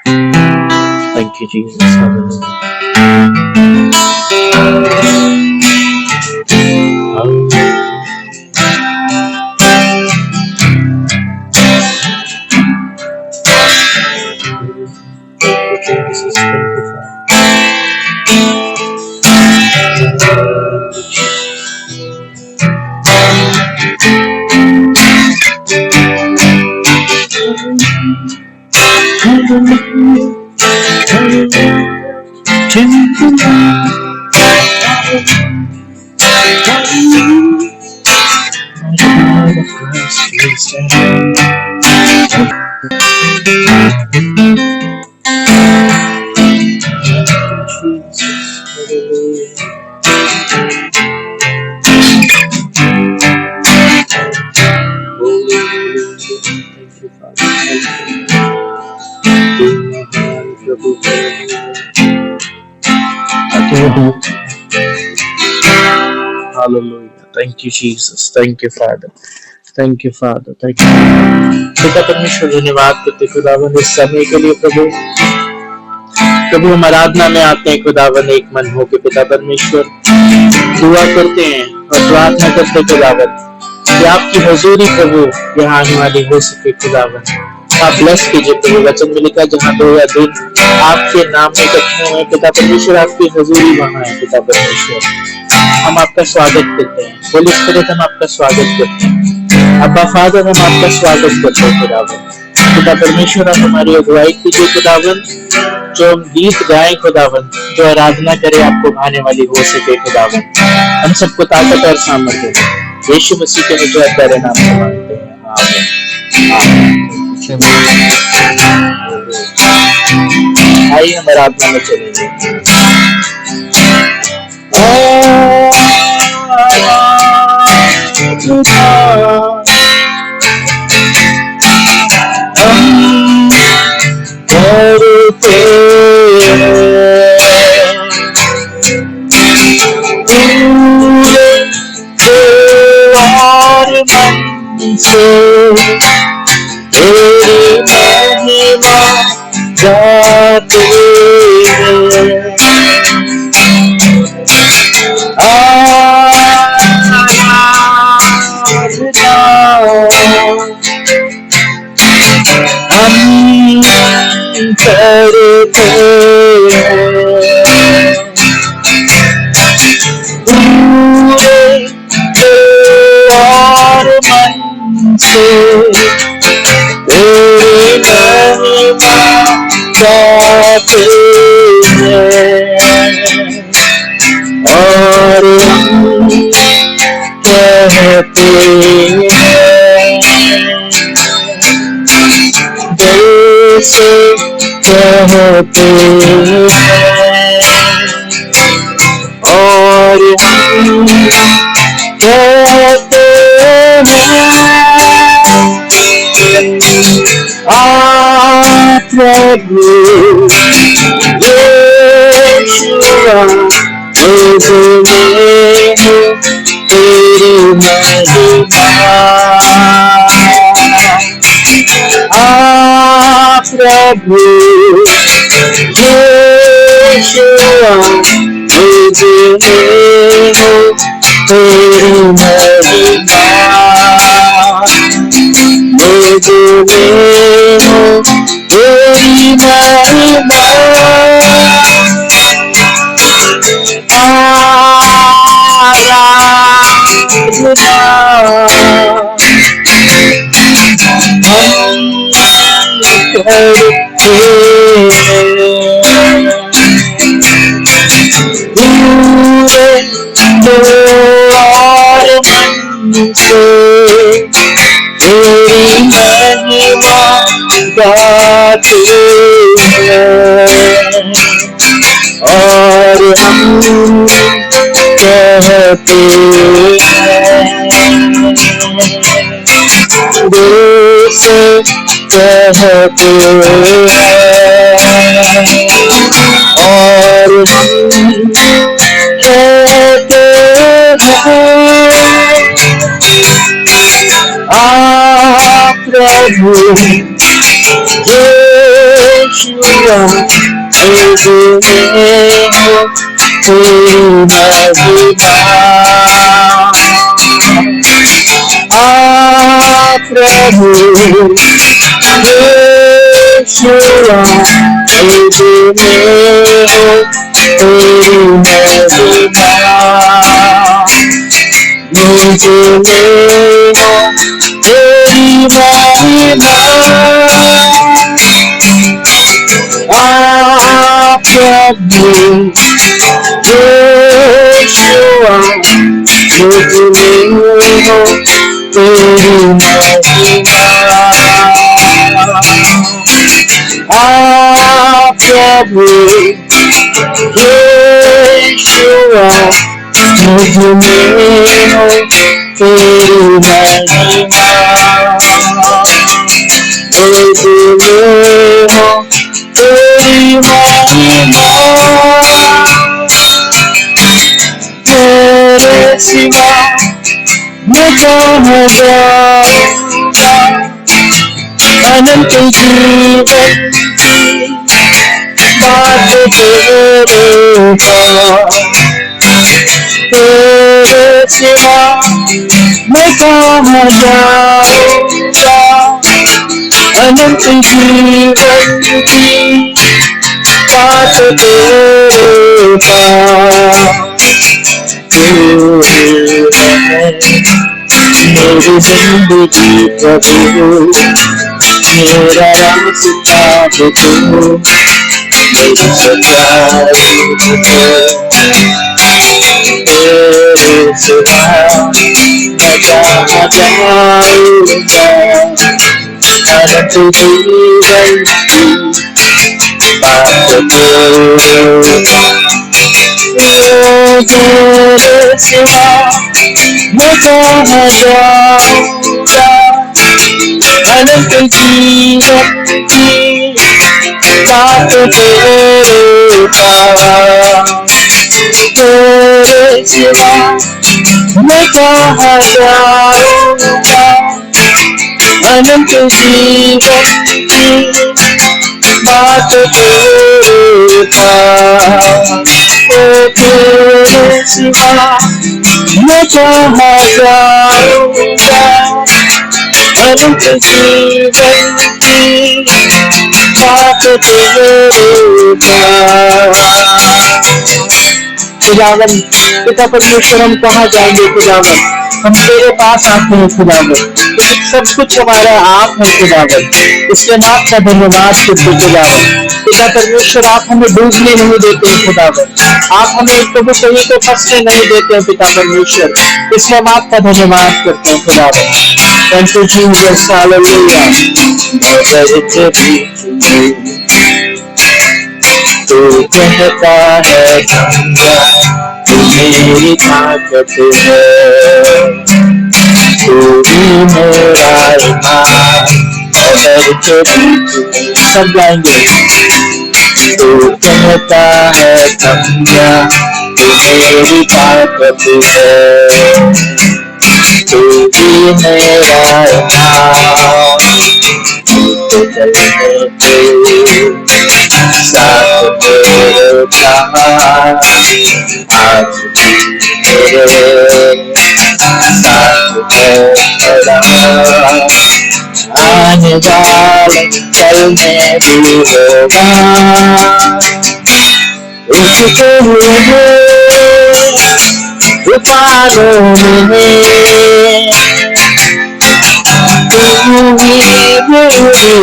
Thank you, Jesus. Hallelujah. Hallelujah. Thank you, Jesus. Thank you, Father. Thank you, Father. Thank you. पिता परमेश्वर धन्यवाद करते खुदावन इस समय के लिए प्रभु हम आराधना में आते हैं खुदावन एक मन हो के पिता परमेश्वर दुआ करते हैं और प्रार्थना करते खुदावन कि आपकी हजूरी प्रभु यहाँ आने वाली हो सके खुदावन आप ब्लेस कीजिए प्रभु वचन में लिखा जहाँ 2 या 3 आपके नाम में इकट्ठे हुए पिता परमेश्वर आपकी हजूरी वहाँ है पिता परमेश्वर हम आपका स्वागत करते हैं होली स्पिरिट हम आपका स्वागत करते हैं अब्बा फादर हम आपका स्वागत करते हैं खुदावन पिता परमेश्वर आप हमारी अगुवाई कीजिए खुदावन जो हम गीत गाएं खुदावन जो आराधना करे आपको भाने वाली हो सके खुदावन हम सबको ताकत और सामर्थ्य दे यीशु मसीह के निजात प्यारे नाम से मांगते हैं आमीन। आइए हम आराधना में चलेंगे। प्रभु यीशुआ मुझे तेरी महिमा प्रभु यीशुआ मुझे तेरी महिमा प्रभु यीशुआ मुझ में हो तेरी महिमा मुझ में हो तेरी महिमा तेरे सिवा मैं कहाँ जाऊंगा अनंत जीवन की बात तेरे तेरे सिवा मैं कहाँ जाऊंगा अनंत जीवन की बात तेरे मेरी जिंदगी प्रभु मेरा रास्ता तू मेरी सच्चाई तेरे सिवा मैं कहाँ जाऊंगा अनंत जीवन की बात तेरे सिवा मैं कहाँ जाऊंगा अनंत जीवन की बात तेरे सिवा मैं कहाँ जाऊंगा अनंत जीवन की बात तेरे सिवा मैं कहाँ जाऊंगा अनंत जीवन की बात तेरे खुदावन पिता परमेश्वर हम कहाँ जाएंगे खुदावन हम तेरे पास आते हैं खुदावन सब कुछ हमारा आप है खुदावन इसके नाम का धन्यवाद करते खुदावन पिता परमेश्वर आप हमें डूबने नहीं देते हैं खुदावन आप हमें कभी कहीं तो फंसने नहीं देते हैं पिता परमेश्वर इसलिए हम आपका धन्यवाद करते हैं खुदावन थैंक यू जीसस हालेलुया तू कहता है तू मेरी ताकत है तू ही मेरा ईमान और सब गाएंगे तू कहता है समझा तू मेरी ताकत है तू ही मेरा ईमान तो चलने के साथ तेरे प्यार आज भी मेरे साथ खड़ा आने वाले कल में भी होगा उसके लिए तूफानों में तू ही मेरी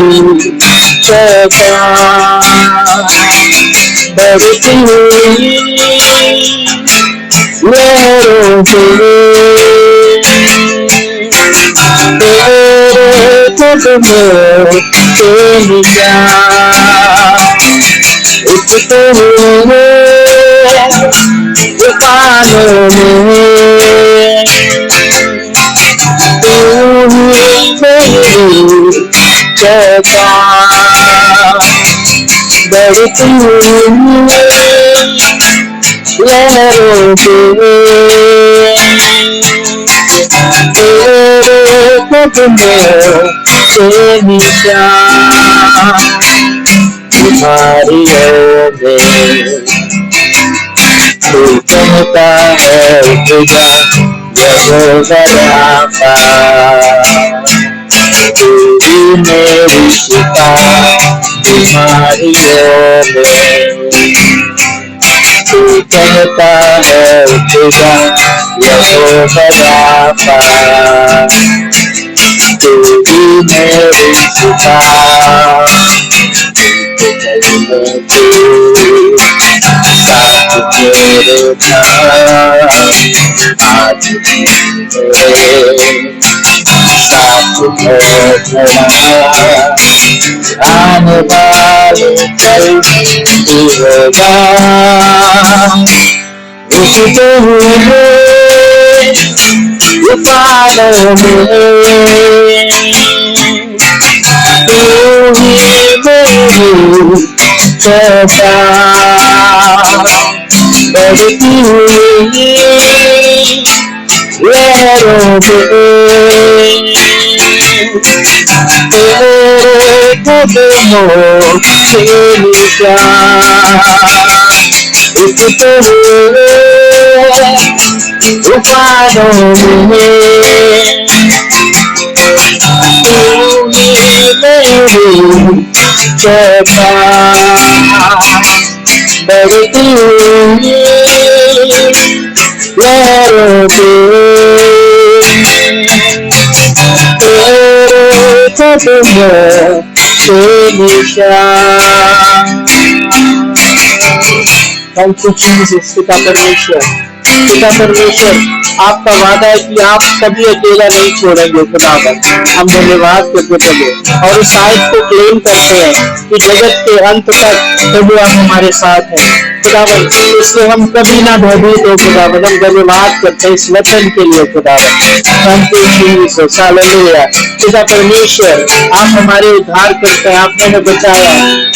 बढ़ती हुई लहरों से तेरे कदमों से उठते हुए तूफानों में तू ही मेरी बढ़ती हुई लहरों से तेरे कदमों से निशान बीमारियों में। तू कहता है उठ जा यहोवा राफा, तेरी मेरी शिफा बीमारियों में। तू कहता है उठ जा यहोवा राफा, तेरी मेरी शिफा। साथ मेरे था आज मेरे साथ है खड़ा, आने वाले कल तू होगा। उठते हुए तूफानों में तू ही मेरी शफा, बढ़ती हुई लहरों में तेरे कदमों के निशान। उठते हुए तूफानों में तू ही मेरी शफा, बढ़ती हुई लहरों में तेरे कदमों के निशान। Thank you Jesus. पिता परमेश्वर, पिता परमेश्वर, आपका वादा है कि आप कभी अकेला नहीं छोड़ेंगे खुदावन। हम धन्यवाद करते प्रभु और इस आयत को क्लेम करते हैं कि जगत के अंत तक प्रभु आप हमारे साथ हैं खुदावन, इसलिए हम कभी ना भयभीत हो खुदावन। हम धन्यवाद करते हैं इस वचन के लिए खुदावन। Thank you Jesus, hallelujah. पिता परमेश्वर, आप हमारे उद्धार करते हैं, आपने हमें बचाया,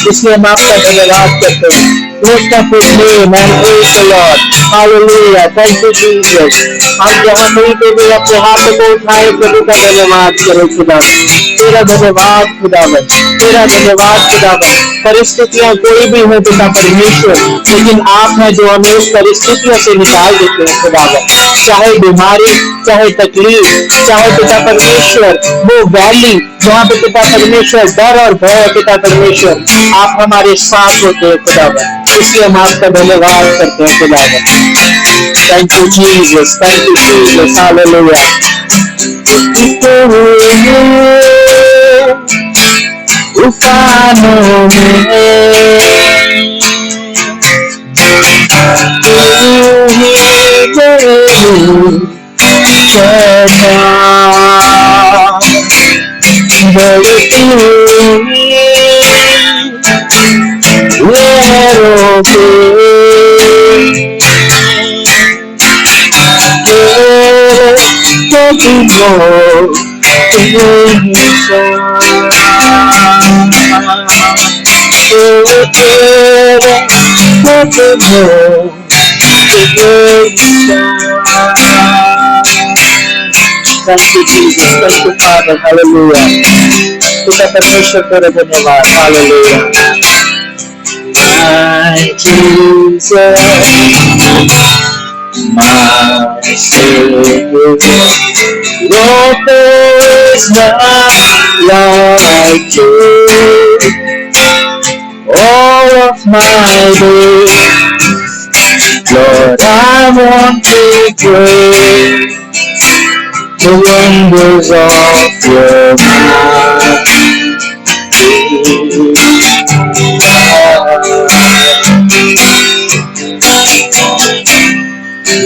इसलिए हम आपका धन्यवाद करते हैं। Lift up his name and praise the Lord. Hallelujah. Thank you Jesus. हम जहाँ कहीं पे भी अपने हाथों को उठाए प्रभु का धन्यवाद करो खुदावन। तेरा धन्यवाद खुदावन, तेरा धन्यवाद खुदावन। परिस्थितियां कोई भी हो पिता परमेश्वर, लेकिन आप हैं जो हमें उस परिस्थितियों से निकाल देते हैं खुदावन। चाहे बीमारी, चाहे तकलीफ, चाहे पिता परमेश्वर वो वैली जहाँ पे पिता परमेश्वर डर और भय पिता परमेश्वर आप हमारे साथ होते हैं खुदावन, इसलिए हम आपका धन्यवाद करते हैं खुदावन। Thank you Jesus, thank you Jesus, hallelujah. तूफानों में बढ़ती हुई लहरों Thank you, Jesus. Thank you, Father. Hallelujah. पिता परमेश्वर तेरा धन्यवाद। Hallelujah. My Jesus, my Savior, there is none like you. All of my days, Lord, I want to pray the wonders of your mighty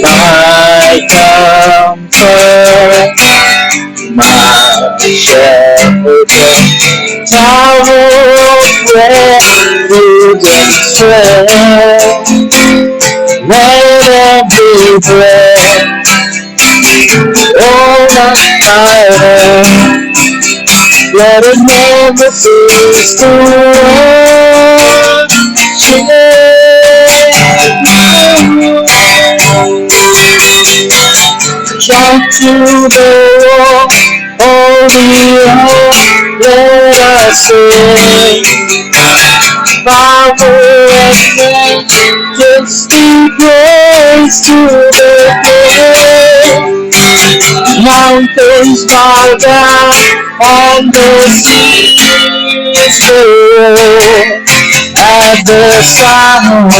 my comfort, my shepherd, tower of refuge and strength, let every breath, all my own, let it never cease to shout to the world, oh the earth, let us sing. power and majesty, praise to the King. Mountains bow down and the seas roar at the sound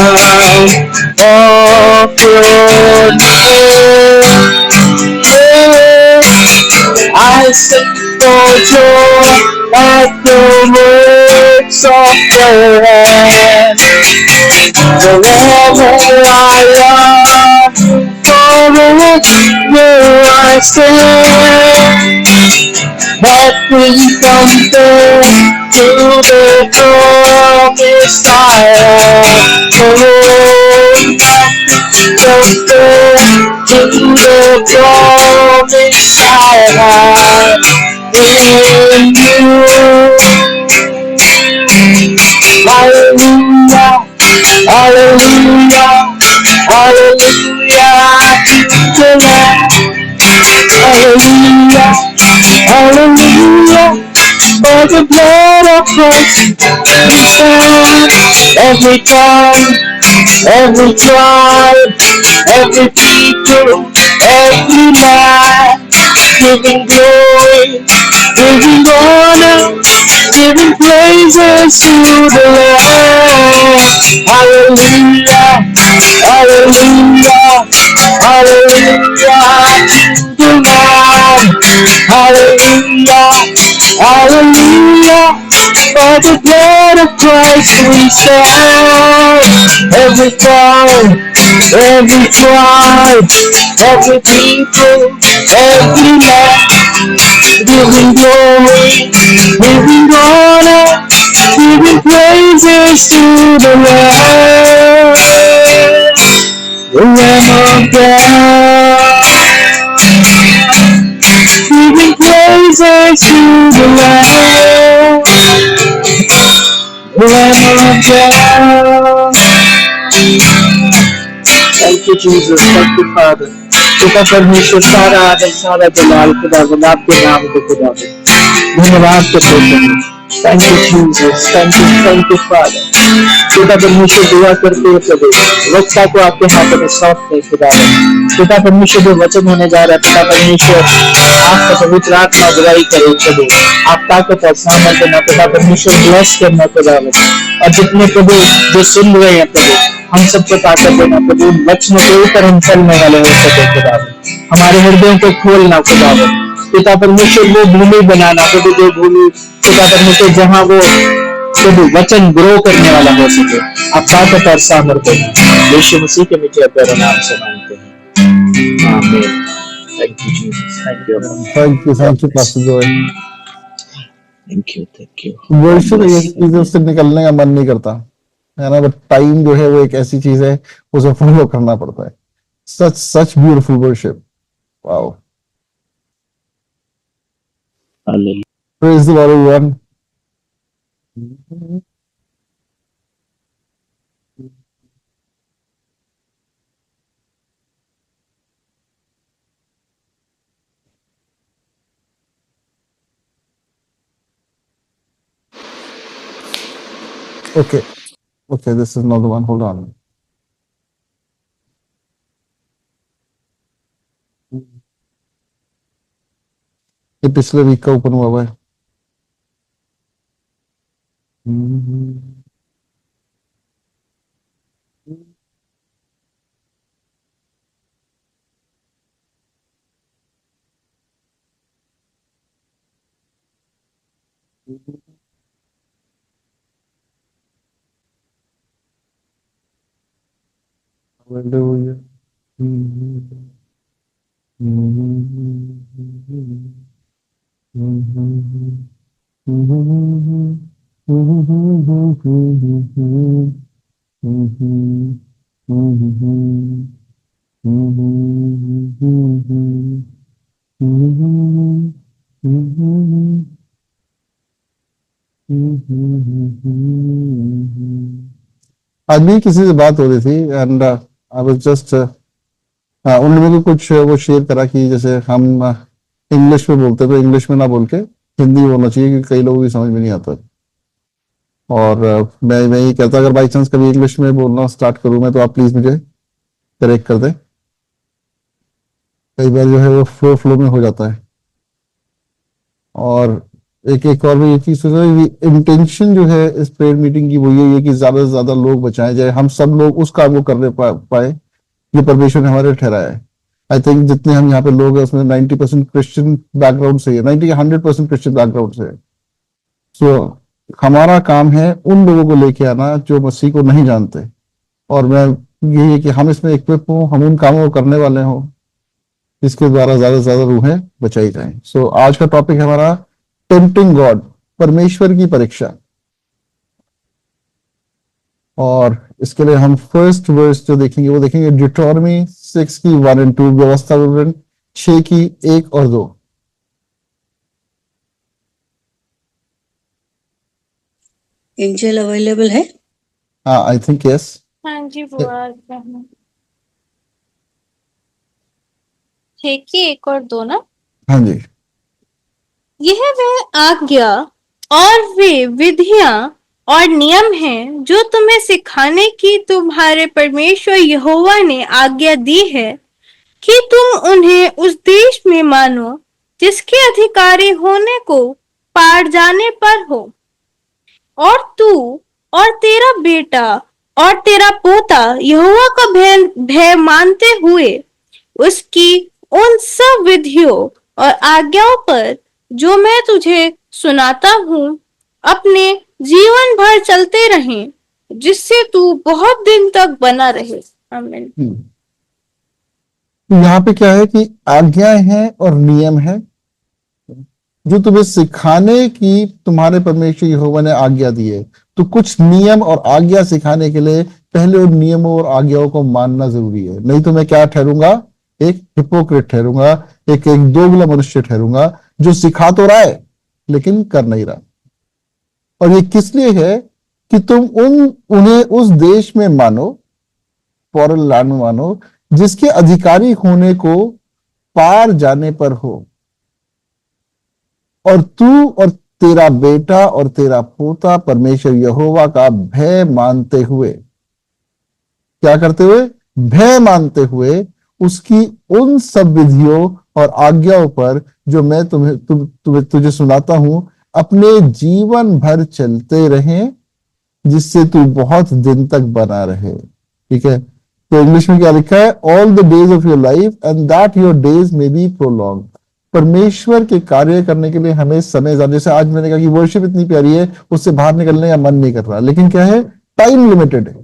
of your name. I sing for joy at the works of your hand. Forever I love you, forever I stand. Nothing compares to the promised I have. Oh, nothing compares to the promise I have in you. Hallelujah, hallelujah, hallelujah to the Lamb. Hallelujah, hallelujah, for the blood of Christ we stand. Every tongue, every tribe, every people, every man, giving glory, giving honor, giving praises to the Lord. Hallelujah, hallelujah, hallelujah to the Lord. Hallelujah, hallelujah, for the blood of Christ we stand. Every tongue, every tribe, every people, every man, giving glory, giving honor, giving praises to the Lord. The Lamb of God, giving praises to the Lamb. The Lamb of God. Thank you, Jesus. Thank you, Father. पिता परमेश्वर सारा आदर सारा जलाल खुदा आपके नाम को खुदा धन्यवाद करते हैं. Thank you, Jesus. Thank you, Father. पिता परमेश्वर दुआ करते हैं प्रभु वक्ता को आपके हाथों में सौंपते हैं खुदा. पिता परमेश्वर जो वचन होने जा रहा है पिता परमेश्वर आपका पवित्र आत्मा अगुवाई करे प्रभु. आप ताकत और सामर्थ देना पिता परमेश्वर ब्लेस करना खुदा. और जितने प्रभु जो सुन रहे हैं प्रभु हम सबको ताकत देना प्रभु. वचनों के ऊपर हम चलने वाले हो सके खुदा. हमारे हृदयों को खोलना खुदा. पिता परमेश्वर वो भूमि बनाना प्रभु जो भूमि पिता परमेश्वर जहाँ वो प्रभु वचन ग्रो करने वाला हो सके. आप ताकत और सामर्थ्य यीशु मसीह के मीठे प्यारे नाम से मांगते हैं. आमीन. Thank you, Jesus. Thank you, Pastor Joy. Thank you. वर्षों ये चीजों से निकलने का मन नहीं करता है ना. बट टाइम जो है वो एक ऐसी चीज है उसे फॉलो करना पड़ता है. Such beautiful worship. Wow. Hallelujah. Praise the Lord, everyone. Okay, this is not the one. Hold on. ये पिछले वीक का ओपन हुआ है. Hallelujah. आज भी किसी से बात हो रही थी एंड आई वाज जस्ट उन्होंने मेरे को कुछ वो शेयर करा कि जैसे हम इंग्लिश में बोलते तो इंग्लिश में ना बोल के हिंदी बोलना चाहिए क्योंकि कई लोगों की समझ में नहीं आता. और मैं ये कहता, अगर बाई चांस कभी इंग्लिश में बोलना स्टार्ट करूं मैं, तो आप प्लीज मुझे करेक्ट कर दें। कई बार जो है वो फ्लो फ्लो में हो जाता है। और एक एक और भी ये चीज सोचा, इंटेंशन जो है इस प्रेयर मीटिंग की वो ये है कि ज्यादा से ज्यादा लोग बचाए जाए, हम सब लोग उस काम को करने पाए जो परमेश्वर ने हमारे ठहराया है। आई थिंक जितने हम यहाँ पे लोग हैं उसमें 90% क्रिश्चियन बैकग्राउंड से है, 90 या 100% क्रिश्चियन बैकग्राउंड से है। सो हमारा काम है उन लोगों को लेके आना जो मसीह को नहीं जानते, और मैं यही है कि हम इसमें इक्विप हों, हम उन कामों को करने वाले हों जिसके द्वारा ज्यादा से ज्यादा रूहें बचाई जाएं। सो आज का टॉपिक है हमारा टेम्पटिंग गॉड, परमेश्वर की परीक्षा। और इसके लिए हम फर्स्ट वर्स जो देखेंगे वो देखेंगे डिट्रोनॉमी 6 की 1 और 2, व्यवस्था विवरण 6 की 1 और 2। एंजल अवेलेबल है? हाँ, आई थिंक यस। हाँ जी वो आ गया है। 6 की 1 और 2 ना। हाँ जी। यह वह आज्ञा और वे विधियां और नियम हैं जो तुम्हें सिखाने की तुम्हारे परमेश्वर यहोवा ने आज्ञा दी है कि तुम उन्हें उस देश में मानो जिसके अधिकारी होने को पार जाने पर हो, और तू और तेरा बेटा और तेरा पोता यहोवा का भय मानते हुए उसकी उन सब विधियों और आज्ञाओं पर जो मैं तुझे सुनाता हूँ अपने जीवन भर चलते रहें, जिससे तू बहुत दिन तक बना रहे। आमीन। तो यहाँ पे क्या है कि आज्ञाएं हैं और नियम है जो तुम्हें सिखाने की तुम्हारे परमेश्वर यहोवा ने आज्ञा दी है। तो कुछ नियम और आज्ञा सिखाने के लिए पहले उन नियमों और आज्ञाओं को मानना जरूरी है, नहीं तो मैं क्या ठहरूंगा? एक हिपोक्रेट ठहरूंगा, एक दोगला मनुष्य ठहरूंगा जो सिखा तो रहा है लेकिन कर नहीं रहा। और ये किस लिए है कि तुम उन्हें उस देश में मानो, फॉरेन लैंड में मानो, जिसके अधिकारी होने को पार जाने पर हो, और तू और तेरा बेटा और तेरा पोता परमेश्वर यहोवा का भय मानते हुए, क्या करते हुए? भय मानते हुए उसकी उन सब विधियों और आज्ञाओं पर जो मैं तुझे सुनाता हूं अपने जीवन भर चलते रहें, जिससे तू बहुत दिन तक बना रहे। ठीक है, तो इंग्लिश में क्या लिखा है? All the days of your life and that your days में बी प्रोलॉन्ग। परमेश्वर के कार्य करने के लिए हमें समय ज्यादा, जैसे आज मैंने कहा कि वर्शिप इतनी प्यारी है, उससे बाहर निकलने का मन नहीं कर रहा, लेकिन क्या है? टाइम लिमिटेड है।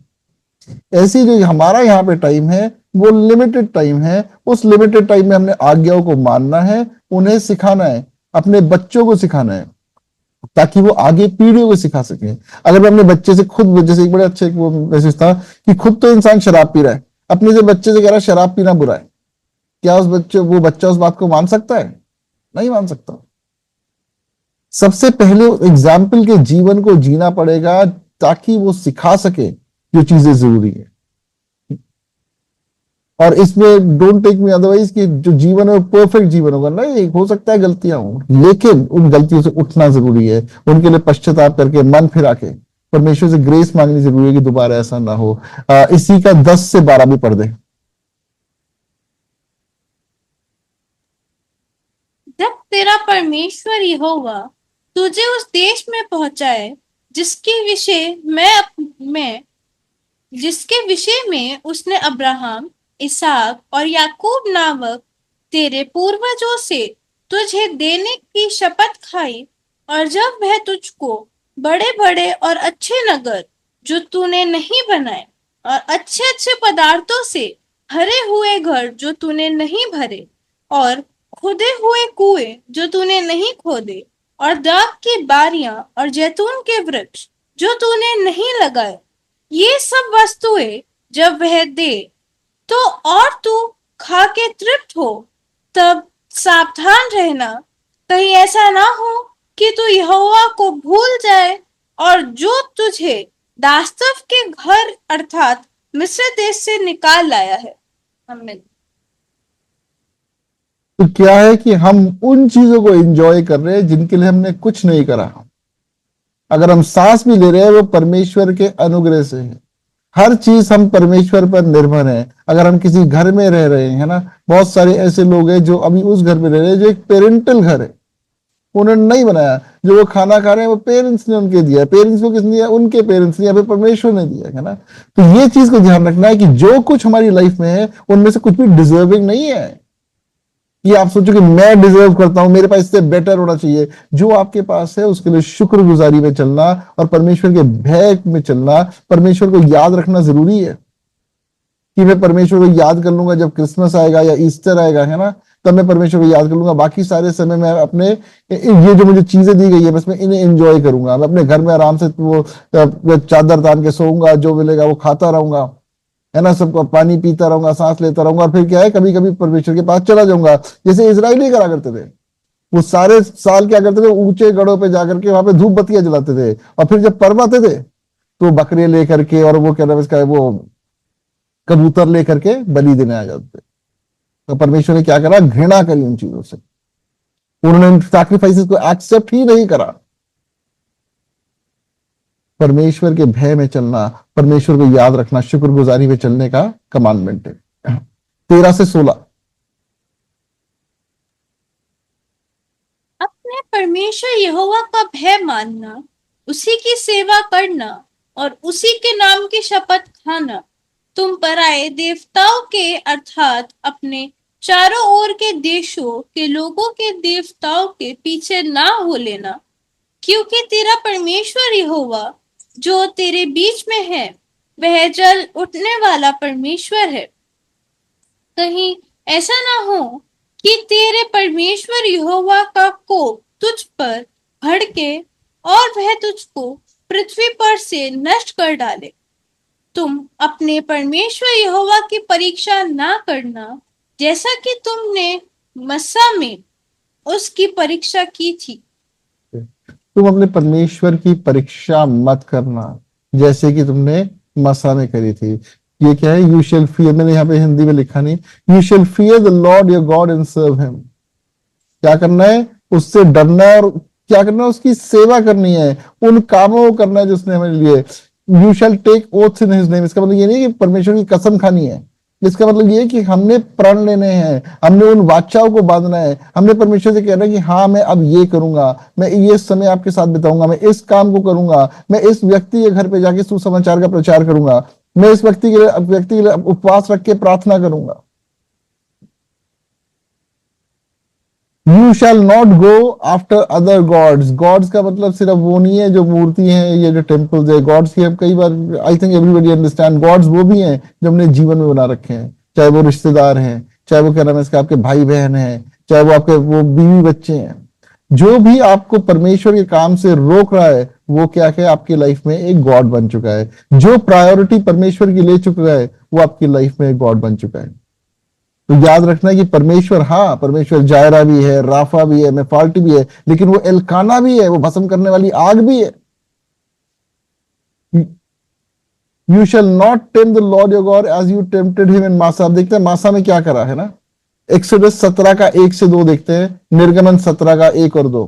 ऐसी जो हमारा यहाँ पे टाइम है वो लिमिटेड टाइम है। उस लिमिटेड टाइम में हमने आज्ञाओं को मानना है, उन्हें सिखाना है, अपने बच्चों को सिखाना है, ताकि वो आगे पीढ़ियों को सिखा सके। अगर मैं अपने बच्चे से खुद, जैसे एक बड़े अच्छे वो मैसेज था कि खुद तो इंसान शराब पी रहा है, अपने से बच्चे से कह रहा है शराब पीना बुरा है, क्या वो बच्चा उस बात को मान सकता है? नहीं मान सकता। सबसे पहले एग्जाम्पल के जीवन को जीना पड़ेगा ताकि वो सिखा सके जो चीजें जरूरी है। और इसमें डोंट टेक मी अदरवाइज कि जो जीवन है वो परफेक्ट जीवन होगा, नहीं, हो सकता है गलतियां हो, लेकिन उन गलतियों से उठना जरूरी है, उनके लिए पश्चाताप करके मन फिरा के परमेश्वर से ग्रेस मांगनी जरूरी है कि दोबारा ऐसा ना हो। इसी का 10 से 12 भी पढ़ दे। जब तेरा परमेश्वर यहोवा तुझे उस देश में पहुंचाए जिसके विषय में उसने अब्राहम, इसहाक और याकूब नामक तेरे पूर्वजों से तुझे देने की शपथ खाई, और जब वह तुझको बड़े बड़े और अच्छे नगर जो तूने नहीं बनाए और अच्छे अच्छे पदार्थों से भरे हुए घर जो तूने नहीं भरे और खुदे हुए कुएं जो तूने नहीं खोदे और दाख की बारियां और जैतून के वृक्ष जो तूने नहीं लगाए, ये सब वस्तुएं जब वह दे तो और तू खा के तृप्त हो, तब सावधान रहना कहीं ऐसा ना हो कि तू यहोवा को भूल जाए और जो तुझे दास्तव के घर अर्थात मिस्र देश से निकाल लाया है। आमीन। तो क्या है कि हम उन चीजों को एंजॉय कर रहे हैं जिनके लिए हमने कुछ नहीं करा। अगर हम सांस भी ले रहे हैं वो परमेश्वर के अनुग्रह से है। हर चीज हम परमेश्वर पर निर्भर है। अगर हम किसी घर में रह रहे हैं ना, बहुत सारे ऐसे लोग हैं जो अभी उस घर में रह रहे हैं जो एक पेरेंटल घर है, उन्होंने नहीं बनाया। जो वो खाना खा रहे हैं वो पेरेंट्स ने उनके दिया, पेरेंट्स को किसने दिया? उनके पेरेंट्स ने, या फिर परमेश्वर ने दिया है ना। तो ये चीज को ध्यान रखना है कि जो कुछ हमारी लाइफ में है उनमें से कुछ भी डिजर्विंग नहीं है कि आप सोचो कि मैं डिजर्व करता हूं, मेरे पास इससे बेटर होना चाहिए। जो आपके पास है उसके लिए शुक्रगुजारी में चलना और परमेश्वर के भय में चलना, परमेश्वर को याद रखना जरूरी है कि मैं परमेश्वर को याद कर लूंगा जब क्रिसमस आएगा या ईस्टर आएगा, है ना, तब मैं परमेश्वर को याद कर लूंगा। बाकी सारे समय मैं अपने ये जो मुझे चीजें दी गई है बस मैं इन्हें एंजॉय करूंगा। मैं अपने घर में आराम से वो चादर तान के सोऊंगा, जो मिलेगा वो खाता रहूंगा, है ना, सबको पानी पीता रहूंगा, सांस लेता रहूंगा, और फिर क्या है, कभी कभी परमेश्वर के पास चला जाऊंगा, जैसे इजरायली करा करते थे। वो सारे साल क्या करते थे, ऊंचे गढ़ों पे जाकर के वहां पे धूप बत्तियां जलाते थे, और फिर जब पर्व आते थे तो बकरे लेकर के और वो क्या नाम है इसका, वो कबूतर लेकर के बलि देने आ जाते थे। तो परमेश्वर ने क्या करा, घृणा करी उन चीजों से, उन्होंने सैक्रिफाइसेस को एक्सेप्ट ही नहीं करा। परमेश्वर के भय में चलना, परमेश्वर को याद रखना, शुक्रगुजारी में चलने का कमांडमेंट है। 13 से 16। अपने परमेश्वर यहोवा का भय मानना, उसी की सेवा करना और उसी के नाम की शपथ खाना। तुम पराये देवताओं के अर्थात अपने चारों ओर के देशों के लोगों के देवताओं के पीछे ना हो लेना, क्योंकि तेरा परमेश्वर यहोवा जो तेरे बीच में है वह जल उठने वाला परमेश्वर है। कहीं ऐसा ना हो कि तेरे परमेश्वर यहोवा का कोप तुझ पर भड़के और वह तुझको पृथ्वी पर से नष्ट कर डाले। तुम अपने परमेश्वर यहोवा की परीक्षा ना करना, जैसा कि तुमने मस्सा में उसकी परीक्षा की थी। तुम अपने परमेश्वर की परीक्षा मत करना जैसे कि तुमने मसा में करी थी। ये क्या है, यू शेल फियर, मैंने यहाँ पे हिंदी में लिखा नहीं, you shall fear the Lord your God and serve him. क्या करना है, उससे डरना है, और क्या करना है, उसकी सेवा करनी है, उन कामों को करना है जो उसने हमें लिए। You shall take oath in his name, इसका मतलब ये नहीं कि परमेश्वर की कसम खानी है, इसका मतलब ये कि हमने प्रण लेने हैं, हमने उन वाचाओं को बांधना है, हमने परमेश्वर से कहना है कि हाँ मैं अब ये करूंगा, मैं ये समय आपके साथ बिताऊंगा, मैं इस काम को करूंगा, मैं इस व्यक्ति के घर पे जाके सुसमाचार का प्रचार करूंगा, मैं इस व्यक्ति के लिए उपवास रख के प्रार्थना करूंगा। You shall not go after other gods. Gods का मतलब सिर्फ वो नहीं है जो मूर्ति है, ये जो टेम्पल्स है। गॉड्स की कई बार I think everybody understand, gods वो भी हैं जो हमने जीवन में बना रखे हैं, चाहे वो रिश्तेदार हैं, चाहे वो क्या नाम है इसका आपके भाई बहन हैं, चाहे वो आपके वो बीवी बच्चे हैं। जो भी आपको परमेश्वर के काम से रोक रहा है वो क्या है, आपकी लाइफ में एक गॉड बन चुका है। जो प्रायोरिटी परमेश्वर की ले चुका है वो आपकी लाइफ में एक गॉड बन चुका है। तो याद रखना कि परमेश्वर, हाँ परमेश्वर जायरा भी है, राफा भी है, मेफाल्टी भी है, लेकिन वो एलकाना भी है, वो भस्म करने वाली आग भी है। You shall not tempt the Lord your God as you tempted him in Massah. आप देखते हैं मासा में क्या करा है ना। एक्सोडस 17 का 1 से 2 देखते हैं, निर्गमन 17 का 1 और 2।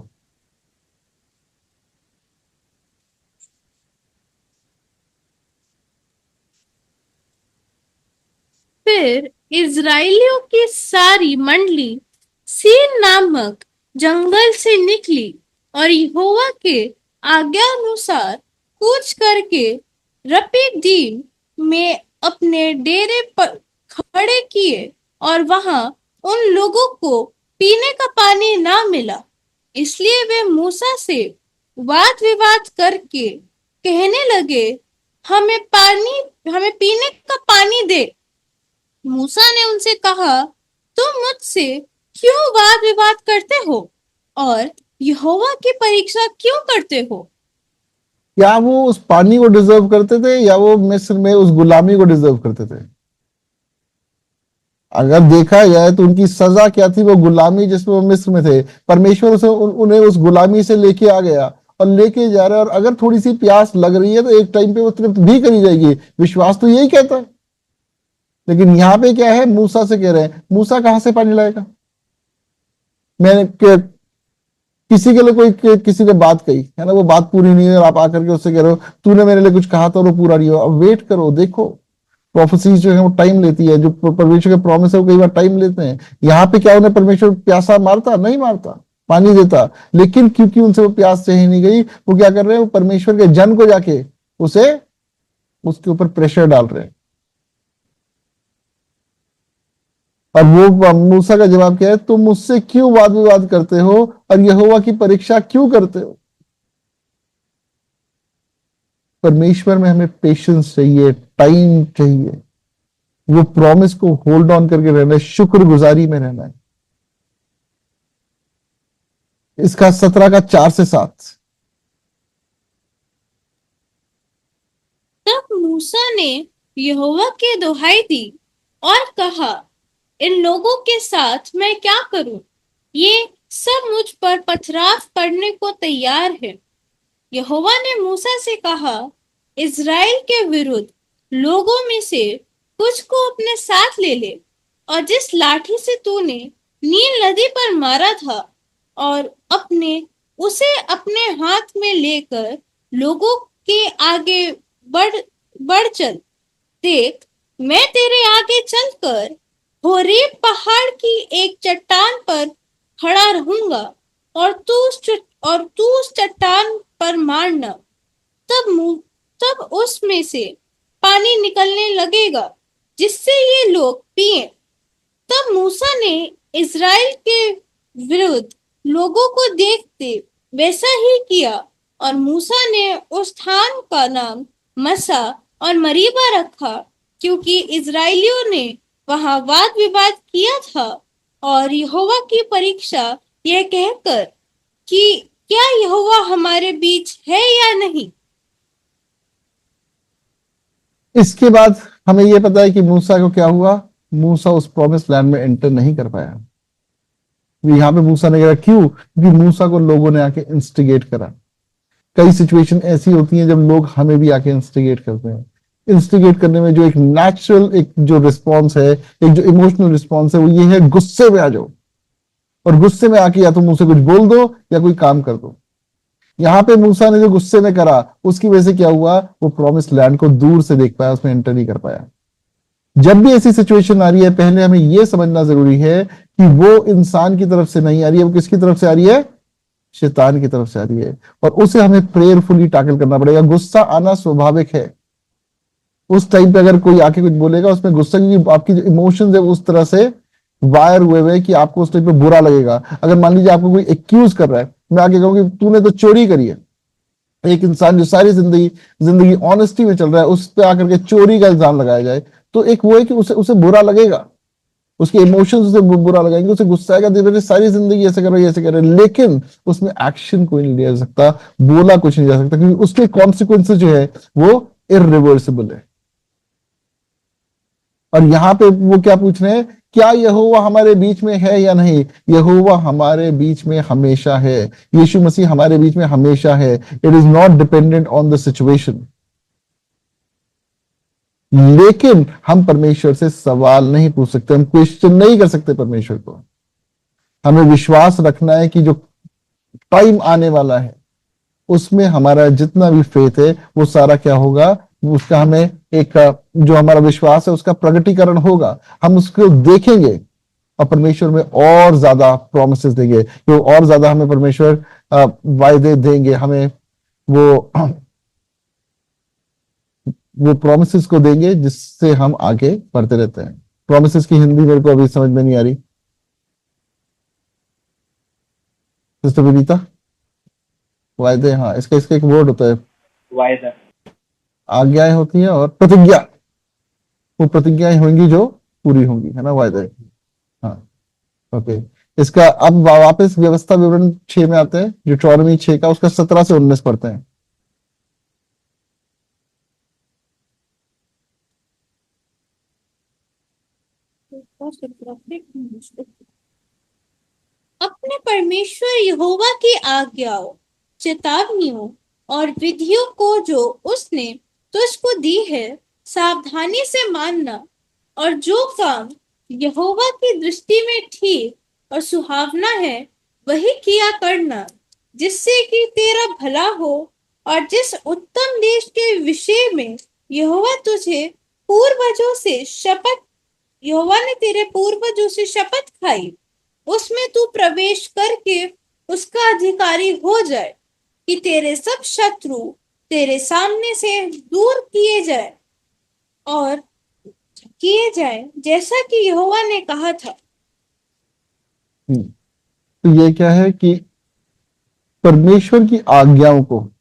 फिर इज़राइलियों की सारी मंडली सीन नामक जंगल से निकली और यहोवा के आज्ञा अनुसार कूच करके रपीदीम में अपने डेरे पर खड़े किए, और वहां उन लोगों को पीने का पानी ना मिला, इसलिए वे मूसा से वाद विवाद करके कहने लगे, हमें पीने का पानी दे। मूसा ने उनसे कहा, तुम मुझसे क्यों वाद विवाद करते हो और यहोवा की परीक्षा क्यों करते हो? क्या वो उस पानी को डिजर्व करते थे या वो मिस्र में उस गुलामी को डिजर्व करते थे? अगर देखा जाए तो उनकी सजा क्या थी, वो गुलामी जिसमें वो मिस्र में थे। परमेश्वर उसे उन्हें उस गुलामी से लेके आ गया और लेके जा रहा है, और अगर थोड़ी सी प्यास लग रही है तो एक टाइम पे वो तृप्त भी करी जाएगी। विश्वास तो यही कहता है। लेकिन यहां पे क्या है, मूसा से कह रहे हैं, मूसा कहां से पानी लाएगा? मैंने किसी के लिए किसी ने बात कही है ना, वो बात पूरी नहीं है और आप आकर के उससे कह रहे हो तूने मेरे लिए कुछ कहा था और वो पूरा नहीं हो। अब वेट करो, देखो प्रोफेसीज जो है वो टाइम लेती है, जो परमेश्वर के प्रॉमिस है वो कई बार टाइम लेते हैं। यहाँ पे क्या उन्हें परमेश्वर प्यासा मारता नहीं, मारता, पानी देता, लेकिन क्योंकि उनसे वो प्यास सही नहीं गई, वो क्या कर रहे हैं, वो परमेश्वर के जन को जाके उसे उसके ऊपर प्रेशर डाल रहे हैं। और वो मूसा का जवाब क्या है, तुम मुझसे क्यों वाद विवाद करते हो और यहोवा की परीक्षा क्यों करते हो। परमेश्वर में हमें पेशेंस चाहिए, टाइम चाहिए, वो प्रॉमिस को होल्ड ऑन करके रहना है, शुक्रगुजारी में रहना है। इसका 17 का 4 से 7। तब मूसा ने यहोवा की दुहाई दी और कहा, इन लोगों के साथ मैं क्या करूं? ये सब मुझ पर पथराव करने को तैयार है। यहोवा ने मूसा से कहा, इज़राइल के विरुद्ध लोगों में से कुछ को अपने साथ ले ले, और जिस लाठी से तूने नील नदी पर मारा था और उसे अपने हाथ में लेकर लोगों के आगे बढ़ बढ़ चल। देख, मैं तेरे आगे चलकर होरेब पहाड़ की एक चट्टान पर खड़ा रहूंगा और तू उस चट्टान पर मारना। तब उसमें से पानी निकलने लगेगा जिससे ये लोग पिए। तब मूसा ने इज़राइल के विरुद्ध लोगों को देखते वैसा ही किया, और मूसा ने उस स्थान का नाम मसा और मरीबा रखा, क्योंकि इज़राइलियों ने वहां वाद विवाद किया था और यहोवा की परीक्षा यह कहकर कि क्या यहोवा हमारे बीच है या नहीं। इसके बाद हमें यह पता है कि मूसा को क्या हुआ, मूसा उस प्रॉमिस लैंड में एंटर नहीं कर पाया। यहाँ पे मूसा ने कहा, क्यों? क्योंकि मूसा को लोगों ने आके इंस्टिगेट करा। कई सिचुएशन ऐसी होती हैं जब लोग हमें भी आके इंस्टिगेट करते हैं। इंस्टिगेट करने में जो एक नेचुरल एक जो रिस्पॉन्स है, एक जो इमोशनल रिस्पॉन्स है, वो ये है गुस्से में आ जाओ और गुस्से में आके या तो मुंह से कुछ बोल दो या कोई काम कर दो। यहाँ पे मूसा ने जो गुस्से में करा उसकी वजह से क्या हुआ, वो प्रॉमिस लैंड को दूर से देख पाया, उसमें एंटर नहीं कर पाया। जब भी ऐसी सिचुएशन आ रही है, पहले हमें यह समझना जरूरी है कि वो इंसान की तरफ से नहीं आ रही है, वो किसकी तरफ से आ रही है, शैतान की तरफ से आ रही है, और उसे हमें प्रेयरफुली टैकल करना पड़ेगा। गुस्सा आना स्वाभाविक है। उस टाइम पे अगर कोई आके कुछ बोलेगा उसमें गुस्सा, क्योंकि आपकी जो इमोशंस है उस तरह से वायर हुए कि आपको उस टाइम पे बुरा लगेगा। अगर मान लीजिए आपको कोई एक्यूज कर रहा है, मैं आके कहूँ कि तूने तो चोरी करी है, एक इंसान जो सारी जिंदगी ऑनेस्टी में चल रहा है, उस पर आकर के चोरी का इल्जाम लगाया जाए, तो एक वो है कि उसे बुरा लगेगा, उसके इमोशंस उसे बुरा लगाएंगे, उसे गुस्सा आएगा, मेरे सारी जिंदगी ऐसे कर रहे, लेकिन उसमें एक्शन कोई नहीं लिया जा सकता, बोला कुछ नहीं जा सकता, क्योंकि उसके कॉन्सिक्वेंसेस जो है वो इरिवर्सिबल है। और यहाँ पे वो क्या पूछ रहे हैं, क्या यहोवा हमारे बीच में है या नहीं? यहोवा हमारे बीच में हमेशा है, यीशु मसीह हमारे बीच में हमेशा है। It is not dependent on the situation. लेकिन हम परमेश्वर से सवाल नहीं पूछ सकते, हम क्वेश्चन नहीं कर सकते परमेश्वर को। हमें विश्वास रखना है कि जो टाइम आने वाला है उसमें हमारा जितना भी फेथ है वो सारा क्या होगा, उसका हमें एक जो हमारा विश्वास है उसका प्रगटीकरण होगा। हम उसको देखेंगे और परमेश्वर में और ज्यादा प्रोमिसेस देंगे, तो और ज्यादा हमें परमेश्वर वायदे देंगे, हमें वो प्रोमिसेस को देंगे जिससे हम आगे बढ़ते रहते हैं। प्रोमिसेस की हिंदी मेरे को अभी समझ में नहीं आ रही, सिस्टर विनीता। वायदे, हाँ, इसका एक वर्ड होता है, वायदा, आज्ञाएं होती हैं और प्रतिज्ञा। वो प्रतिज्ञाएं होंगी जो पूरी होंगी, है ना, वायदे। हाँ, ओके। इसका अब वापस व्यवस्था विवरण 6 में आते हैं, ड्यूटोनॉमी 6 का उसका 17 से 19 पढ़ते हैं। अपने परमेश्वर यहोवा की आज्ञाओं, चेतावनियों और विधियों को जो उसने तुझको दी है सावधानी से मानना, और जो काम यहोवा की दृष्टि में ठीक और सुहावना है वही किया करना। जिससे कि तेरा भला हो, और जिस उत्तम देश के विषय में यहोवा तुझे पूर्वजों से शपथ यहोवा ने तेरे पूर्वजों से शपथ खाई, उसमें तू प्रवेश करके उसका अधिकारी हो जाए, कि तेरे सब शत्रु तेरे सामने से दूर किए जाए जैसा कि यहोवा ने कहा था। तो ये क्या है कि परमेश्वर की आज्ञाओं को,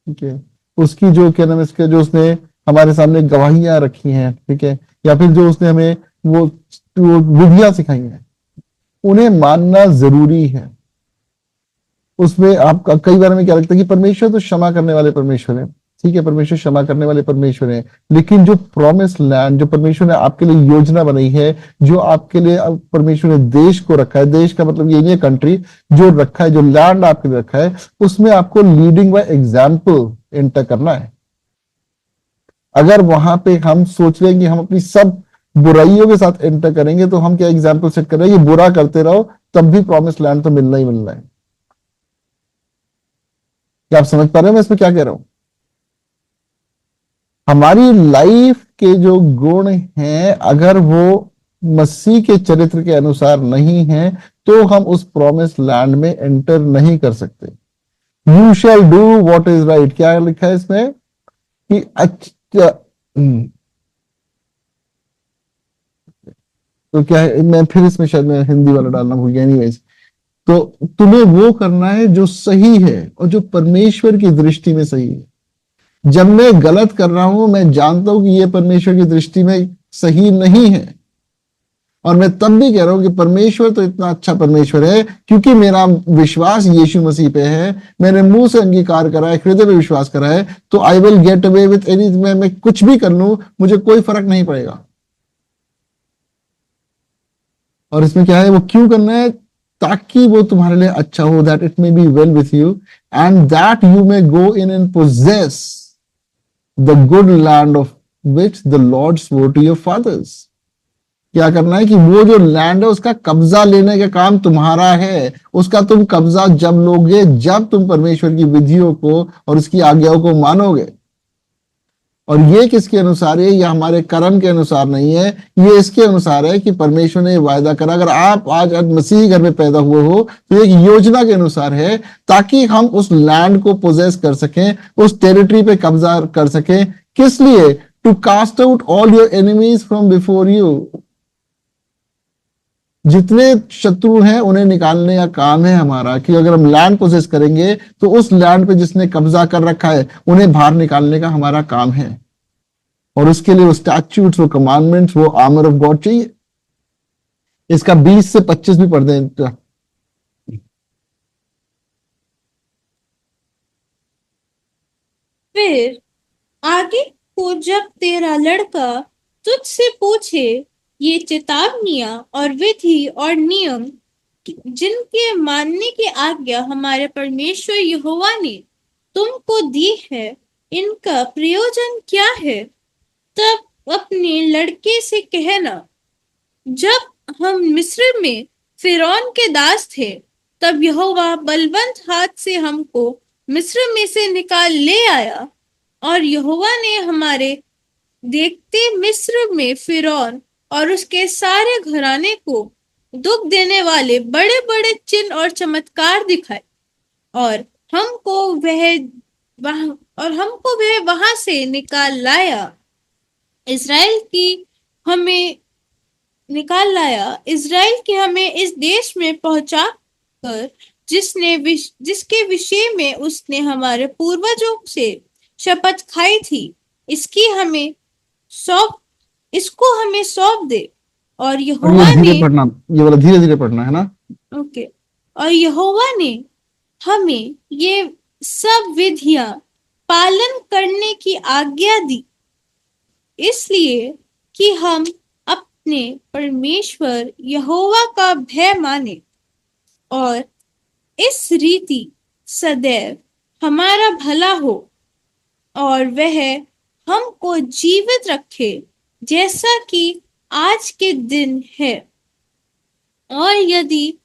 ठीक है, उसकी जो क्या नाम इसके जो उसने हमारे सामने गवाहियां रखी हैं, ठीक है, या फिर जो उसने हमें वो विधियां सिखाई हैं, उन्हें मानना जरूरी है। उसमें आपका कई बार हमें क्या लगता है कि परमेश्वर तो क्षमा करने वाले परमेश्वर है, ठीक है, परमेश्वर क्षमा करने वाले परमेश्वर है, लेकिन जो प्रॉमिस लैंड, जो परमेश्वर ने आपके लिए योजना बनाई है, जो आपके लिए परमेश्वर ने देश को रखा है, देश का मतलब ये नहीं है कंट्री, जो रखा है, जो लैंड आपके लिए रखा है, उसमें आपको लीडिंग बाय एग्जाम्पल एंटर करना है। अगर वहां पे हम सोच रहे हैं कि हम अपनी सब बुराइयों के साथ एंटर करेंगे, तो हम क्या एग्जाम्पल सेट कर रहे हैं, ये बुरा करते रहो तब भी प्रॉमिस लैंड तो मिलना ही मिलना है। क्या आप समझ पा रहे हैं मैं इसमें क्या कह रहा हूं? हमारी लाइफ के जो गुण हैं, अगर वो मसीह के चरित्र के अनुसार नहीं है, तो हम उस प्रॉमिस लैंड में एंटर नहीं कर सकते। You shall do what is right, क्या लिखा है इसमें कि अच्छा, तो क्या है, मैं फिर इसमें शायद मैं हिंदी वाला डालना भूल गया। एनीवेज, तो तुम्हें वो करना है जो सही है और जो परमेश्वर की दृष्टि में सही है। जब मैं गलत कर रहा हूं, मैं जानता हूं कि ये परमेश्वर की दृष्टि में सही नहीं है, और मैं तब भी कह रहा हूं कि परमेश्वर तो इतना अच्छा परमेश्वर है, क्योंकि मेरा विश्वास यीशु मसीह पे है, मैंने मुंह से अंगीकार करा है, हृदय में विश्वास करा है, तो I will get away with any, मैं कुछ भी कर लूं, मुझे कोई फर्क नहीं पड़ेगा। और इसमें क्या है, वो क्यों करना है? ताकि वो तुम्हारे लिए अच्छा हो, that it may be well with you and that you may go in and possess the good land of which the Lord swore to your fathers. क्या करना है कि वो जो लैंड है उसका कब्जा लेने का काम तुम्हारा है। उसका तुम कब्जा जब लोगे, जब तुम परमेश्वर की विधियों को और उसकी आज्ञाओं को मानोगे। और ये किसके अनुसार है? ये हमारे कर्म के अनुसार नहीं है, ये इसके अनुसार है कि परमेश्वर ने वायदा करा। अगर आप आज मसीही घर में पैदा हुए हो, तो एक योजना के अनुसार है, ताकि हम उस लैंड को पोजेस कर सकें, उस टेरिटरी पे कब्जा कर सकें। किस लिए? To cast out all your enemies from before you. जितने शत्रु हैं उन्हें निकालने का काम है हमारा, कि अगर हम लैंड पोजेस करेंगे तो उस लैंड पे जिसने कब्जा कर रखा है उन्हें बाहर निकालने का हमारा काम है। और उसके लिए वो स्टैट्यूट्स, वो कमांडमेंट्स, वो आर्मर ऑफ गॉड चाहिए। इसका 20 से 25 भी पढ़ दें। फिर आगे को जब तेरा लड़का तुझसे पूछे ये चेतावनियां और विधि और नियम जिनके मानने की आज्ञा हमारे परमेश्वर यहोवा ने तुमको दी है, इनका प्रयोजन क्या है, तब अपने लड़के से कहना, जब हम मिस्र में फिरौन के दास थे, तब यहोवा बलवंत हाथ से हमको मिस्र में से निकाल ले आया, और यहोवा ने हमारे देखते मिस्र में फिरौन और उसके सारे घराने को दुख देने वाले बड़े बड़े चिन्ह और चमत्कार दिखाए, और हमको वह वहां से निकाल लाया। इज़राइल की हमें इस देश में पहुंचा कर जिसके विषय में उसने हमारे पूर्वजों से शपथ खाई थी, इसको हमें सौंप दे। और यहोवा ने पढ़ना, ये वाला धीरे धीरे पढ़ना है ना। ओके। और यहोवा ने हमें ये सब विधियां पालन करने की आज्ञा दी, इसलिए कि हम अपने परमेश्वर यहोवा का भय माने, और इस रीति सदैव हमारा भला हो, और वह हमको जीवित रखे जैसा कि आज के दिन है। और यदि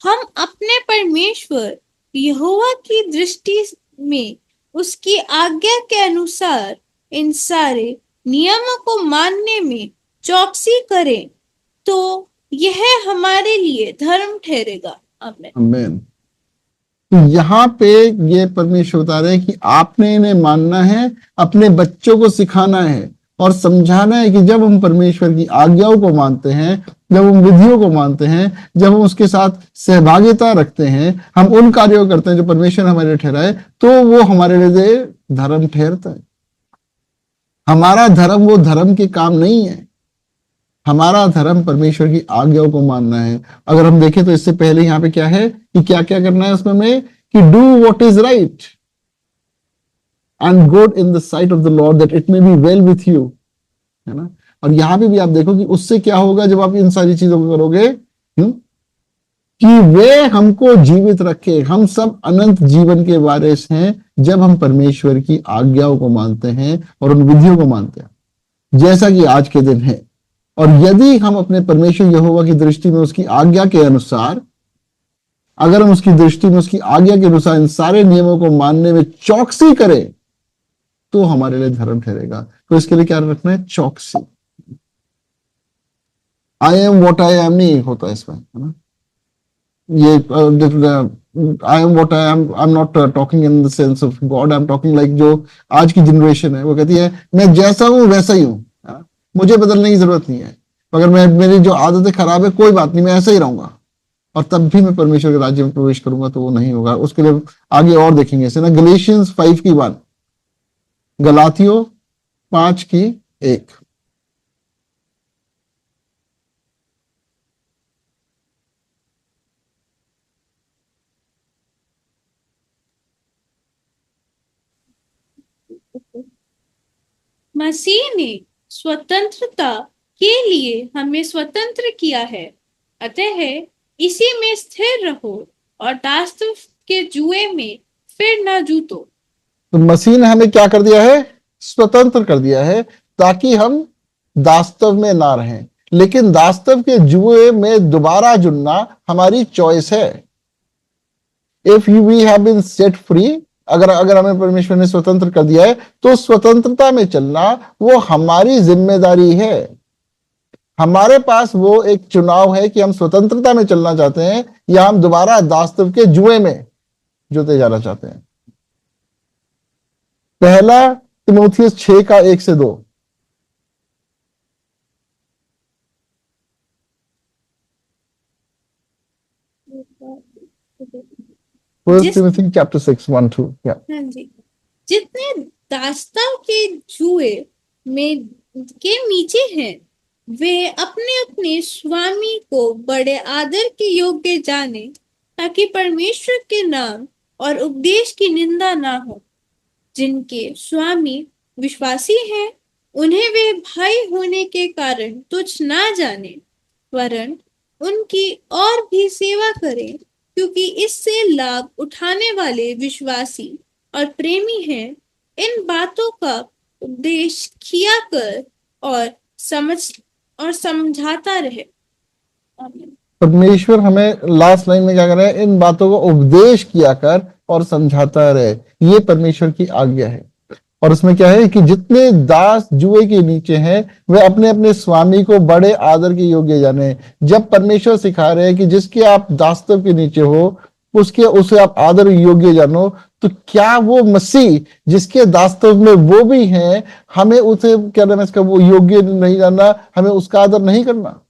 हम अपने परमेश्वर यहोवा की दृष्टि में उसकी आज्ञा के अनुसार इन सारे नियमों को मानने में चौकसी करें तो यह हमारे लिए धर्म ठहरेगा। आमीन। आमीन। तो यहाँ पे ये परमेश्वर बता रहे हैं कि आपने इन्हें मानना है, अपने बच्चों को सिखाना है और समझाना है कि जब हम परमेश्वर की आज्ञाओं को मानते हैं, जब हम विधियों को मानते हैं, जब हम उसके साथ सहभागिता रखते हैं, हम उन कार्यों को करते हैं जो परमेश्वर हमारे लिए ठहराए, तो वो हमारे लिए धर्म ठहरता है। हमारा धर्म वो धर्म के काम नहीं है। हमारा धर्म परमेश्वर की आज्ञाओं को मानना है। अगर हम देखें तो इससे पहले यहाँ पे क्या है कि क्या क्या करना है उसमें में कि do what is right and good in the site of the Lord that it may be well with you, है ना। और यहाँ पे भी आप देखो कि उससे क्या होगा जब आप इन सारी चीजों को करोगे, कि वे हमको जीवित रखे। हम सब अनंत जीवन के वारिस हैं जब हम परमेश्वर की आज्ञाओं को मानते हैं और उन विधियों को मानते हैं, जैसा कि आज के दिन है। और यदि हम अपने परमेश्वर यहोवा की दृष्टि में उसकी आज्ञा के अनुसार, अगर हम उसकी दृष्टि में उसकी आज्ञा के अनुसार इन सारे नियमों को मानने में चौकसी करें तो हमारे लिए धर्म ठहरेगा। तो इसके लिए क्या रखना है? चौकसी। I am what I am नहीं होता इसमें, है ना। ये I am what I am not talking in the sense of God, I am talking like जो आज की जनरेशन है वो कहती है मैं जैसा हूं वैसा ही हूं, मुझे बदलने की जरूरत नहीं है। अगर मेरी जो आदतें खराब है कोई बात नहीं, मैं ऐसा ही रहूंगा और तब भी मैं परमेश्वर के राज्य में प्रवेश करूंगा, तो वो नहीं होगा। उसके लिए आगे और देखेंगे इसे ना, गलेशियंस 5:1, गलातियों 5:1। मसीह ने स्वतंत्रता के लिए हमें स्वतंत्र किया है, अतः इसी में स्थिर रहो और दासत्व के जुए में फिर ना जूतो। तो मसीह ने हमें क्या कर दिया है? स्वतंत्र कर दिया है, ताकि हम दासत्व में ना रहें। लेकिन दासत्व के जुए में दोबारा जुड़ना हमारी चॉइस है। If we have been set free, अगर हमें परमेश्वर ने स्वतंत्र कर दिया है तो स्वतंत्रता में चलना वो हमारी जिम्मेदारी है। हमारे पास वो एक चुनाव है कि हम स्वतंत्रता में चलना चाहते हैं या हम दोबारा दासत्व के जुए में जुते जाना चाहते हैं। पहला तीमुथियुस 6:1-2। First Timothy chapter 6:1-2. Yeah. हाँ जी। जितने दासता के जुए में के नीचे हैं वे अपने अपने स्वामी को बड़े आदर के योग्य जाने, ताकि परमेश्वर के नाम और उपदेश की निंदा ना हो। जिनके स्वामी विश्वासी हैं उन्हें वे भाई होने के कारण तुच्छ ना जाने, वरन उनकी और भी सेवा करें, क्योंकि इससे लाभ उठाने वाले विश्वासी और प्रेमी हैं। इन बातों का उपदेश किया कर और समझाता रहे। आमीन। परमेश्वर हमें लास्ट लाइन में क्या कर रहा है? इन बातों को उपदेश किया कर और समझाता रहे। ये परमेश्वर की आज्ञा है। और उसमें क्या है कि जितने दास जुए के नीचे हैं वे अपने अपने स्वामी को बड़े आदर के योग्य जाने। जब परमेश्वर सिखा रहे हैं कि जिसके आप दासत्व के नीचे हो उसे आप आदर योग्य जानो, तो क्या वो मसीह जिसके दासत्व में वो भी हैं, हमें उसे क्या नाम है इसका, वो योग्य नहीं जानना, हमें उसका आदर नहीं करना,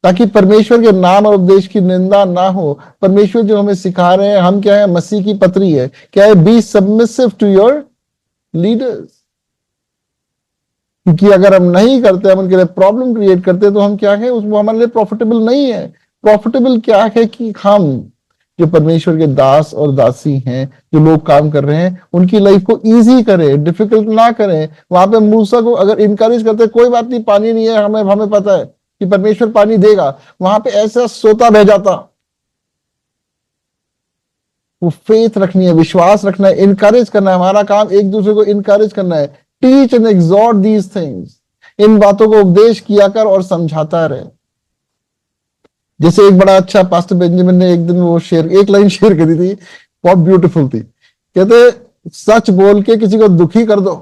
ताकि परमेश्वर के नाम और उपदेश की निंदा ना हो। परमेश्वर जो हमें सिखा रहे हैं, हम क्या है? मसीह की पत्री है। क्या है? Be submissive to your leaders. क्योंकि अगर हम नहीं करते, हम उनके लिए प्रॉब्लम क्रिएट करते, तो हम क्या है? वो हमारे लिए प्रॉफिटेबल नहीं है। प्रॉफिटेबल क्या है कि हम जो परमेश्वर के दास और दासी हैं, जो लोग काम कर रहे हैं, उनकी लाइफ को इजी करें, डिफिकल्ट ना करें। वहां पे मूसा को अगर इनकरेज करते, कोई बात नहीं, पानी नहीं है, हमें पता है कि परमेश्वर पानी देगा, वहां पे ऐसा सोता बह जाता। वो फेथ रखनी है, विश्वास रखना है, इनकरेज करना है। हमारा काम एक दूसरे को इनकरेज करना है। Teach and exhort these things. इन बातों को उपदेश किया कर और समझाता रहे। जैसे एक बड़ा अच्छा पास्टर बेंजामिन ने एक दिन वो एक लाइन शेयर करी थी, बहुत ब्यूटीफुल थी। कहते सच बोल के किसी को दुखी कर दो,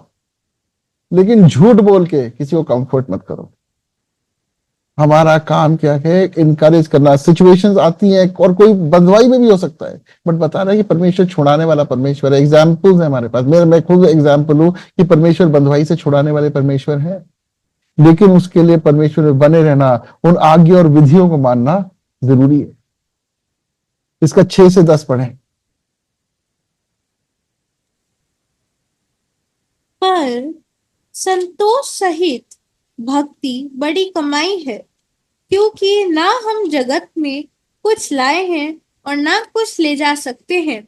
लेकिन झूठ बोल के किसी को कंफर्ट मत करो। हमारा काम क्या है? इनकरेज करना। सिचुएशंस आती हैं और कोई बंधुआई में भी हो सकता है, बट बता रहा है कि परमेश्वर छुड़ाने वाला परमेश्वर है। एग्जाम्पल्स है हमारे पास, मैं खुद एग्जाम्पल हूं कि परमेश्वर बंधुआई से छुड़ाने वाले परमेश्वर है। लेकिन उसके लिए परमेश्वर में बने रहना, उन आज्ञा और विधियों को मानना जरूरी है। इसका 6 से 10 पढ़े। पर संतोष सहित भक्ति बड़ी कमाई है, क्योंकि ना हम जगत में कुछ लाए हैं और ना कुछ ले जा सकते हैं।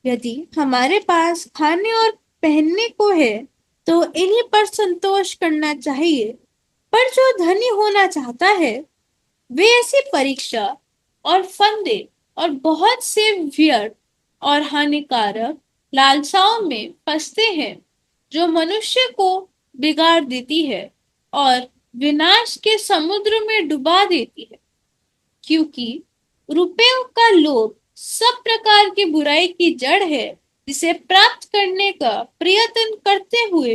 यदि हमारे पास खाने और पहनने को है तो इन्हीं पर संतोष करना चाहिए। पर जो धनी होना चाहता है वे ऐसी परीक्षा और फंदे और बहुत से व्यर्थ और हानिकारक लालसाओं में फंसते हैं, जो मनुष्य को बिगाड़ देती है और विनाश के समुद्र में डुबा देती है। क्योंकि रुपयों का लोभ सब प्रकार की बुराई की जड़ है, जिसे प्राप्त करने का प्रयत्न करते हुए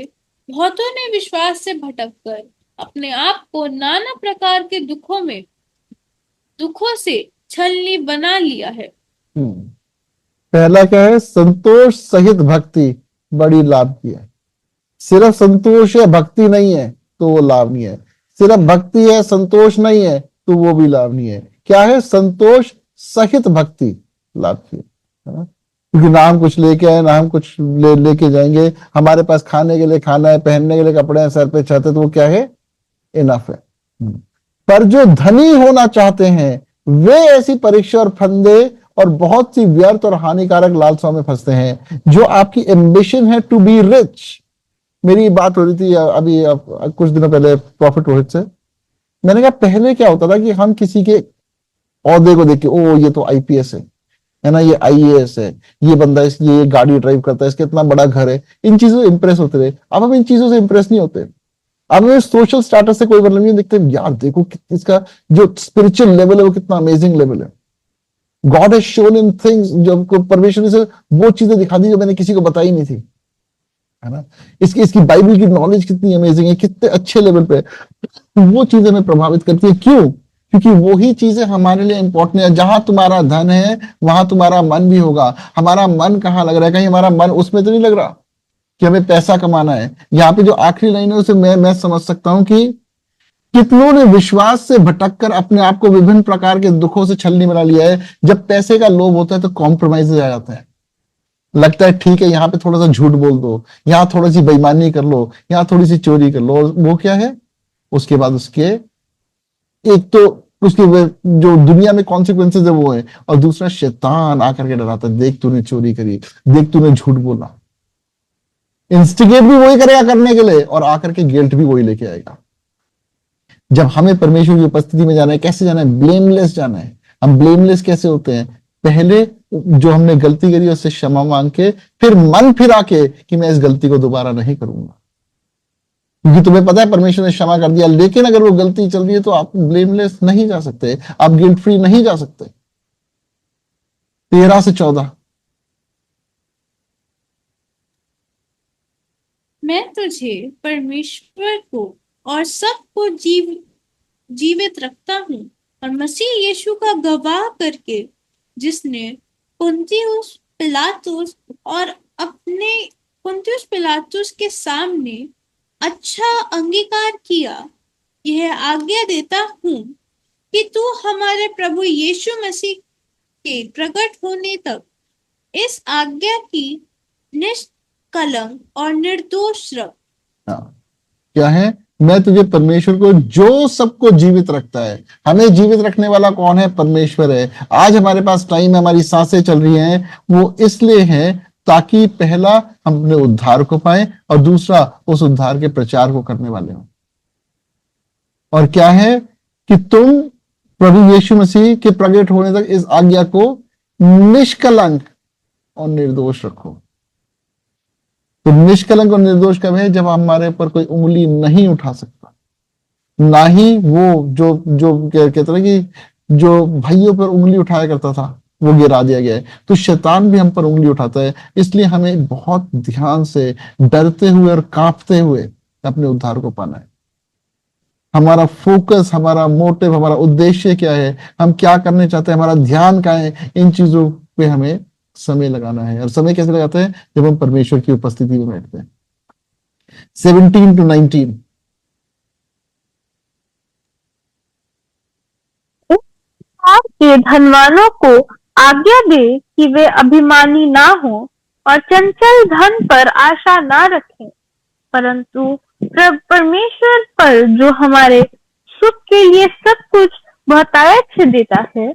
बहुतों ने विश्वास से भटककर अपने आप को नाना प्रकार के दुखों से छलनी बना लिया है। पहला क्या है? संतोष सहित भक्ति बड़ी लाभ की है। सिर्फ संतोष है, भक्ति नहीं है तो वो लाभ नहीं है। सिर्फ भक्ति है, संतोष नहीं है तो वो भी लाभ नहीं है। क्या है? संतोष सहित भक्ति लाभ की है ना? क्योंकि ना हम कुछ लेके आए, ना हम कुछ लेके जाएंगे। हमारे पास खाने के लिए खाना है, पहनने के लिए कपड़े हैं, सर पे छत है, तो वो क्या है? इनफ है। पर जो धनी होना चाहते हैं वे ऐसी परीक्षा और फंदे और बहुत सी व्यर्थ और हानिकारक लालसाओं में फंसते हैं। जो आपकी एम्बिशन है टू बी रिच। मेरी बात हो रही थी अभी कुछ दिनों पहले प्रॉफिट रोहित से। मैंने कहा पहले क्या होता था कि हम किसी के ओहदे को देख के, ओ ये तो आईपीएस है ना, ये आईएएस है, ये बंदा ये गाड़ी ड्राइव करता है, इसके इतना बड़ा घर है, इन चीजों से इंप्रेस होते रहे। अब हम इन चीजों से इंप्रेस नहीं होते। अब हमें सोशल स्टेटस से कोई मतलब नहीं देखते। यार देखो इसका जो स्पिरिचुअल लेवल है वो कितना अमेजिंग लेवल है। God has shown in things, जो परमेश्वर ने से वो चीजें दिखा दी जो मैंने किसी को बताई नहीं थी, है ना। इसकी बाइबल की नॉलेज कितनी अमेजिंग है, कितने अच्छे लेवल पे वो चीजें हमें प्रभावित करती है। क्यों? क्योंकि वही चीजें हमारे लिए इंपॉर्टेंट है। जहां तुम्हारा धन है वहां तुम्हारा मन भी होगा। हमारा मन कहाँ लग रहा है? कहीं हमारा मन उसमें तो नहीं लग रहा कि हमें पैसा कमाना है। यहाँ पे जो आखिरी लाइन है उसे मैं समझ सकता हूं कि कितनों ने विश्वास से भटककर अपने आप को विभिन्न प्रकार के दुखों से छलनी बना लिया है। जब पैसे का लोभ होता है तो कॉम्प्रोमाइज आ जाता है। लगता है ठीक है, यहाँ पे थोड़ा सा झूठ बोल दो, यहाँ थोड़ी सी बेईमानी कर लो, यहाँ थोड़ी सी चोरी कर लो। वो क्या है? उसके बाद उसके एक तो उसके जो दुनिया में कॉन्सिक्वेंसेज है वो है, और दूसरा शैतान आकर के डराता है, देख तूने चोरी करी, देख तूने झूठ बोला। इंस्टिगेट भी वही करेगा करने के लिए, और आकर के गिल्ट भी वही लेके आएगा। जब हमें परमेश्वर की उपस्थिति में जाना है, कैसे जाना है? ब्लेमलेस जाना है। हम ब्लेमलेस कैसे होते हैं? पहले जो हमने गलती करी उससे क्षमा मांग के, फिर मन फिरा के कि मैं इस गलती को दोबारा नहीं करूंगा, क्योंकि तुम्हें पता है परमेश्वर ने क्षमा कर दिया। लेकिन अगर वो गलती चल रही है तो आप ब्लेमलेस नहीं जा सकते, आप गिल्ट फ्री नहीं जा सकते। 13 से 14। मैं तुझे परमेश्वर को और सबको जीवित रखता हूँ और मसीह यीशु का गवाह करके, जिसने पुन्तियुस पिलातुस के सामने अच्छा अंगीकार किया, यह आज्ञा देता हूँ कि तू हमारे प्रभु यीशु मसीह के प्रकट होने तक इस आज्ञा की निष्कलंक और निर्दोष रख। क्या है? मैं तुझे परमेश्वर को जो सबको जीवित रखता है। हमें जीवित रखने वाला कौन है? परमेश्वर है। आज हमारे पास टाइम है, हमारी सांसें चल रही हैं, वो इसलिए है ताकि पहला हम अपने उद्धार को पाए और दूसरा उस उद्धार के प्रचार को करने वाले हो। और क्या है कि तुम प्रभु यीशु मसीह के प्रकट होने तक इस आज्ञा को निष्कलंक और निर्दोष रखो। तो निष्कलंक और निर्दोष कब है? जब हमारे ऊपर कोई उंगली नहीं उठा सकता, ना ही वो जो कहते हैं कि जो भाइयों पर उंगली उठाया करता था वो गिरा दिया गया है। तो शैतान भी हम पर उंगली उठाता है, इसलिए हमें बहुत ध्यान से, डरते हुए और कांपते हुए अपने उद्धार को पाना है। हमारा फोकस, हमारा मोटिव, हमारा उद्देश्य क्या है, हम क्या करने चाहते हैं, हमारा ध्यान कहाँ है, इन चीजों पे हमें समय लगाना है। और समय कैसे लगाते हैं? जब हम परमेश्वर की उपस्थिति में बैठते हैं। 17 to 19। के धनवानों को आज्ञा दे कि वे अभिमानी ना हो और चंचल धन पर आशा ना रखें, परंतु परमेश्वर पर जो हमारे सुख के लिए सब कुछ बहुतायत से देता है,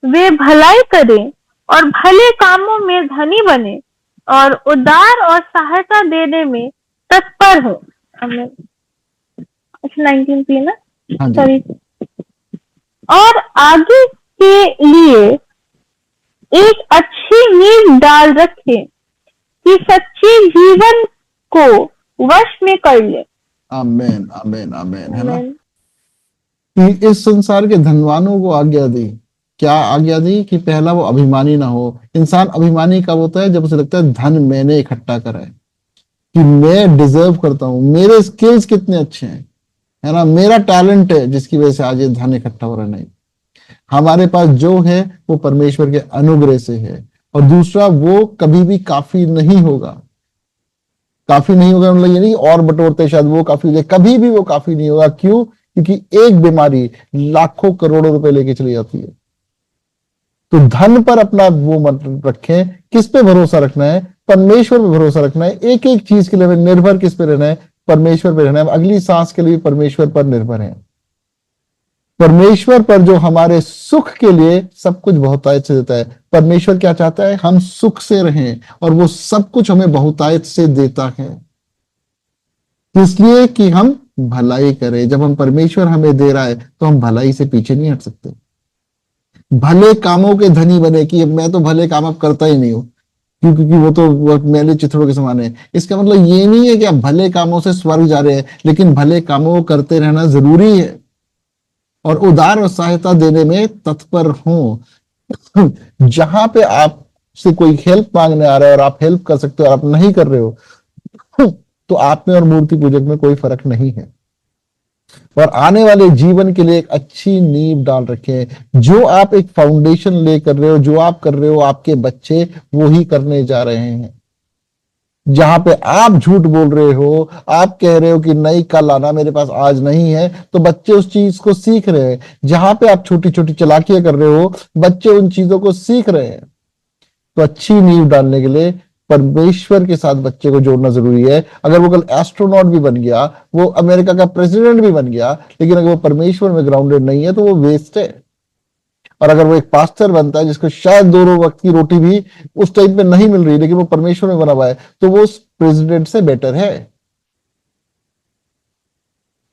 वे भलाई करें और भले कामों में धनी बने और उदार और सहायता देने में तत्पर हो। आमीन। 19 थी ना? हाँ जी। सॉरी। और आगे के लिए एक अच्छी नींव डाल रखे कि सच्चे जीवन को वश में कर ले। आमेन, आमेन, आमेन, है ना? आमीन। कि इस संसार के धनवानों को आज्ञा दी। क्या आज्ञा दी? कि पहला वो अभिमानी ना हो। इंसान अभिमानी कब होता है? जब उसे लगता है धन मैंने इकट्ठा करा है, कि मैं डिजर्व करता हूं, मेरे स्किल्स कितने अच्छे हैं, है ना, मेरा टैलेंट है जिसकी वजह से आज ये धन इकट्ठा हो रहा। नहीं, हमारे पास जो है वो परमेश्वर के अनुग्रह से है। और दूसरा, वो कभी भी काफी नहीं होगा। काफी नहीं होगा मतलब ये नहीं और बटोरते शायद वो काफी हो जाए, कभी भी वो काफी नहीं होगा। क्यों? क्योंकि एक बीमारी लाखों करोड़ों रुपए लेके चली जाती है। तो धन पर अपना वो मत रखें। किस पे भरोसा रखना है? परमेश्वर पे भरोसा रखना है। एक एक चीज के लिए निर्भर किस पे रहना है? परमेश्वर पे रहना है। अगली सांस के लिए परमेश्वर पर निर्भर है। परमेश्वर पर जो हमारे सुख के लिए सब कुछ बहुतायत से देता है। परमेश्वर क्या चाहता है? हम सुख से रहें, और वो सब कुछ हमें बहुतायत से देता है, इसलिए कि हम भलाई करें। जब हम परमेश्वर हमें दे रहा है तो हम भलाई से पीछे नहीं हट सकते। भले कामों के धनी बने, कि मैं तो भले काम अब करता ही नहीं हूं क्योंकि वो तो मैले चिथड़ों के समान है। इसका मतलब ये नहीं है कि आप भले कामों से स्वर्ग जा रहे हैं, लेकिन भले कामों को करते रहना जरूरी है और उदार और सहायता देने में तत्पर हो। जहां पे आपसे कोई हेल्प मांगने आ रहा है और आप हेल्प कर सकते हो और आप नहीं कर रहे हो, तो आप में और मूर्ति पूजक में कोई फर्क नहीं है। और आने वाले जीवन के लिए एक अच्छी नींव डाल रखें। जो आप एक फाउंडेशन ले कर रहे हो, जो आप कर रहे हो, आपके बच्चे वो ही करने जा रहे हैं। जहां पे आप झूठ बोल रहे हो, आप कह रहे हो कि नहीं कल आना, मेरे पास आज नहीं है, तो बच्चे उस चीज को सीख रहे हैं। जहां पे आप छोटी छोटी चालाकियां कर रहे हो, बच्चे उन चीजों को सीख रहे हैं। तो अच्छी नींव डालने के लिए परमेश्वर के साथ बच्चे को जोड़ना जरूरी है। अगर वो कल एस्ट्रोनॉट भी बन गया, वो अमेरिका का प्रेसिडेंट भी बन गया, लेकिन अगर वो परमेश्वर में ग्राउंडेड नहीं है तो वो वेस्ट है। और अगर वो एक पास्टर बनता है जिसको शायद दोनों वक्त की रोटी भी उस टाइम पे नहीं मिल रही, लेकिन वो परमेश्वर में बना हुआ है, तो वो उस प्रेसिडेंट से बेटर है।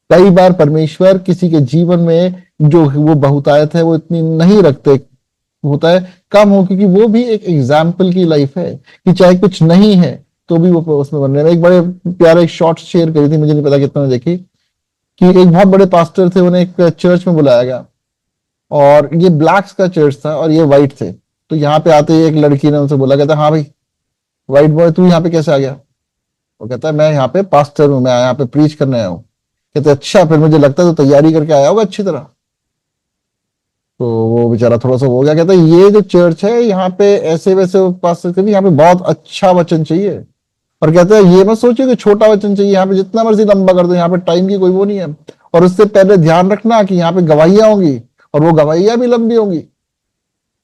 कई बार परमेश्वर किसी के जीवन में जो वो बहुतायत है वो इतनी नहीं रखते, होता है कम हो, क्योंकि वो भी एक एग्जाम्पल की लाइफ है कि चाहे कुछ नहीं है तो भी वो उसमें बनने में। एक बड़े प्यारे शॉर्ट शेयर करी थी, मुझे नहीं पता कितना देखी, कि एक बहुत बड़े पास्टर थे, उन्हें एक चर्च में बुलाया गया और ये ब्लैक्स का चर्च था और ये व्हाइट थे। तो यहाँ पे आते ही एक लड़की ने उनसे बोला, कहता हाँ भाई व्हाइट बॉय तू यहाँ पे कैसे आ गया? वो कहता है मैं यहाँ पे पास्टर हूँ, मैं यहाँ पे प्रीच करने आया हूँ। कहते अच्छा, फिर मुझे लगता है तो तैयारी करके आया होगा अच्छी तरह। तो वो बेचारा थोड़ा सा हो गया, कहता है ये जो चर्च है यहाँ पे ऐसे वैसे पास्टर के लिए यहाँ पे बहुत अच्छा वचन चाहिए। और कहता है ये मत सोचिए कि छोटा वचन चाहिए, यहाँ पे जितना मर्जी लंबा कर दो, यहाँ पे टाइम की कोई वो नहीं है। और उससे पहले ध्यान रखना कि यहाँ पे गवाहियां होंगी और वो गवाहियां भी लंबी होंगी,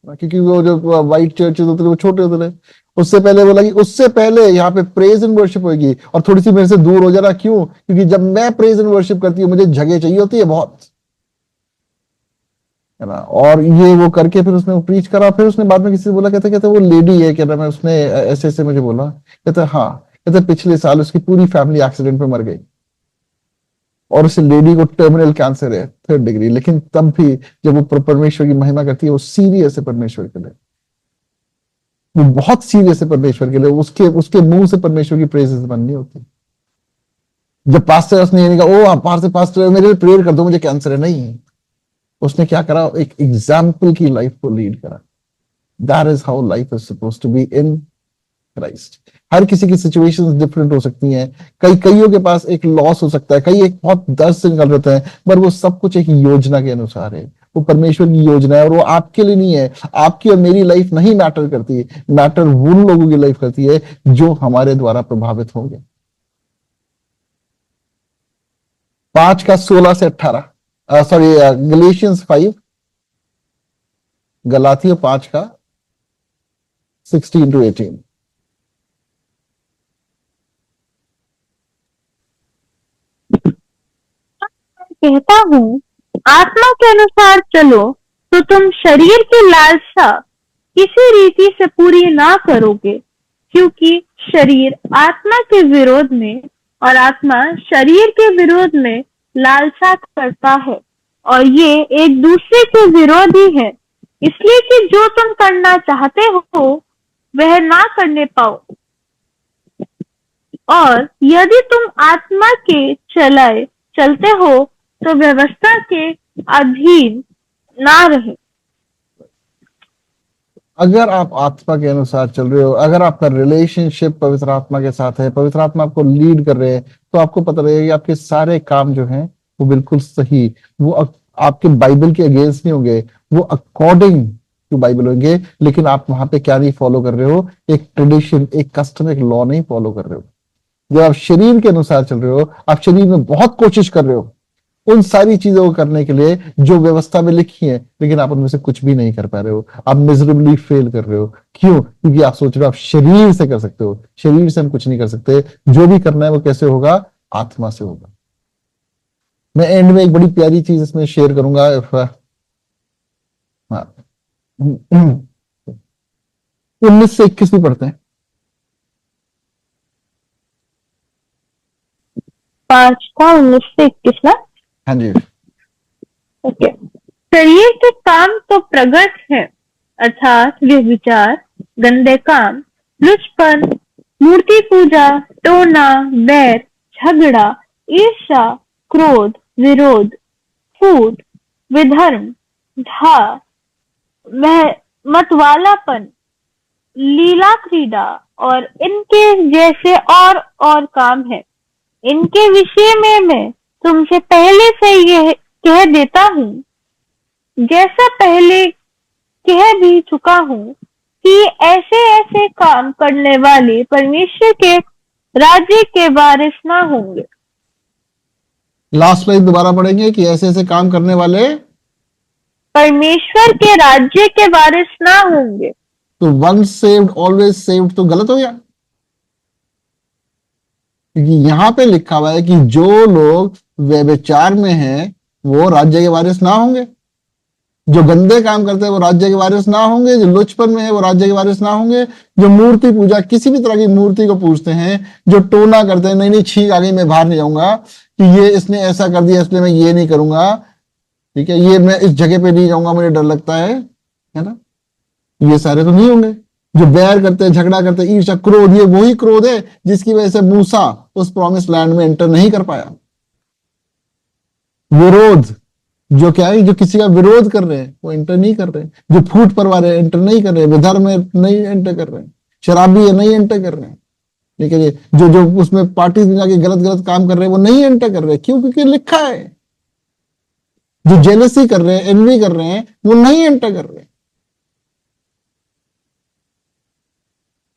क्योंकि वो जो व्हाइट चर्चेज होते थे वो छोटे होते थे। उससे पहले बोला कि उससे पहले यहाँ पे प्रेज एंड वर्शिप होगी, और थोड़ी सी मेरे से दूर हो जाना। क्यों? क्योंकि जब मैं प्रेज एंड वर्शिप करती हूँ मुझे जगह चाहिए होती है बहुत, है ना। और ये वो करके फिर उसने प्रीच करा। फिर उसने बाद में किसी से बोला, कहते वो लेडी है, क्या नाम है, उसने ऐसे ऐसे मुझे बोला। कहते हाँ, कहते पिछले साल उसकी पूरी फैमिली एक्सीडेंट में मर गई और उस लेडी को टर्मिनल कैंसर है 3rd डिग्री, लेकिन तब भी जब वो परमेश्वर की महिमा करती है वो सीरियस है परमेश्वर के लिए, वो बहुत सीरियस है परमेश्वर के लिए। उसके मुंह से परमेश्वर की प्रेजेंस बननी होती। जब पास्टर उसने ये नहीं कहा ओ आप पास्टर मेरे लिए प्रेयर कर दो मुझे कैंसर है, नहीं, उसने क्या करा, एक एग्जाम्पल की लाइफ को लीड करा। That is how life is supposed to be in Christ. हर किसी की सिचुएशंस डिफरेंट हो सकती हैं। कईयों के पास एक लॉस हो सकता है, कई एक बहुत दर्द से निकल रहते हैं, पर वो सब कुछ एक योजना के अनुसार है। वो परमेश्वर की योजना है और वो आपके लिए नहीं है। आपकी और मेरी लाइफ नहीं मैटर करती है, मैटर उन लोगों की लाइफ करती है जो हमारे द्वारा प्रभावित होंगे। 5 का 16 से 18, सॉरी गलेशियंस 5, गलातियों 5 का 16 to 18। कहता हूँ, आत्मा के अनुसार चलो तो तुम शरीर की लालसा किसी रीति से पूरी ना करोगे, क्योंकि शरीर आत्मा के विरोध में और आत्मा शरीर के विरोध में लालसा करता है, और ये एक दूसरे के विरोधी है, इसलिए कि जो तुम करना चाहते हो वह ना करने पाओ। और यदि तुम आत्मा के चलते हो तो व्यवस्था के अधीन ना रहे। अगर आप आत्मा के अनुसार चल रहे हो, अगर आपका रिलेशनशिप पवित्र आत्मा के साथ है, पवित्र आत्मा आपको लीड कर रहे हैं, तो आपको पता रहेगा कि आपके सारे काम जो हैं वो बिल्कुल सही, वो आपके बाइबल के अगेंस्ट नहीं होंगे, वो अकॉर्डिंग टू बाइबल होंगे। लेकिन आप वहां पे क्या नहीं फॉलो कर रहे हो, एक ट्रेडिशन, एक कस्टम, एक लॉ नहीं फॉलो कर रहे हो। जब आप शरीर के अनुसार चल रहे हो, आप शरीर में बहुत कोशिश कर रहे हो उन सारी चीजों को करने के लिए जो व्यवस्था में लिखी है, लेकिन आप उनमें से कुछ भी नहीं कर पा रहे हो। आप मिजरेबली फेल कर रहे हो। क्यों? क्योंकि आप सोच रहे हो आप शरीर से कर सकते हो। शरीर से हम कुछ नहीं कर सकते। जो भी करना है वो कैसे होगा? आत्मा से होगा। मैं एंड में एक बड़ी प्यारी चीज इसमें शेयर करूंगा। 19 से 21 भी पढ़ते हैं। 5 का 19 से 21 ना? हाँ जी। ओके। शरीर के काम तो प्रगट है, अर्थात व्यभिचार, गंदे काम, लुचपन, मूर्ति पूजा, टोना, वैर, झगड़ा, ईर्ष्या, क्रोध, विरोध, फूट, विधर्म, धा, मतवालापन, लीला क्रीड़ा और इनके जैसे और काम है। इनके विषय में मैं तुमसे पहले से यह कह देता हूँ, जैसा पहले कह भी चुका हूँ, कि ऐसे काम करने वाले परमेश्वर के राज्य के वारिस ना होंगे। लास्ट लाइन दोबारा पढ़ेंगे कि ऐसे काम करने वाले परमेश्वर के राज्य के वारिस ना होंगे। तो वंस सेव्ड ऑलवेज सेव्ड तो गलत हो गया, क्योंकि यहां पे लिखा हुआ है कि जो लोग व्यभिचार में हैं वो राज्य के वारिस ना होंगे, जो गंदे काम करते हैं वो राज्य के वारिस ना होंगे, जो लुचपन में है वो राज्य के वारिस ना होंगे, जो मूर्ति पूजा, किसी भी तरह की मूर्ति को पूजते हैं, जो टोना करते हैं, नहीं छींक आ गई मैं बाहर नहीं जाऊंगा, कि ये इसने ऐसा कर दिया इसलिए मैं ये नहीं करूंगा, ठीक है, ये मैं इस जगह पे नहीं जाऊंगा मुझे डर लगता है ना, ये सारे तो नहीं होंगे। जो बैर करते हैं, झगड़ा करते हैं, ईर्ष्या, क्रोध, ये वही क्रोध है जिसकी वजह से मूसा उस प्रॉमिस लैंड में एंटर नहीं कर पाया। विरोध, जो क्या है, जो किसी का विरोध कर रहे हैं वो एंटर नहीं कर रहे, जो फूट परवा रहे एंटर नहीं कर रहे, विधर्म में नहीं एंटर कर रहे, शराबी है नहीं एंटर कर रहे, ठीक है, जो उसमें पार्टी में जाके गलत काम कर रहे हैं वो नहीं एंटर कर रहे। क्यों? क्योंकि लिखा है। जो जेलसी कर रहे हैं, एनवी कर रहे हैं, वो नहीं एंटर कर रहे।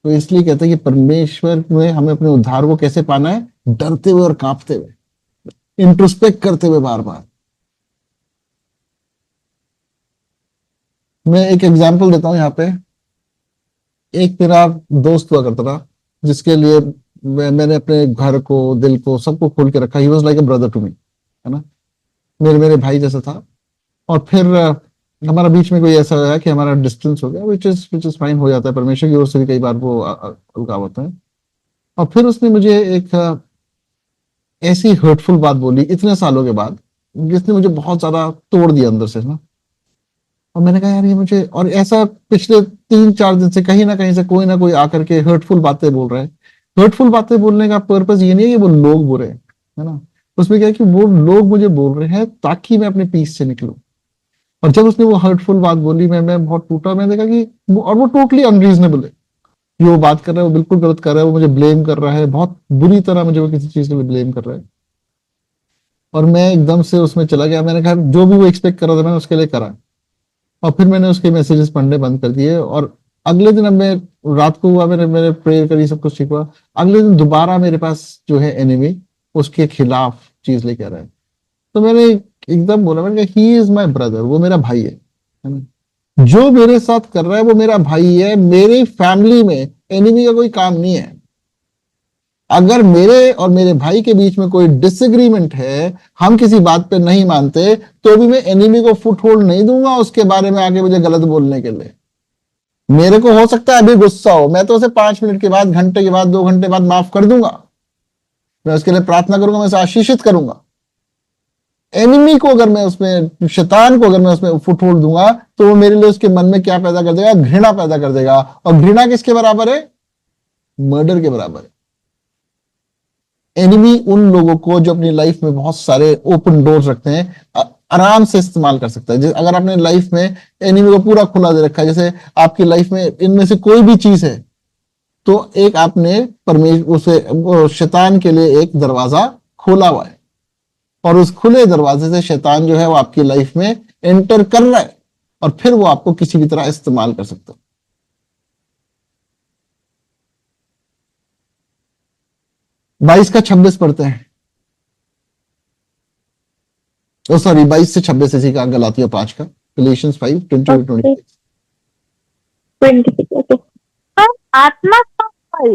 तो इसलिए कहते हैं कि परमेश्वर में हमें अपने उद्धार को कैसे पाना है? डरते हुए और कांपते हुए, इंट्रोस्पेक्ट करते हुए बार बार। मैं एक एग्जांपल देता हूं यहाँ पे। एक मेरा दोस्त हुआ करता था जिसके लिए मैंने अपने घर को, दिल को, सबको खोल के रखा। He was like a brother to me, है ना, मेरे भाई जैसा था। और फिर हमारा बीच में कोई ऐसा है कि हमारा डिस्टेंस हो गया, विच इज फाइन, हो जाता है। परमेश्वर की ओर से भी कई बार वो अलगाव होता है। और फिर उसने मुझे एक ऐसी हर्टफुल बात बोली इतने सालों के बाद, जिसने मुझे बहुत ज्यादा तोड़ दिया अंदर से ना। और मैंने कहा यार ये मुझे, और ऐसा पिछले 3-4 दिन से कहीं ना कहीं से कोई ना कोई आकर के हर्टफुल बातें बोल रहे हैं। हर्टफुल बातें बोलने का पर्पस ये नहीं है कि वो लोग बुरे हैं, है ना। उसमें क्या है कि वो लोग मुझे बोल रहे हैं ताकि मैं अपने पीस से निकलूं, और जब उसने वो हर्टफुल बात बोली, मैं बहुत टूटा। मैंने देखा कि और वो टोटली अनरीजनेबल है, जो वो बात कर रहा है वो बिल्कुल गलत कर रहा है, वो मुझे ब्लेम कर रहा है, बहुत बुरी तरह मुझे वो किसी चीज के लिए ब्लेम कर रहा है। और मैं एकदम से उसमें चला गया। मैंने कहा जो भी वो एक्सपेक्ट कर रहा था मैंने उसके लिए करा, और फिर मैंने उसके मैसेजेस पढ़ने बंद कर दिए। और अगले दिन, अब मैं रात को हुआ, मैंने प्रेयर करी, सब कुछ ठीक हुआ। अगले दिन दोबारा मेरे पास जो है एनिमी उसके खिलाफ चीज लेके आ रहा है। तो मैंने एकदम बोला, मैंने कहा ही इज माई ब्रदर, वो मेरा भाई है ना? जो मेरे साथ कर रहा है वो मेरा भाई है। मेरी फैमिली में एनिमी का कोई काम नहीं है। अगर मेरे और मेरे भाई के बीच में कोई डिसएग्रीमेंट है, हम किसी बात पे नहीं मानते, तो भी मैं एनिमी को फुट होल्ड नहीं दूंगा उसके बारे में आगे मुझे गलत बोलने के लिए। मेरे को हो सकता है अभी गुस्सा हो, मैं तो उसे 5 मिनट के बाद, घंटे के बाद, 2 घंटे बाद माफ कर दूंगा। मैं उसके लिए प्रार्थना करूंगा, मैं उसे आशीषित करूंगा। एनिमी को अगर मैं उसमें, शैतान को अगर मैं उसमें फुट होल्ड दूंगा, तो वो मेरे लिए उसके मन में क्या पैदा कर देगा? घृणा पैदा कर देगा। और घृणा किसके बराबर है? मर्डर के बराबर है। एनिमी उन लोगों को जो अपनी लाइफ में बहुत सारे ओपन डोर्स रखते हैं आराम से इस्तेमाल कर सकता है। अगर आपने लाइफ में एनिमी को पूरा खुला दे रखा है, जैसे आपकी लाइफ में इनमें से कोई भी चीज है, तो एक आपने परमेश्वर उसे शैतान के लिए एक दरवाजा खोला हुआ है, और उस खुले दरवाजे से शैतान जो है वो आपकी लाइफ में एंटर कर रहा है, और फिर वो आपको किसी भी तरह इस्तेमाल कर सकता है। 22 का 26 पढ़ते हैं। सॉरी, 22 से 26 इसी का, गलातिया 5 का, Galatians 5:20-26। आत्मा का फल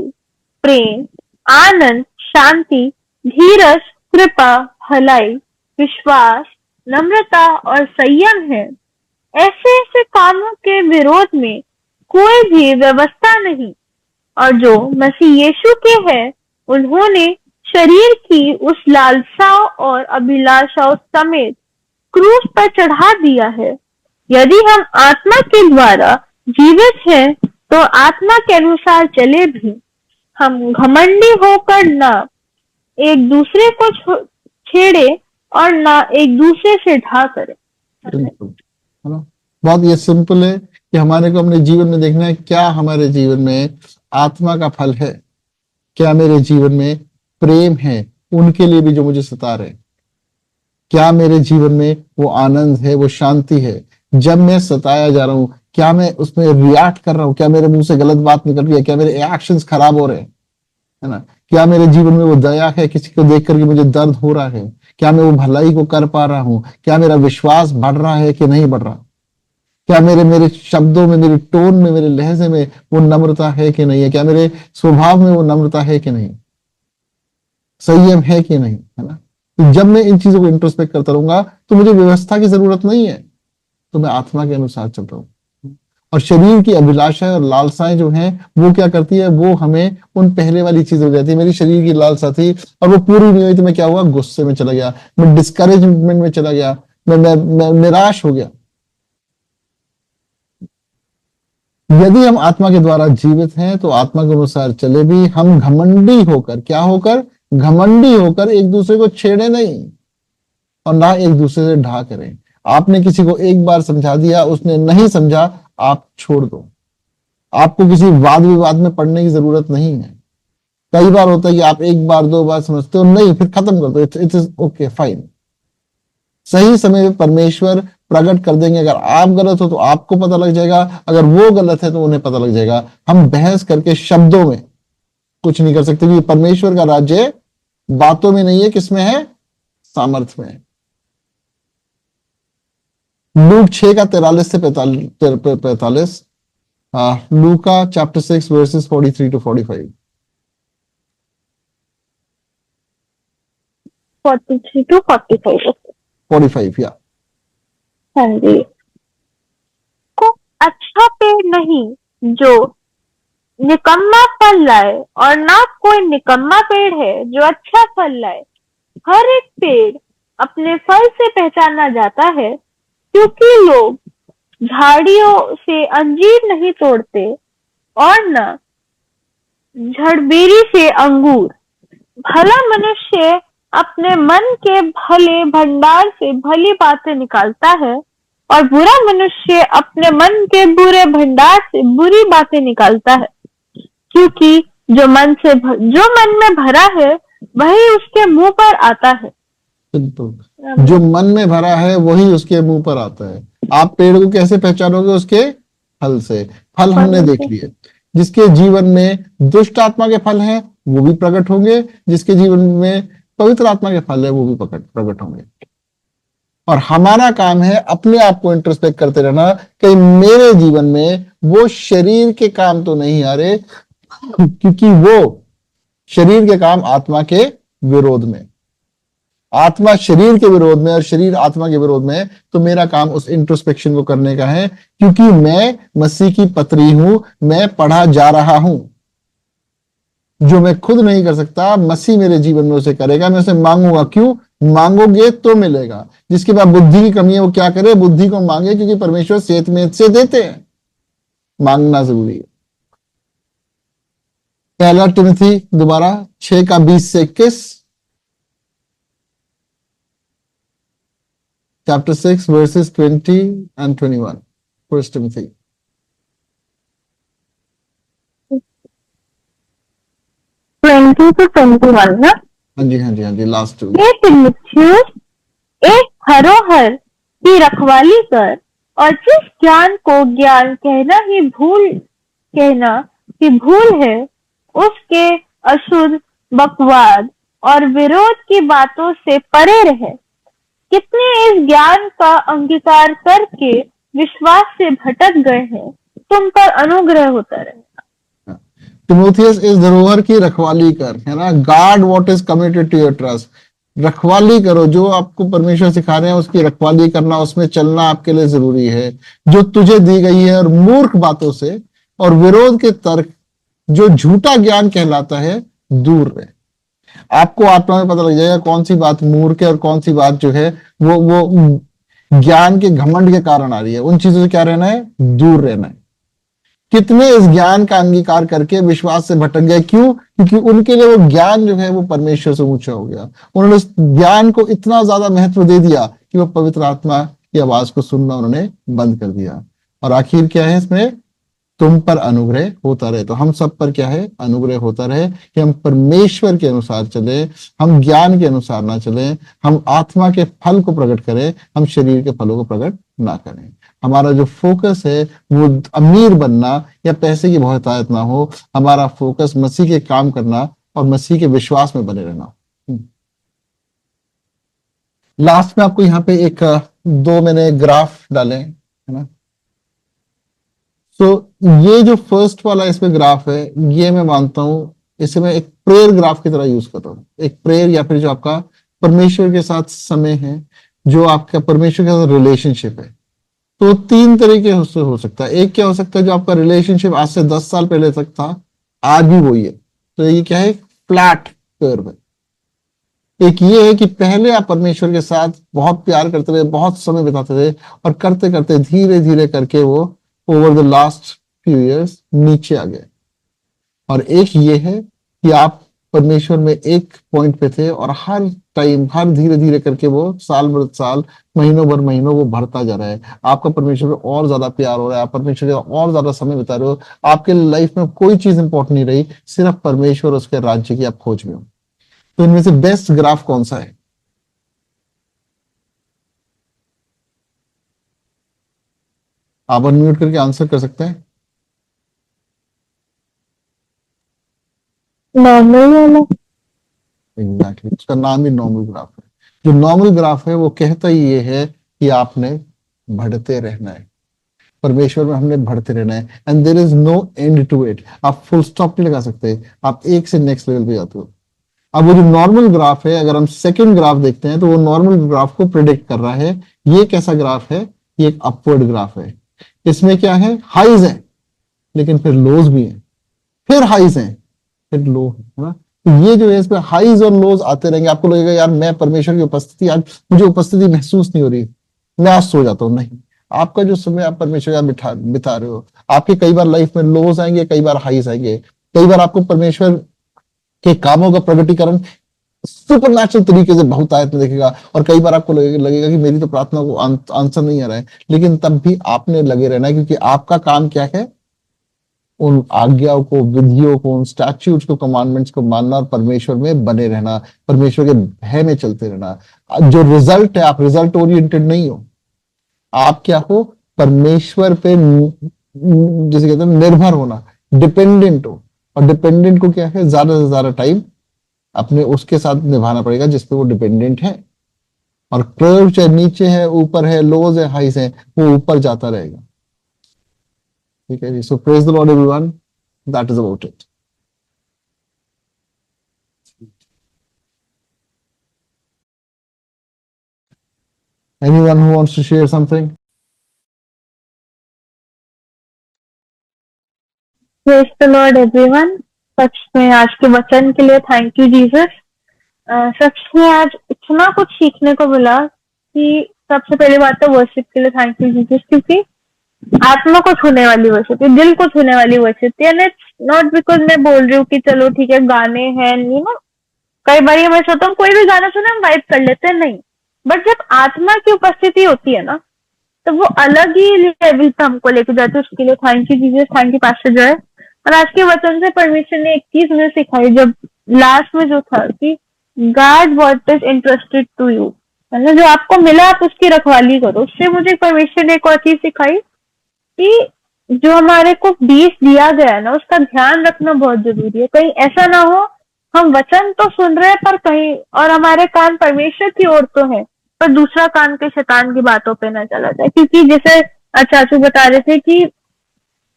प्रेम, आनंद, शांति, धीरज, कृपा, भलाई, विश्वास, नम्रता और संयम है। ऐसे ऐसे कामों के विरोध में कोई भी व्यवस्था नहीं। और जो मसीह यीशु के हैं, उन्होंने शरीर की उस लालसाओं और अभिलाषाओं समेत क्रूस पर चढ़ा दिया है। यदि हम आत्मा के द्वारा जीवित हैं, तो आत्मा के अनुसार चले भी। हम घमंडी होकर ना एक दूसरे को छेड़े और ना एक दूसरे से ढा करें। बिल्कुल, है ना? बहुत ये सिंपल है कि हमारे को अपने जीवन में देखना है, क्या हमारे जीवन में आत्मा का फल है, क्या मेरे जीवन में प्रेम है उनके लिए भी जो मुझे सता रहे, क्या मेरे जीवन में वो आनंद है, वो शांति है। जब मैं सताया जा रहा हूं, क्या मैं उसमें रिएक्ट कर रहा हूं? क्या मेरे मुंह से गलत बात निकल रही है? क्या मेरे एक्शंस खराब हो रहे हैं, है ना? क्या मेरे जीवन में वो दया है, किसी को देख करके मुझे दर्द हो रहा है? क्या मैं वो भलाई को कर पा रहा हूं? क्या मेरा विश्वास बढ़ रहा है कि नहीं बढ़ रहा? क्या मेरे शब्दों में, मेरे टोन में, मेरे लहजे में वो नम्रता है कि नहीं है? क्या मेरे स्वभाव में वो नम्रता है कि नहीं? संयम है कि नहीं, है ना? तो जब मैं इन चीजों को इंट्रोस्पेक्ट करता रहूंगा, तो मुझे व्यवस्था की जरूरत नहीं है, तो मैं आत्मा के अनुसार चल रहा हूं। और शरीर की अभिलाषाएं और लालसाएं जो हैं, वो क्या करती है? वो हमें उन पहले वाली चीज हो जाती है। मेरी शरीर की लालसा थी और वो पूरी नहीं हुई, तो मैं क्या हुआ? गुस्से में चला गया, मैं डिस्करेजमेंट में चला गया, मैं निराश हो गया। यदि हम आत्मा के द्वारा जीवित हैं, तो आत्मा के अनुसार चले भी। हम घमंडी होकर, क्या होकर? घमंडी होकर एक दूसरे को छेड़े नहीं, और ना एक दूसरे से ढा करें। आपने किसी को एक बार समझा दिया, उसने नहीं समझा, आप छोड़ दो। आपको किसी वाद विवाद में पड़ने की जरूरत नहीं है। कई बार होता है कि आप 1 बार 2 बार समझते हो, नहीं, फिर खत्म कर दो, इट इज ओके, फाइन। सही समय में परमेश्वर प्रकट कर देंगे। अगर आप गलत हो तो आपको पता लग जाएगा, अगर वो गलत है तो उन्हें पता लग जाएगा। हम बहस करके शब्दों में कुछ नहीं कर सकते, क्योंकि परमेश्वर का राज्य बातों में नहीं है, किसमें है? सामर्थ्य में है। लूक 6 का 43 से 45, लूका चैप्टर 6 वर्सेस 43-45। 43-45। 45 या हाँ जी। को अच्छा पेड़ नहीं जो निकम्मा फल लाए, और ना कोई निकम्मा पेड़ है जो अच्छा फल लाए। हर एक पेड़ अपने फल से पहचाना जाता है, क्योंकि लोग झाड़ियों से अंजीर नहीं तोड़ते और न झड़बेरी से अंगूर। भला मनुष्य अपने मन के भले भंडार से भली बातें निकालता है, और बुरा मनुष्य अपने मन के बुरे भंडार से बुरी बातें निकालता है, क्योंकि जो मन में भरा है वही उसके मुंह पर आता है। बिल्कुल, जो मन में भरा है वही उसके मुंह पर आता है। आप पेड़ को कैसे पहचानोगे? उसके फल से। फल हमने देख लिए। जिसके जीवन में दुष्ट आत्मा के फल हैं वो भी प्रकट होंगे, जिसके जीवन में पवित्र आत्मा के फल है वो भी प्रकट होंगे। और हमारा काम है अपने आप को इंट्रोस्पेक्ट करते रहना कि मेरे जीवन में वो शरीर के काम तो नहीं आ रहे, क्योंकि वो शरीर के काम आत्मा के विरोध में, आत्मा शरीर के विरोध में और शरीर आत्मा के विरोध में। तो मेरा काम उस इंट्रोस्पेक्शन को करने का है, क्योंकि मैं मसीह की पत्री हूं, मैं पढ़ा जा रहा हूं। जो मैं खुद नहीं कर सकता, मसीह मेरे जीवन में उसे करेगा। मैं उसे मांगूंगा। क्यों? मांगोगे तो मिलेगा। जिसके पास बुद्धि की कमी है वो क्या करे? बुद्धि को मांगे, क्योंकि परमेश्वर सेहत में से देते हैं। मांगना जरूरी है। पहला तिमोथी दोबारा 6:20-21, chapter 6 verses 20 and 21. First Timothy. Twenty two 21 ना? हाँ जी, लास्ट 2। हे तीमुथियुस, एक धरोहर की रखवाली कर, और जिस ज्ञान को ज्ञान कहना ही भूल है, उसके अशुद्ध बकवाद और विरोध की बातों से परे रहे। कितने इस ज्ञान का अंगीकार करके विश्वास से भटक गए हैं, तुम पर अनुग्रह होता रहे। तिमोथियस, इस धरोहर की रखवाली कर, है ना। Guard what is committed to your trust. रखवाली करो, जो आपको परमेश्वर सिखा रहे हैं उसकी रखवाली करना, उसमें चलना आपके लिए जरूरी है। जो तुझे दी गई है और मूर्ख बातों से और विरोध के तर्क, जो झूठा ज्ञान कहलाता है, दूर रहे। आपको आत्मा में पता लग जाएगा कौन सी बात मूर्ख है और कौन सी बात जो है वो ज्ञान के घमंड के कारण आ रही है। उन चीजों से क्या रहना है? दूर रहना है। कितने इस ज्ञान का अंगीकार करके विश्वास से भटक गए। क्यों? क्योंकि उनके लिए वो ज्ञान जो है वो परमेश्वर से ऊंचा हो गया। उन्होंने उस ज्ञान को इतना ज्यादा महत्व दे दिया कि वो पवित्र आत्मा की आवाज को सुनना उन्होंने बंद कर दिया। और आखिर क्या है इसमें? तुम पर अनुग्रह होता रहे। तो हम सब पर क्या है? अनुग्रह होता रहे कि हम परमेश्वर के अनुसार चले, हम ज्ञान के अनुसार ना चले, हम आत्मा के फल को प्रकट करें, हम शरीर के फलों को प्रकट ना करें। हमारा जो फोकस है वो अमीर बनना या पैसे की बहुतायत ना हो। हमारा फोकस मसीह के काम करना और मसीह के विश्वास में बने रहना। लास्ट में आपको यहाँ पे एक 2 मैंने ग्राफ डाले, है ना। तो ये जो फर्स्ट वाला इसमें ग्राफ है, ये मैं मानता हूं इसे मैं एक प्रेयर ग्राफ की तरह यूज करता हूँ। एक प्रेयर या फिर जो आपका परमेश्वर के साथ समय है, जो आपका परमेश्वर के साथ रिलेशनशिप है। तो 3 तरीके से हो सकता है। एक क्या हो सकता है, जो आपका रिलेशनशिप आज से 10 साल पहले तक था, आज भी वही है। तो ये क्या है? फ्लैट कर्व है। एक ये है कि पहले आप परमेश्वर के साथ बहुत प्यार करते थे, बहुत समय बिताते थे, और करते करते धीरे धीरे करके वो over the last few years नीचे आ गए। और एक ये है कि आप परमेश्वर में एक पॉइंट पे थे और हर टाइम, हर धीरे धीरे करके वो साल भर साल, महीनों भर महीनों वो बढ़ता जा रहा है। आपका परमेश्वर में और ज्यादा प्यार हो रहा है, आप परमेश्वर के और ज्यादा समय बिता रहे हो। आपके लाइफ में कोई चीज इंपॉर्टेंट नहीं रही, सिर्फ परमेश्वर, उसके राज्य की आप खोज में हो। तो इनमें से बेस्ट ग्राफ कौन सा है? आप अनम्यूट करके आंसर कर सकते हैं। नॉर्मल वाला। एग्जैक्टली, उसका नाम ही नॉर्मल ग्राफ है। जो नॉर्मल ग्राफ है वो कहता ही ये है कि आपने बढ़ते रहना है, परमेश्वर में हमने बढ़ते रहना है। And there is no end to it. आप फुल स्टॉप नहीं लगा सकते, आप एक से नेक्स्ट लेवल पे जाते हो। अब वो जो नॉर्मल ग्राफ है, अगर हम सेकंड ग्राफ देखते हैं तो वो नॉर्मल ग्राफ को प्रिडिक्ट कर रहा है। ये कैसा ग्राफ है? ये एक अपवर्ड ग्राफ है। इसमें क्या है? हाइज है, लेकिन फिर लोज भी है, फिर हाइज है, फिर लो है ना। तो ये जो है इसमें हाइज और लोज आते रहेंगे। आपको लगेगा यार मैं परमेश्वर की उपस्थिति, आज मुझे उपस्थिति महसूस नहीं हो रही, मैं आज सो जाता हूँ। नहीं, आपका जो समय आप परमेश्वर का बिता रहे हो, आपके कई बार लाइफ में लोज आएंगे, कई बार हाइज आएंगे। कई बार आपको परमेश्वर के कामों का प्रगटीकरण सुपर नेचुरल तरीके से बहुतायत में देखेगा। और कई बार आपको लगेगा कि मेरी तो प्रार्थना को आंसर नहीं आ रहा है, लेकिन तब भी आपने लगे रहना है, क्योंकि आपका काम क्या है? उन आज्ञाओं को, विधियों को, उन स्टैट्यूट्स को, कमांडमेंट्स को मानना और परमेश्वर में बने रहना, परमेश्वर के भय में चलते रहना। जो रिजल्ट है, आप रिजल्ट ओरिएंटेड नहीं हो, आप क्या हो? परमेश्वर पे जैसे कहते हैं निर्भर होना, डिपेंडेंट हो। और डिपेंडेंट को क्या है? ज्यादा से ज्यादा टाइम अपने उसके साथ निभाना पड़ेगा जिसपे वो डिपेंडेंट है। और कर्व चाहे नीचे है, ऊपर है, लोज है, हाइस है, वो ऊपर जाता रहेगा। ठीक है जी। So praise the lord everyone, that is about it. Anyone who wants to share something? Praise the lord everyone. सच में आज के वचन के लिए थैंक यू जीसस। सच में आज इतना कुछ सीखने को मिला कि सबसे पहली बात तो वर्शिप के लिए थैंक यू जीसस, क्योंकि आत्मा को छूने वाली वर्शिप, दिल को छूने वाली worship. And it's not because मैं बोल रही हूँ कि चलो ठीक है गाने हैं, यू नो कई बार मैं सोचता हूँ कोई भी गाना सुने हम वाइब कर लेते हैं, नहीं, बट जब आत्मा की उपस्थिति होती है ना, तो वो अलग ही लेवल पे हमको लेके जाते हैं। उसके लिए thank you Jesus, thank you pastor Joy. और आज के वचन से परमेश्वर ने एक चीज मुझे सिखाई, जब लास्ट में जो था कि God what is interested to you, है ना, जो आपको मिला आप उसकी रखवाली करो। उससे मुझे परमेश्वर ने एक और चीज सिखाई कि जो हमारे को बीज दिया गया है ना, उसका ध्यान रखना बहुत जरूरी है। कहीं ऐसा ना हो हम वचन तो सुन रहे हैं पर कहीं और हमारे कान परमेश्वर की ओर तो है, पर दूसरा कान के शैतान की बातों पे ना चला जाए। क्योंकि जैसे चाचू बता रहे थे कि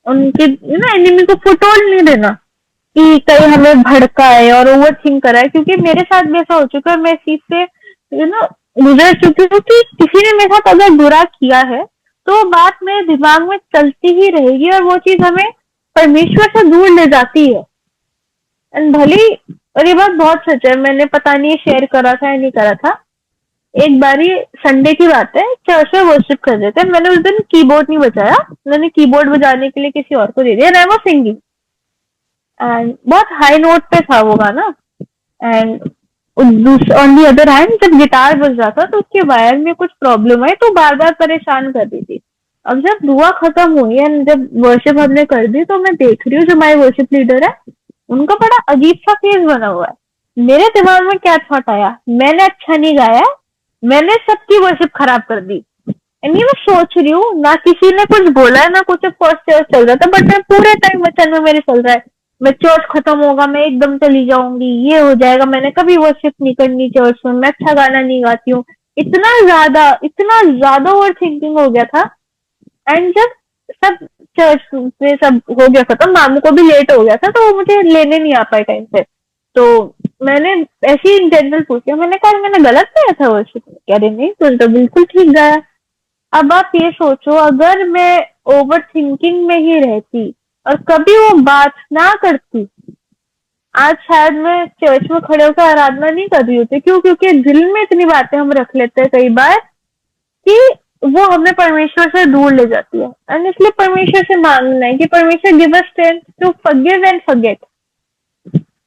उनके ना एनिमी को फुटहोल्ड नहीं देना कि कहीं हमें भड़काए और ओवर थिंक कराए। क्योंकि मेरे साथ भी ऐसा हो चुका है, मैं इस चीज से गुजर चुकी हूँ कि किसी ने मेरे साथ अगर बुरा किया है तो बात मेरे दिमाग में चलती ही रहेगी और वो चीज हमें परमेश्वर से दूर ले जाती है। एंड भली, और ये बात बहुत सच है, मैंने पता नहीं शेयर करा था या नहीं करा था। एक बारी संडे की बात है, चर्च में वर्शिप कर रहे थे, मैंने उस दिन कीबोर्ड नहीं बजाया, मैंने कीबोर्ड बजाने के लिए किसी और को दे दिया, आई वाज सिंगिंग एंड बहुत हाई नोट पे था वो गाना। And on the other hand जब गिटार बज रहा था तो उसके वायर में कुछ प्रॉब्लम आई, तो बार बार परेशान कर रही थी। अब जब दुआ खत्म हुई एंड जब वर्शिप हमने कर दी, तो मैं देख रही हूँ जो हमारे वर्शिप लीडर है उनका बड़ा अजीब सा फेस बना हुआ है। मेरे दिमाग में क्या थॉट आया, मैंने अच्छा नहीं गाया, मैंने सबकी वर्शिप खराब कर दी। एंड ये मैं सोच रही हूँ, ना किसी ने कुछ बोला है ना कुछ, फर्स्ट चर्च चल रहा था, बट मैं पूरे टाइम वचन में मेरे चल रहा है, मैं चर्च खत्म होगा मैं एकदम चली जाऊंगी, ये हो जाएगा, मैंने कभी वर्शिप नहीं करनी चर्च में, मैं अच्छा गाना नहीं गाती हूँ। इतना ज्यादा ओवर थिंकिंग हो गया था। एंड जब सब चर्च में सब हो गया खत्म, मामू को भी लेट हो गया था तो वो मुझे लेने नहीं आ पाए टाइम पे, तो मैंने ऐसे ही इन जनरल पूछा, मैंने कहा मैंने गलत गाया था वर्शिप? कह रहे नहीं, तुम तो बिल्कुल ठीक गाया। अब आप ये सोचो, अगर मैं ओवर थिंकिंग में ही रहती और कभी वो बात ना करती, आज शायद मैं चर्च में खड़े होकर आराधना नहीं कर रही होती। क्यों? क्योंकि दिल में इतनी बातें हम रख लेते हैं कई बार कि वो हमें परमेश्वर से दूर ले जाती है। एंड इसलिए परमेश्वर से मांगना है कि परमेश्वर give us strength to forgive and forget,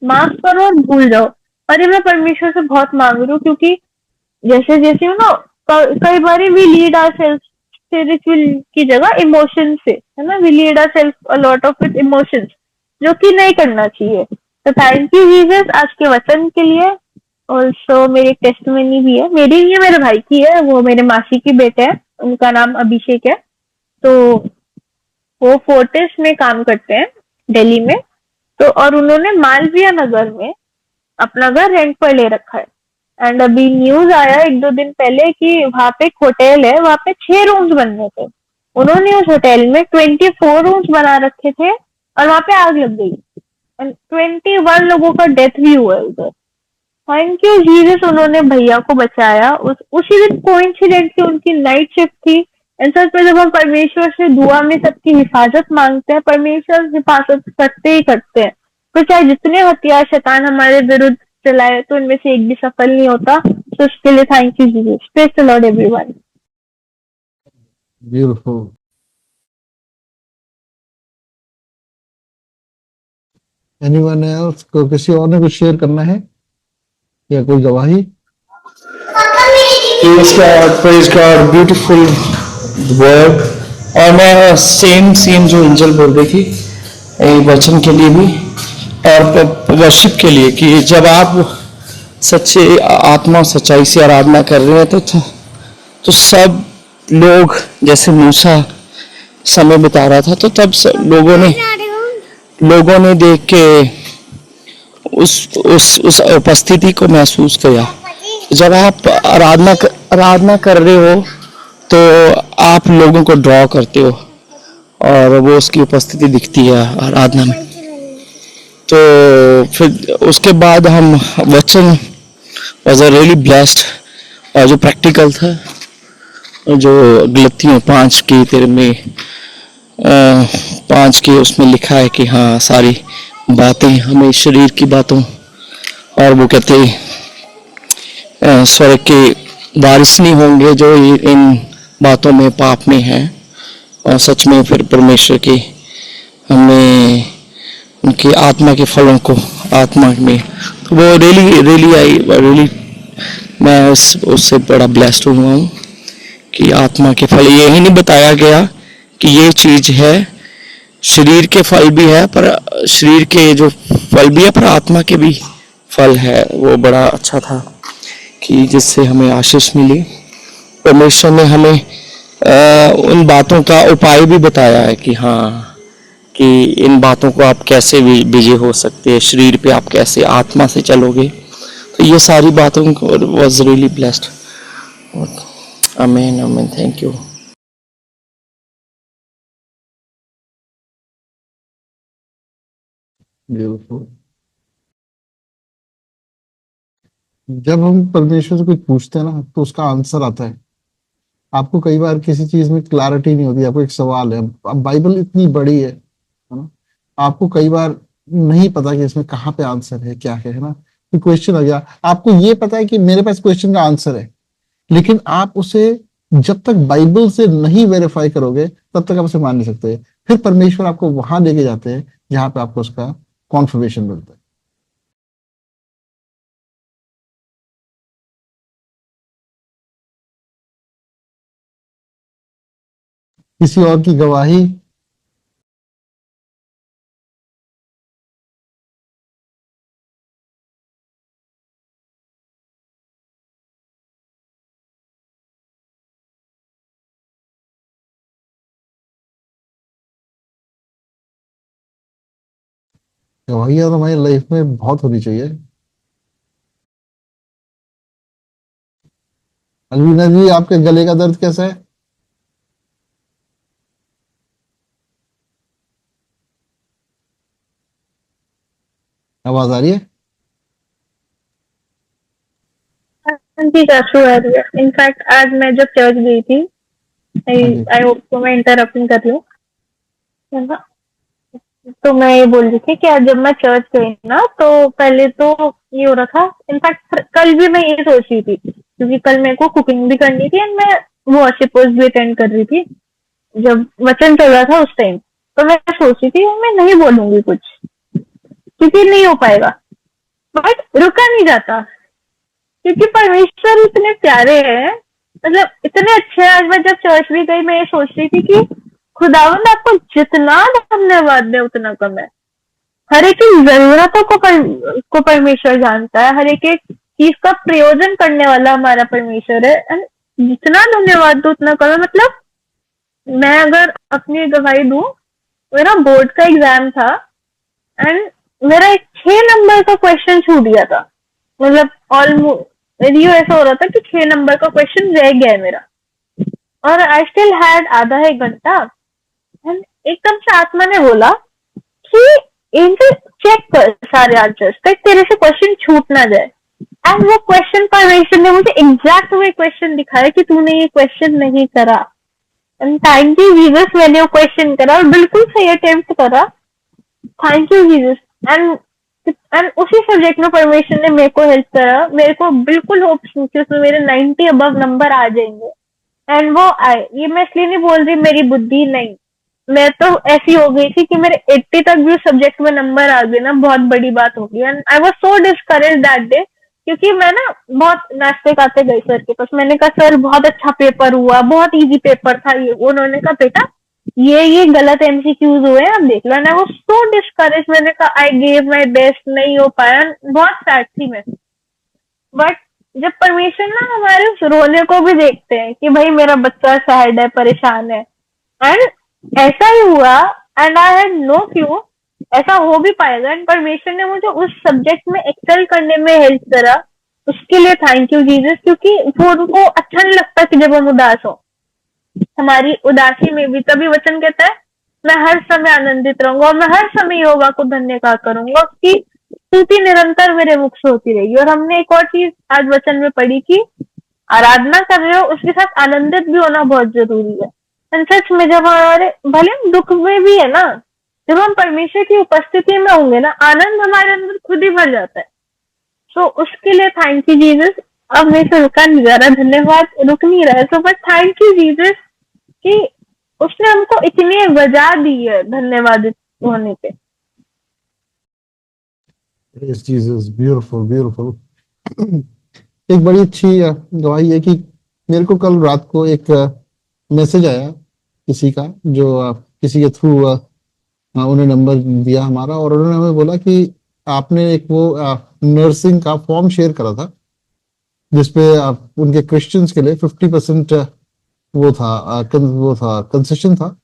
माफ करो और भूल जाओ। और ये मैं परमेश्वर से बहुत मांग रही हूँ, क्योंकि जैसे जैसे ना कई बार we lead our self spiritual की जगह इमोशन से, है ना, we lead our self a lot of it emotions, जो कि नहीं करना चाहिए। तो थैंक यू जीसस आज के वचन के लिए। ऑल्सो मेरी टेस्टमनी भी है, मेरी नहीं है, मेरे भाई की है, वो मेरे मासी की बेटे है, उनका नाम अभिषेक है। तो वो फोर्टिस में काम करते हैं दिल्ली में, तो और उन्होंने मालवीय नगर में अपना घर रेंट पर ले रखा है। एंड अभी न्यूज आया एक दो दिन पहले कि वहां पे एक होटल है, वहां पे 6 रूम्स बनने थे, उन्होंने उस होटल में 24 रूम्स बना रखे थे और वहां पे आग लग गई एंड 21 लोगों का डेथ भी हुआ है उधर। थैंक यू जीसस, उन्होंने भैया को बचाया। उसी दिन कोइंसिडेंटली उनकी नाइट शिफ्ट थी। एंड सच में जब हम परमेश्वर से दुआ में सबकी हिफाजत मांगते हैं, परमेश्वर हिफाजत करते ही करते हैं। फिर चाहे जितने हथियार शैतान हमारे विरुद्ध चलाए, तो इनमें से एक भी सफल नहीं होता। तो उसके लिए thank you Jesus. Praise the lord everyone. Beautiful. Anyone else को किसी और ने कुछ शेयर करना है? या कोई गवाही? Praise God, beautiful word. और मैं सेम सेम जो एंजल बोल रही थी वचन के लिए भी और वर्शिप के लिए, कि जब आप सच्चे आत्मा सच्चाई से आराधना कर रहे हैं तो सब लोग, जैसे मूसा समय बिता रहा था, तो तब लोगों ने देख के उस उपस्थिति को महसूस किया। जब आप आराधना कर रहे हो तो आप लोगों को ड्रॉ करते हो और वो उसकी उपस्थिति दिखती है आराधना में। तो फिर उसके बाद हम वचन वॉज अ रियली ब्लेस्ड, और जो प्रैक्टिकल था, जो गलतियों 5 की तेरे में 5 की उसमें लिखा है कि हाँ सारी बातें हमें शरीर की बातों, और वो कहते स्वर्ग के वारिस नहीं होंगे जो इन बातों में पाप में हैं, और सच में फिर परमेश्वर की हमें उनकी आत्मा के फलों को आत्मा में, तो वो रियली मैं उससे बड़ा ब्लेस्ड हुआ हूँ कि आत्मा के फल, यही नहीं बताया गया कि ये चीज है, शरीर के फल भी है, पर शरीर के जो फल भी है पर आत्मा के भी फल है। वो बड़ा अच्छा था कि जिससे हमें आशीष मिली। परमेश्वर ने हमें उन बातों का उपाय भी बताया है कि हाँ, कि इन बातों को आप कैसे विजय हो सकते हैं, शरीर पे आप कैसे आत्मा से चलोगे। तो ये सारी बातों को वाज रियली ब्लेस्ड। आमीन आमीन, थैंक यू। बिल्कुल। जब हम परमेश्वर से कुछ पूछते हैं ना तो उसका आंसर आता है। आपको कई बार किसी चीज में क्लैरिटी नहीं होती, आपको एक सवाल है, अब बाइबल इतनी बड़ी है ना, आपको कई बार नहीं पता कि इसमें कहाँ पे आंसर है, क्या है ना, कि क्वेश्चन आ गया, आपको ये पता है कि मेरे पास क्वेश्चन का आंसर है, लेकिन आप उसे जब तक बाइबल से नहीं वेरीफाई करोगे तब तक आप उसे मान नहीं सकते। फिर परमेश्वर आपको वहां लेके जाते हैं जहां पे आपको उसका कॉन्फर्मेशन मिलता है। किसी और की गवाही? गवाहियां तो हमारी लाइफ में बहुत होनी चाहिए। अलवीना जी, आपके गले का दर्द कैसा है? आवाज आ रही है? हाँ जी चाचू, आ रही है। इनफैक्ट आज मैं जब चर्च गई थी, आई हाँ जी। आई होप तो मैं इंटरप्ट कर लूँ, है ना? तो मैं ये बोल रही थी कि आज जब मैं चर्च गई ना, तो पहले तो ये हो रहा था। इनफैक्ट कल भी मैं ये सोच रही थी, क्योंकि कल मेरे को कुकिंग भी करनी थी एंड मैं वर्शिप भी अटेंड कर रही थी जब वचन चल रहा था उस टाइम। तो मैं सोच रही थी मैं नहीं बोलूंगी कुछ, क्योंकि नहीं हो पाएगा, बट रुका नहीं जाता, क्योंकि परमेश्वर इतने प्यारे हैं, मतलब इतने अच्छे हैं। आज मैं जब चर्च भी गई, मैं ये सोच रही थी कि खुदावंद आपको जितना धन्यवाद दे उतना कम है। हर एक की जरूरतों को परमेश्वर जानता है, हर एक चीज का प्रयोजन करने वाला हमारा परमेश्वर है। एंड जितना धन्यवाद दो उतना कम है। मतलब मैं अगर अपनी गवाही दूं, मेरा बोर्ड का एग्जाम था एंड मेरा एक 6 नंबर का क्वेश्चन छूट गया था। मतलब ऑलमोस्ट मेरी ऐसा हो रहा था कि 6 नंबर का क्वेश्चन रह गया है मेरा, और आई स्टिल हैड आधा 1 घंटा। एंड एकदम से आत्मा ने बोला कि इनसे चेक कर सारे आंसर्स, तक तेरे से क्वेश्चन छूट ना जाए। एंड वो क्वेश्चन परमेश्वर ने मुझे एग्जैक्ट वो क्वेश्चन दिखाया कि तूने ये क्वेश्चन नहीं करा। एंड थैंक यू जीसस, मैंने वो क्वेश्चन करा और बिल्कुल सही अटेम्प्ट करा। Thank you Jesus. एंड उसी सब्जेक्ट में परमेश्वर ने मेरे को हेल्प करा। मेरे को बिल्कुल होप थी कि उसमें मेरे 90 अबव नंबर आ जाएंगे, एंड वो आए। ये मैं इसलिए नहीं बोल रही मेरी बुद्धि नहीं, मैं तो ऐसी हो गई थी कि मेरे 80 तक भी उस सब्जेक्ट में नंबर आ गए ना, बहुत बड़ी बात हो गई। And I was so discouraged that day क्योंकि मैं ना बहुत नाचते गाते गई सर के पास। मैंने कहा सर बहुत अच्छा पेपर हुआ, बहुत इजी पेपर था ये। उन्होंने कहा बेटा ये गलत एमसीक्यूज हुए हैं, अब देख लो ना। वो सो डिस्करेज। मैंने कहा आई गेव माई बेस्ट, नहीं हो पाया। बहुत सैड थी मैं। बट जब परमेश्वर ना हमारे उस रोने को भी देखते हैं कि भाई मेरा बच्चा सैड है, परेशान है, एंड ऐसा ही हुआ। And I had no clue ऐसा हो भी पाएगा। एंड परमेश्वर ने मुझे उस सब्जेक्ट में एक्सेल करने में हेल्प करा। उसके लिए थैंक यू जीसस। क्योंकि वो उनको अच्छा नहीं लगता कि जब हम उदास हो। हमारी उदासी में भी तभी वचन कहता है मैं हर समय आनंदित रहूंगा और मैं हर समय यहोवा को धन्यवाद करूंगा, उसकी स्तुति निरंतर मेरे मुख से होती रहेगी। और हमने एक और चीज आज वचन में पढ़ी कि आराधना कर रहे हो उसके साथ आनंदित भी होना बहुत जरूरी है। एंड सच में जब हमारे भले हम दुख में भी है ना, जब हम परमेश्वर की उपस्थिति में होंगे ना, आनंद हमारे अंदर खुद ही भर जाता है। सो उसके लिए थैंक यू जीसस। अब मैं से रुका नहीं जा रहा, धन्यवाद रुक नहीं रहा है। So but thank you Jesus कि उसने हमको इतनी वजह दी है धन्यवादित होने पे। Yes, Jesus, beautiful, beautiful. एक बड़ी अच्छी गवाही है कि मेरे को कल रात को एक मैसेज आया किसी का, जो किसी के थ्रू उन्हें नंबर दिया हमारा, और उन्होंने हमें बोला कि आपने एक वो नर्सिंग का फॉर्म शेयर करा था जिसपे उनके क्रिश्चियंस के लिए 50% वो था कंसेशन था,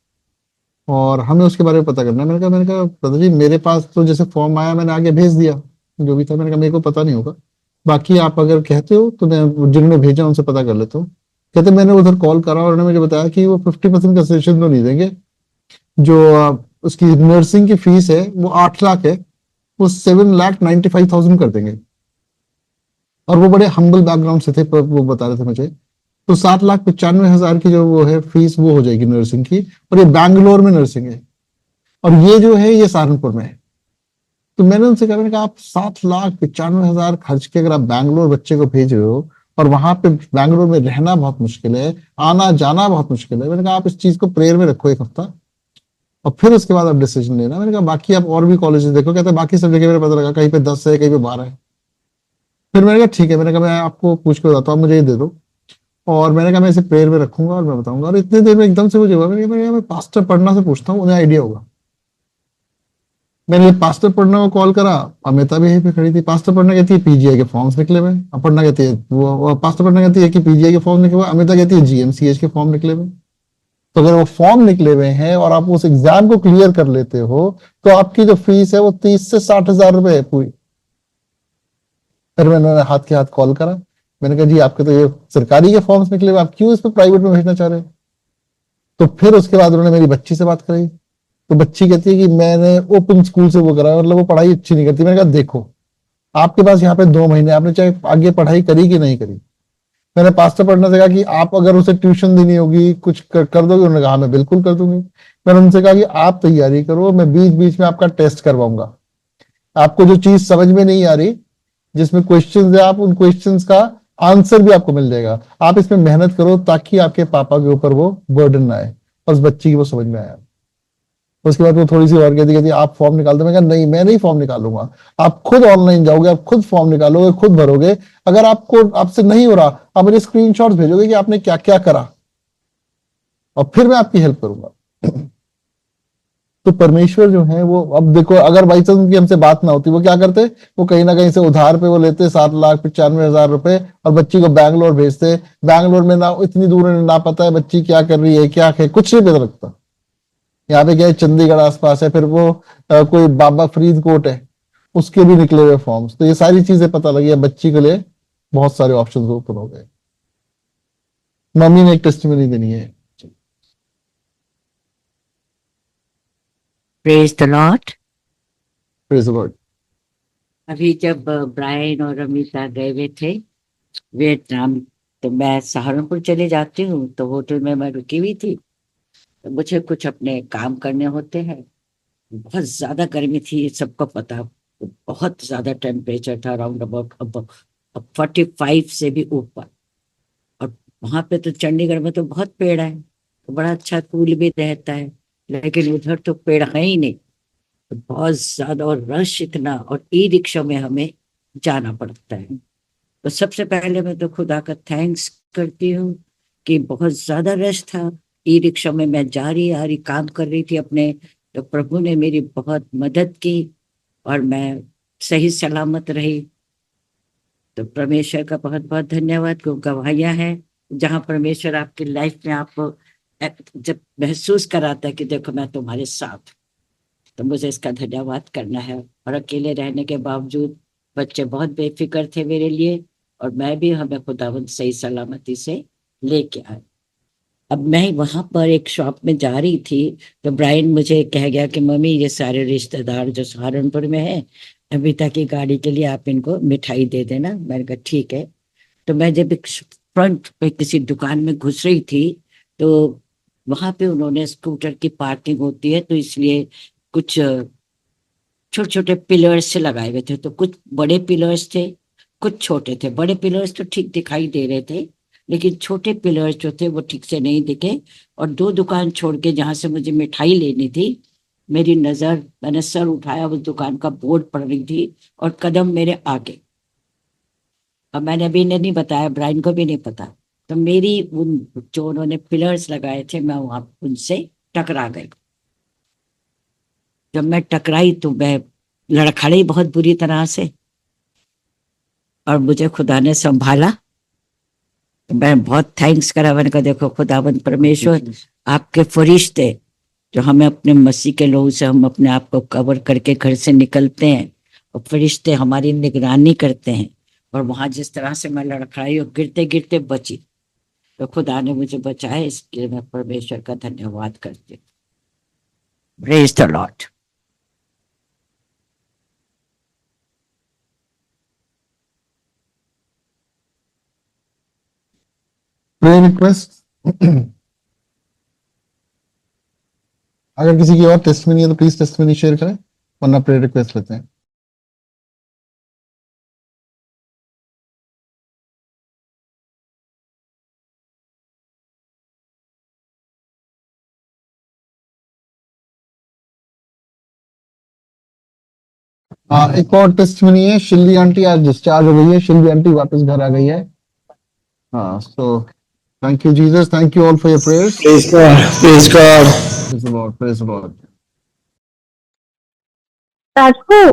और हमें उसके बारे में पता करना है। मैंने कहा दादा जी मेरे पास तो जैसे फॉर्म आया मैंने आगे भेज दिया जो भी था। मैंने कहा मेरे को पता नहीं होगा, बाकी आप अगर कहते हो तो मैं जिन्होंने भेजा उनसे पता कर लेता हूँ। कहते मैंने उधर कॉल करा और उन्होंने मुझे बताया कि वो 50% कंसेशन तो नहीं देंगे। जो उसकी नर्सिंग की फीस है वो 8 लाख है, वो 7,95,000 कर देंगे। और वो बड़े हम्बल बैकग्राउंड से थे, पर वो बता रहे थे मुझे। तो 7,95,000 की जो वो है फीस वो हो जाएगी नर्सिंग की, और ये बैंगलोर में नर्सिंग है, और ये जो है ये सहारनपुर में है। तो मैंने उनसे कहा, मैंने कहा आप 7,95,000 खर्च के अगर आप बैंगलोर बच्चे को भेज रहे हो, और वहां पे बैंगलोर में रहना बहुत मुश्किल है, आना जाना बहुत मुश्किल है। मैंने कहा आप इस चीज को प्रेयर में रखो 1 हफ्ता, और फिर उसके बाद आप डिसीजन लेना। मैंने कहा बाकी आप और भी कॉलेजेस देखो। कहते बाकी सब जगह मेरे पता लगा कहीं पे 10 है, कहीं पे 12 है। फिर मैंने कहा ठीक है, मैंने कहा मैं आपको पूछ के बताता हूँ, मुझे ये दे दो। और मैंने कहा मैं इसे प्रेयर में रखूंगा और मैं बताऊंगा। और इतने देर में एकदम से मुझे हुआ, मैं पास्टर पढ़ना से पूछता हूँ, उन्हें आइडिया होगा। मैंने पास्टर पढ़ना को कॉल करा, अमिता भी यहीं पे खड़ी थी। पास्टर पढ़ना कहती है पीजीआई के फॉर्म्स निकले हुए। पढ़ना कहती है वो पास्टर पढ़ना कहती है कि पीजीआई के फॉर्म निकले हुए। अमिता कहती है जीएमसीएच के फॉर्म निकले हुए। तो अगर वो फॉर्म निकले हुए हैं और आप उस एग्जाम को क्लियर कर लेते हो तो आपकी जो फीस है वो 30 से 60,000 रुपए है पूरी। फिर मैंने हाथ के हाथ कॉल करा, मैंने कहा जी आपके तो ये सरकारी के फॉर्म्स निकले हुए, आप क्यों इस पे प्राइवेट में भेजना चाह रहे हैं? तो फिर उसके बाद उन्होंने मेरी बच्ची से बात करी। तो बच्ची कहती है कि मैंने ओपन स्कूल से वो करा, मतलब वो पढ़ाई अच्छी नहीं करती। मैंने कहा देखो आपके पास यहाँ पे 2 महीने, आपने चाहे आगे पढ़ाई करी कि नहीं करी। मैंने पास्टर पढ़ने से कहा कि आप अगर उसे ट्यूशन देनी होगी कुछ कर दोगे? उन्होंने कहा मैं बिल्कुल कर दूंगी। मैंने उनसे कहा कि आप तैयारी करो, मैं बीच बीच में आपका टेस्ट करवाऊंगा। आपको जो चीज समझ में नहीं आ रही, जिसमें क्वेश्चंस है, आप उन क्वेश्चंस का आंसर भी आपको मिल जाएगा। आप इसमें मेहनत करो ताकि आपके पापा के ऊपर वो बर्डन ना आए। और उस बच्ची की वो समझ में आया। उसके बाद वो थोड़ी सी और कहती आप फॉर्म निकाल दो। मैं कहा नहीं, मैं नहीं फॉर्म निकालूंगा, आप खुद ऑनलाइन जाओगे, आप खुद फॉर्म निकालोगे, खुद भरोगे। अगर आपको आपसे नहीं हो रहा आप मुझे स्क्रीनशॉट्स भेजोगे कि आपने क्या क्या करा, और फिर मैं आपकी हेल्प करूंगा। तो परमेश्वर जो है वो, अब देखो अगर बाई चांस उनकी हमसे बात ना होती, वो क्या करते, वो कहीं ना कहीं से उधार पे वो लेते 7,95,000 रुपए और बच्ची को बैंगलोर भेजते। बैंगलोर में ना इतनी दूर ना पता है बच्ची क्या कर रही है, क्या है, कुछ नहीं पता लगता। यहाँ पे क्या है, चंडीगढ़ आसपास है, फिर वो कोई बाबा फरीदकोट है, उसके भी निकले हुए फॉर्म्स। तो ये सारी चीजें पता लगी, अब बच्ची के लिए बहुत सारे ऑप्शंस ओपन हो गए। मम्मी ने एक टेस्टिमनी देनी है। Praise the Lord. Praise the Lord. अभी जब ब्रायन और अमिता गए हुए थे वियतनाम, तो मैं सहारनपुर चले जाती हूँ, तो होटल में मैं रुकी हुई थी। तो मुझे कुछ अपने काम करने होते हैं। बहुत ज्यादा गर्मी थी, सबको पता। बहुत ज्यादा टेम्परेचर था, अराउंड अबाउट 45 से भी ऊपर। और वहां पे तो चंडीगढ़ में तो बहुत पेड़ है, तो बड़ा अच्छा कूल भी रहता है, लेकिन उधर तो पेड़ है ही नहीं। तो बहुत ज्यादा और रश इतना, और ई रिक्शा में हमें जाना पड़ता है। तो सबसे पहले मैं तो खुदा का थैंक्स करती हूँ कि बहुत ज्यादा रश था, ई रिक्शा में मैं जा रही आ रही काम कर रही थी अपने, तो प्रभु ने मेरी बहुत मदद की और मैं सही सलामत रही। तो परमेश्वर का बहुत बहुत धन्यवाद। क्यों गवाहियां हैं जहां परमेश्वर आपकी लाइफ में आपको जब महसूस कराता है कि देखो मैं तुम्हारे साथ, तो मुझे इसका धन्यवाद करना है। और अकेले रहने के बावजूद बच्चे बहुत बेफिक्र थे मेरे लिए, और मैं भी, हमें खुदावंद सही सलामती से लेके आए। अब मैं वहां पर एक शॉप में जा रही थी, तो ब्रायन मुझे कह गया कि मम्मी ये सारे रिश्तेदार जो सहारनपुर में है, अमिता की गाड़ी के लिए आप इनको मिठाई दे देना। मैंने कहा ठीक है। तो मैं जब एक फ्रंट पे किसी दुकान में घुस रही थी, तो वहां पे उन्होंने स्कूटर की पार्किंग होती है, तो इसलिए कुछ छोटे छोटे पिलर्स से लगाए हुए थे। तो कुछ बड़े पिलर्स थे, कुछ छोटे थे। बड़े पिलर्स तो ठीक दिखाई दे रहे थे, लेकिन छोटे पिलर्स जो थे वो ठीक से नहीं दिखे। और दो दुकान छोड़ के जहां से मुझे मिठाई लेनी थी, मेरी नजर, मैंने सर उठाया, उस दुकान का बोर्ड पड़ रही थी और कदम मेरे आगे। अब मैंने अभी इन्हें नहीं बताया, ब्रायन को भी नहीं पता। तो मेरी उन जो उन्होंने पिलर्स लगाए थे, मैं वहां उनसे टकरा गई। जब मैं टकराई तो मैं लड़खड़ाई बहुत बुरी तरह से, और मुझे खुदा ने संभाला। तो मैं बहुत थैंक्स करा। मैंने कहा देखो खुदावंद परमेश्वर, आपके फरिश्ते जो हमें अपने मसीह के लोगों से, हम अपने आप को कवर करके घर से निकलते हैं, और फरिश्ते हमारी निगरानी करते हैं। और वहां जिस तरह से मैं लड़खड़ाई और गिरते गिरते बची, तो खुदा ने मुझे बचाया। इसके लिए मैं परमेश्वर का धन्यवाद करती हूँ। Praise the Lord. Prayer request. अगर किसी की और टेस्टमनी है तो प्लीज टेस्टमनी शेयर करें, वरना प्रेयर रिक्वेस्ट लेते हैं। एक और टेस्टमनी है, शिल्ली आंटी आज डिस्चार्ज हो गई है, शिल्ली आंटी वापस घर आ गई है। हाँ, so thank you Jesus, thank you all for your prayers. Praise God. Praise God. Praise the Lord, praise the Lord. Raju,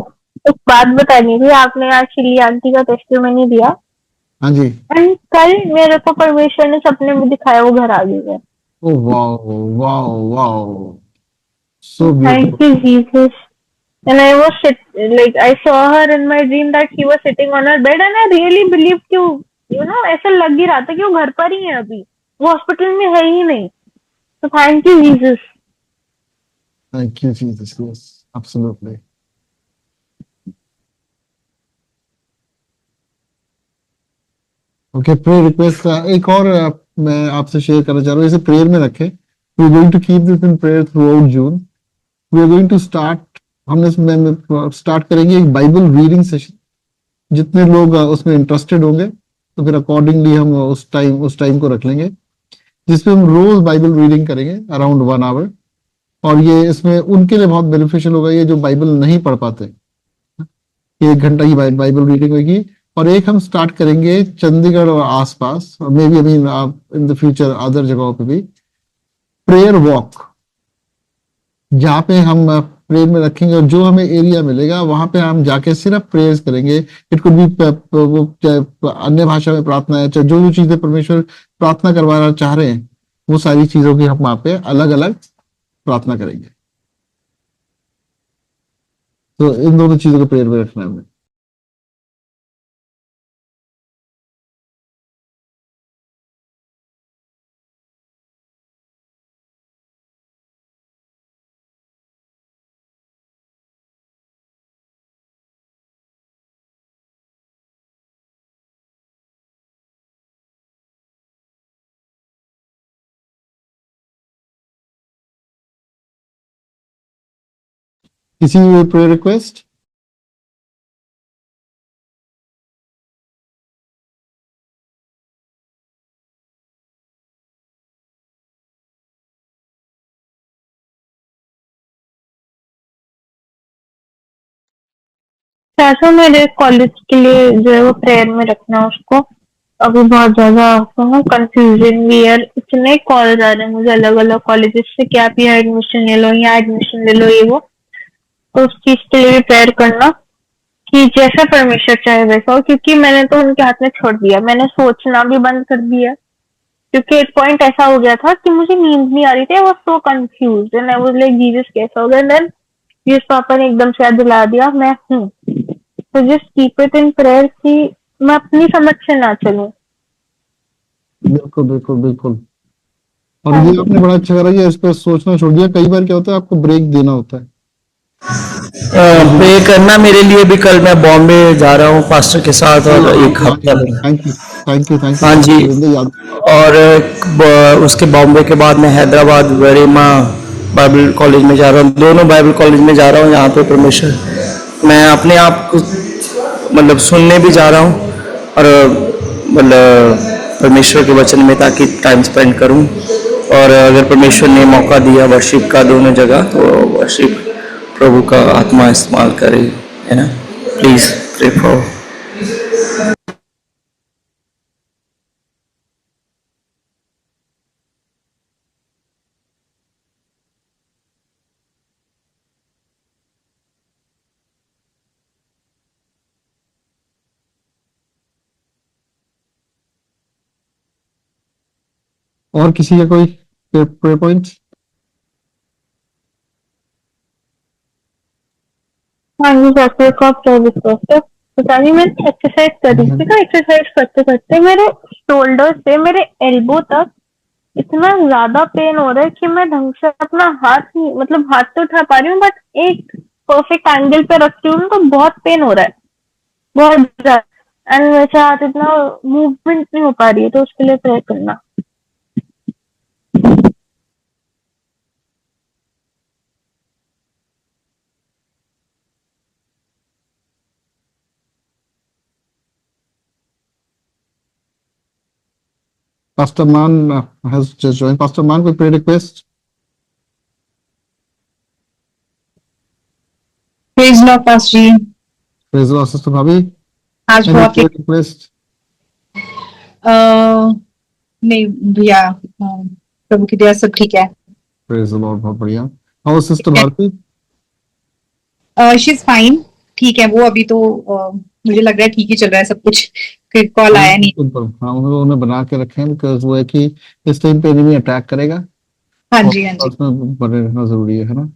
एक बात बतानी थी। आपने आज शिल्ली आंटी का टेस्टिमनी दिया, हाँ जी। एंड कल मेरे को परमेश्वर ने सपने में दिखाया वो घर आ गई है। Oh wow, wow, wow. So thank beautiful. You Jesus. And I was like I saw her in my dream that she was sitting on her bed, and I really believed कि ऐसा लग ही रहा था कि वो घर पर ही है अभी, वो हॉस्पिटल में है ही नहीं। तो thank you Jesus. Thank you, Jesus. Yes, absolutely. Okay, prayer request एक और मैं आपसे शेयर करना चाह रहा हूँ, इसे प्रेयर में रखें। We are going to keep this in prayer throughout June. We are going to start, हमने इसमें स्टार्ट करेंगे एक बाइबल रीडिंग सेशन। जितने लोग उसमें इंटरेस्टेड होंगे, तो फिर अकॉर्डिंगली हम उस टाइम को रख लेंगे, जिसमें हम रोज बाइबल रीडिंग करेंगे अराउंड 1 आवर। और ये इसमें उनके लिए बहुत बेनिफिशियल होगा, ये जो बाइबल नहीं पढ़ पाते। ये 1 घंटा की बाइबल रीडिंग होगी। और एक हम स्टार्ट करेंगे चंडीगढ़ और आसपास, और मे बी अभी इन द फ्यूचर अदर जगहों पे भी, प्रेयर वॉक, जहाँ पे हम प्रेयर में रखेंगे, और जो हमें एरिया मिलेगा वहां पे हम जाके सिर्फ प्रेयर्स करेंगे। इट कुड बी वो चाहे अन्य भाषा में प्रार्थना है, चाहे जो जो चीजें परमेश्वर प्रार्थना करवाना चाह रहे हैं, वो सारी चीजों की हम वहां पे अलग अलग प्रार्थना करेंगे। तो इन दोनों चीजों को प्रेयर में रखना है हमें। किसी प्रेयर रिक्वेस्ट? चाचा मेरे कॉलेज के लिए जो है वो प्रेयर में रखना उसको। अभी बहुत ज्यादा कंफ्यूजन भी है, इतने कॉल आ रहे हैं मुझे अलग अलग कॉलेजेस से कि आप यहाँ एडमिशन ले लो, यहाँ एडमिशन ले लो, ये वो। तो उस चीज के लिए भी प्रेयर करना कि जैसा परमेश्वर चाहे वैसा हो, क्योंकि मैंने तो उनके हाथ में छोड़ दिया, मैंने सोचना भी बंद कर दिया। क्योंकि एक पॉइंट ऐसा हो गया था कि मुझे नींद नहीं आ रही थी, I was so confused and I was like Jesus कैसा हो गया। देन जीसस पापा ने एकदम से याद दिला दिया मैं हूँ। तो just keep it in prayer कि मैं अपनी समझ से ना चलूं। बिल्कुल बिल्कुल बिल्कुल। और ये आपने बड़ा अच्छा करा, ये इस पर सोचना छोड़ दिया। कई बार क्या होता है, आपको ब्रेक देना होता है। प्रे करना मेरे लिए भी। कल मैं बॉम्बे जा रहा हूँ पास्टर के साथ और एक हफ्ता में। Thank you thank you thank you. हाँ जी। याद और उसके बॉम्बे के बाद मैं हैदराबाद वेरेमा बाइबल कॉलेज में जा रहा हूँ। दोनों बाइबल कॉलेज में जा रहा हूँ। यहाँ पे परमेश्वर, मैं अपने आप को मतलब सुनने भी जा रहा हूँ और मतलब परमेश्वर के वचन में, ताकि टाइम स्पेंड करूँ। और अगर परमेश्वर ने मौका दिया वर्शिप का दोनों जगह, तो वर्शिप प्रभु का आत्मा इस्तेमाल करे, है ना। Please pray for. और किसी का कोई प्रे पॉइंट? हाँ जी डॉक्टर को आप क्या रिक्वेस्ट है पता नहीं। मैंने एक्सरसाइज करी थी ना, एक्सरसाइज करते करते मेरे शोल्डर से मेरे एल्बो तक इतना ज्यादा पेन हो रहा है कि मैं ढंग से अपना हाथ नहीं, मतलब हाथ तो उठा पा रही हूँ बट एक परफेक्ट एंगल पे रखती हूँ तो बहुत पेन हो रहा है, बहुत ज्यादा। एंड वैसे हाथ इतना मूवमेंट नहीं हो पा रही है, तो उसके लिए प्रे करना। Pastor Man has just joined. Pastor Man, कोई prayer request? Praise Lord pastor ji. Praise the Lord, Sister Bhabhi. आज Any बहुत prayer request? नहीं भैया, प्रभु की दया सब ठीक है। Praise the Lord, बहुत बढ़िया। How is Sister Bharti? She is fine, ठीक है वो। अभी तो मुझे लग रहा है ठीक ही चल रहा है सब कुछ, कॉल आया नहीं। हाँ, उन्होंने बना के रखे हैं, बिकॉज वो है कि इस टाइम पे एनिमी अटैक करेगा। हाँ जी हाँ जी उसमें बने रहना जरूरी है ना।